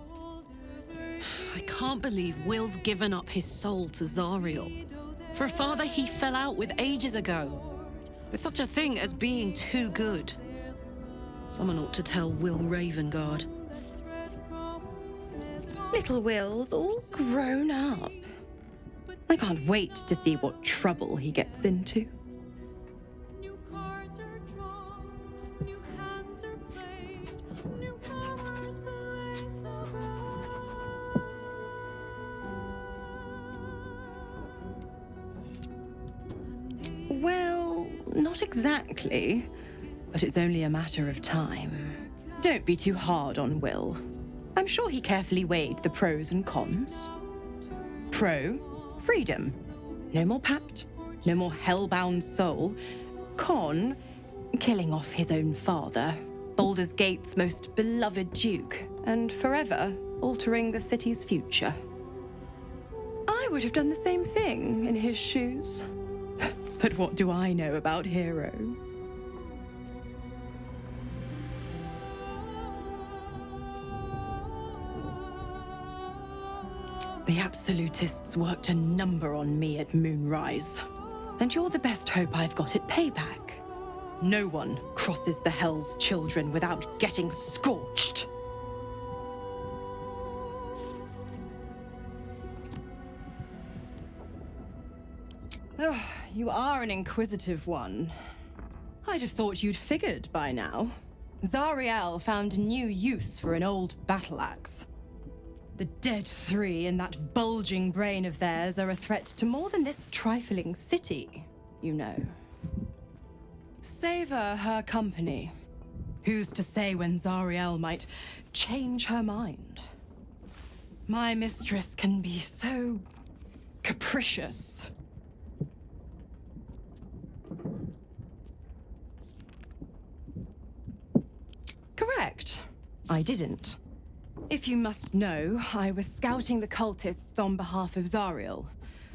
I can't believe Wyll's given up his soul to Zariel. For a father he fell out with ages ago. There's such a thing as being too good. Someone ought to tell Wyll Ravengard. Little Wyll's all grown up. I can't wait to see what trouble he gets into. Well, not exactly, but it's only a matter of time. Don't be too hard on Wyll. I'm sure he carefully weighed the pros and cons. Pro, freedom. No more pact, no more hellbound soul. Con, killing off his own father, Baldur's Gate's most beloved duke, and forever altering the city's future. I would have done the same thing in his shoes. But what do I know about heroes? The absolutists worked a number on me at Moonrise. And you're the best hope I've got at payback. No one crosses the Hell's Children without getting scorched. You are an inquisitive one. I'd have thought you'd figured by now. Zariel found new use for an old battle axe. The dead three in that bulging brain of theirs are a threat to more than this trifling city, you know. Savor her company. Who's to say when Zariel might change her mind? My mistress can be so capricious. Correct. I didn't. If you must know, I was scouting the cultists on behalf of Zariel,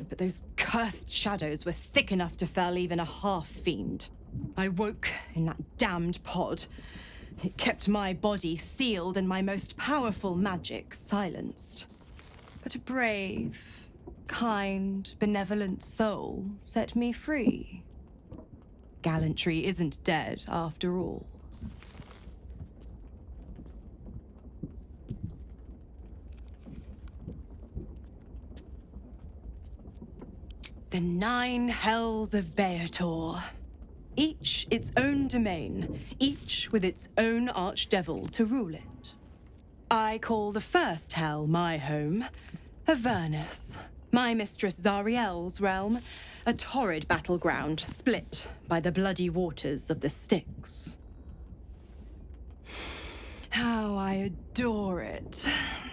but those cursed shadows were thick enough to fell even a half-fiend. I woke in that damned pod. It kept my body sealed and my most powerful magic silenced. But a brave, kind, benevolent soul set me free. Gallantry isn't dead after all. The 9 hells of Beator. Each its own domain, each with its own archdevil to rule it. I call the first hell my home, Avernus, my mistress Zariel's realm, a torrid battleground split by the bloody waters of the Styx. How I adore it,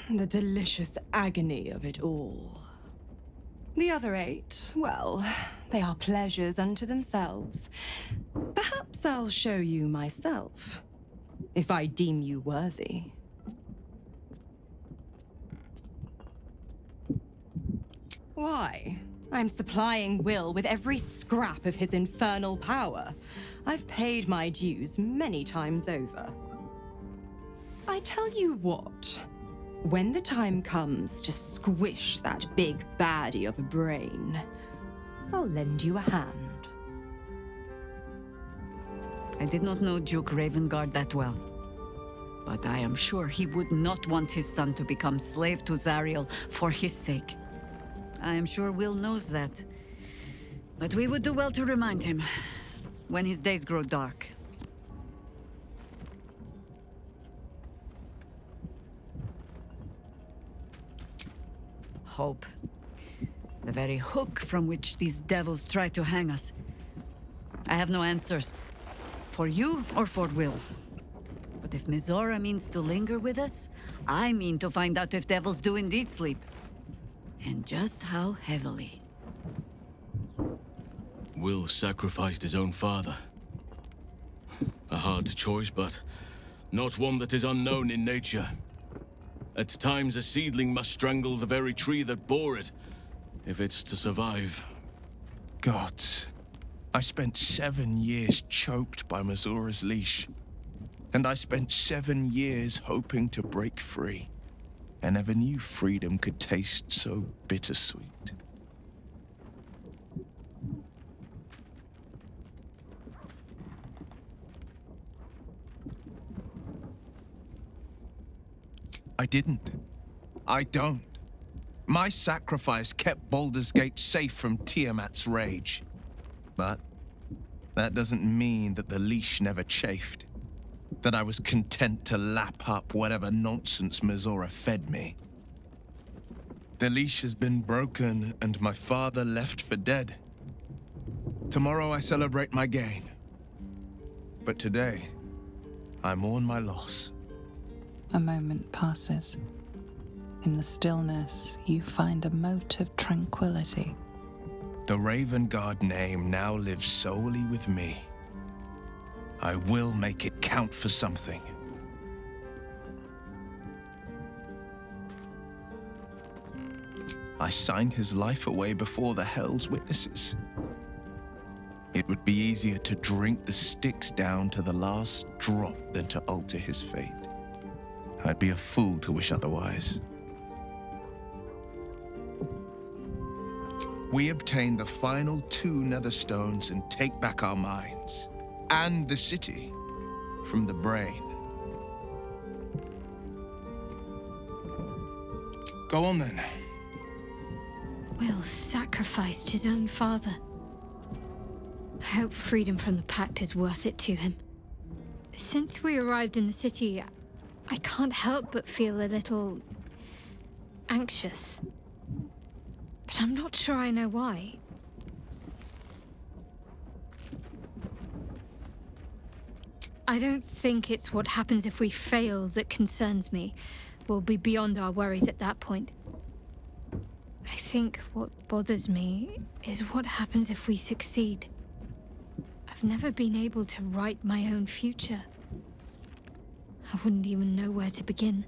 the delicious agony of it all. The other 8, well, they are pleasures unto themselves. Perhaps I'll show you myself, if I deem you worthy. Why? I'm supplying Wyll with every scrap of his infernal power. I've paid my dues many times over. I tell you what. When the time comes to squish that big baddie of a brain, I'll lend you a hand. I did not know Duke Ravengard that well, but I am sure he would not want his son to become slave to Zariel for his sake. I am sure Wyll knows that, but we would do well to remind him when his days grow dark. Hope. The very hook from which these devils try to hang us. I have no answers. For you or for Wyll. But if Mizora means to linger with us, I mean to find out if devils do indeed sleep. And just how heavily. Wyll sacrificed his own father. A hard choice, but not one that is unknown in nature. At times, a seedling must strangle the very tree that bore it, if it's to survive. Gods, I spent 7 years choked by Mizora's leash. And I spent 7 years hoping to break free. I never knew freedom could taste so bittersweet. I didn't. I don't. My sacrifice kept Baldur's Gate safe from Tiamat's rage. But that doesn't mean that the leash never chafed. That I was content to lap up whatever nonsense Mizora fed me. The leash has been broken and my father left for dead. Tomorrow I celebrate my gain. But today, I mourn my loss. A moment passes. In the stillness, you find a mote of tranquility. The Ravengard name now lives solely with me. I will make it count for something. I signed his life away before the Hell's Witnesses. It would be easier to drink the Styx down to the last drop than to alter his fate. I'd be a fool to wish otherwise. We obtain the final 2 Netherstones and take back our minds, and the city, from the brain. Go on then. Wyll sacrificed his own father. I hope freedom from the Pact is worth it to him. Since we arrived in the city, I can't help but feel a little anxious. But I'm not sure I know why. I don't think it's what happens if we fail that concerns me. We'll be beyond our worries at that point. I think what bothers me is what happens if we succeed. I've never been able to write my own future. I wouldn't even know where to begin.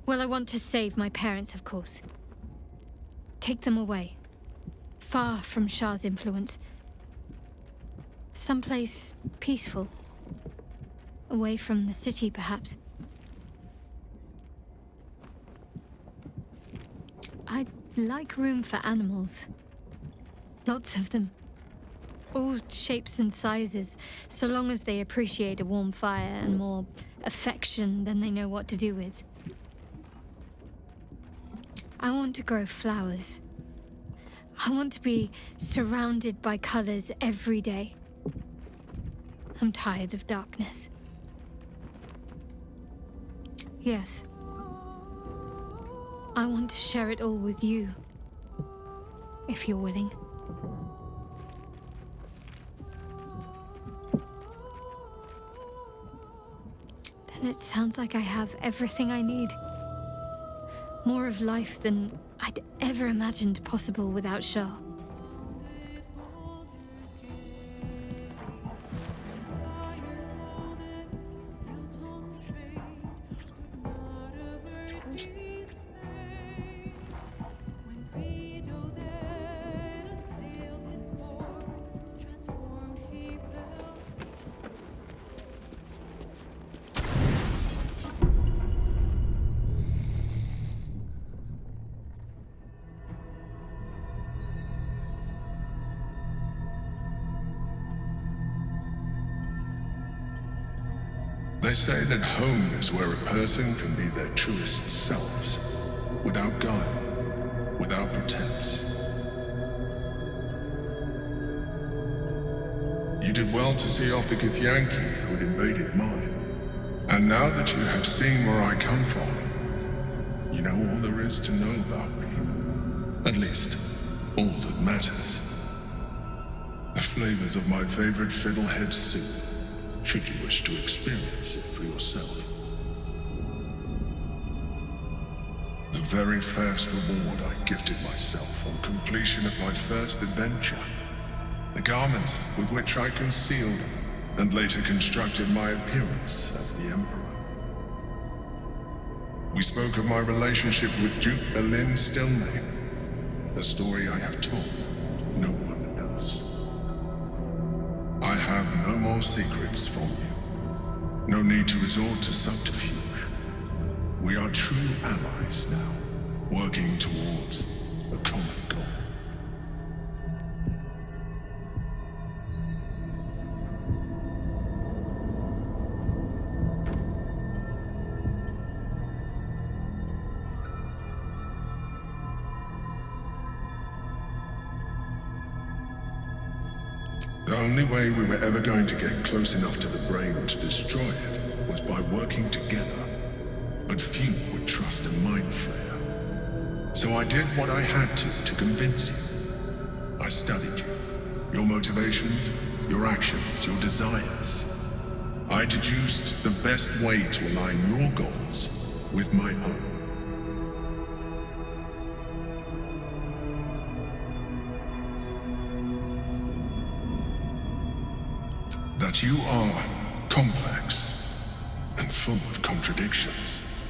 Well, I want to save my parents, of course. Take them away. Far from Shah's influence. Someplace peaceful. Away from the city, perhaps. I'd like room for animals. Lots of them. All shapes and sizes, so long as they appreciate a warm fire and more affection than they know what to do with. I want to grow flowers. I want to be surrounded by colors every day. I'm tired of darkness. Yes. I want to share it all with you, if you're willing. Then it sounds like I have everything I need. More of life than I'd ever imagined possible without Shah. They say that home is where a person can be their truest selves, without guile, without pretense. You did well to see off the Githyanki who had invaded mine. And now that you have seen where I come from, you know all there is to know about me. At least, all that matters. The flavors of my favorite fiddlehead soup, should you wish to experience it for yourself. The very first reward I gifted myself on completion of my first adventure. The garments with which I concealed and later constructed my appearance as the Emperor. We spoke of my relationship with Duke Berlin Stilmane, a story I have told no one else. I have no more secrets from you. No need to resort to subterfuge. We are true allies now, working towards a common goal. The only way we were ever going to get close enough to the brain to destroy it was by working together. But few would trust a mind flayer. So I did what I had to convince you. I studied you, your motivations, your actions, your desires. I deduced the best way to align your goals with my own. That you are complex, full of contradictions.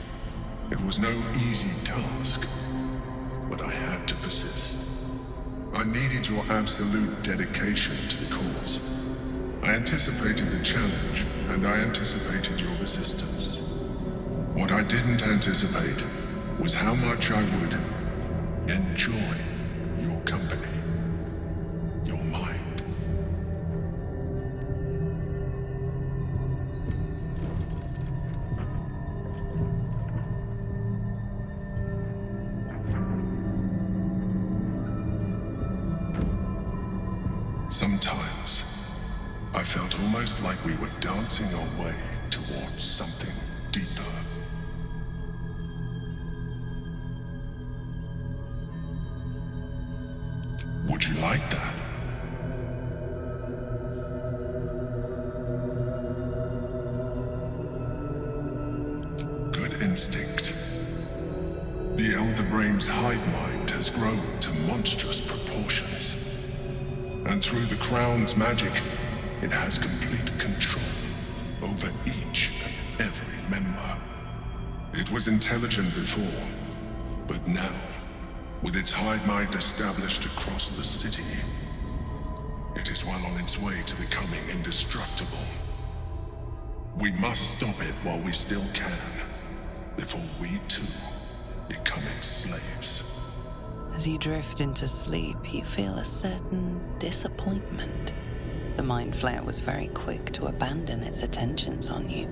It was no easy task, but I had to persist. I needed your absolute dedication to the cause. I anticipated the challenge, and I anticipated your resistance. What I didn't anticipate was how much I would enjoy your company, your mind. Sometimes, I felt almost like we were dancing our way towards something deeper. Would you like that? Good instinct. The Elder Brain's hive mind has grown to monstrous proportions. And through the Crown's magic, it has complete control over each and every member. It was intelligent before, but now, with its hive mind established across the city, it is well on its way to becoming indestructible. We must stop it while we still can, before we too become its slaves. As you drift into sleep, you feel a certain disappointment. The Mind Flayer was very quick to abandon its attentions on you.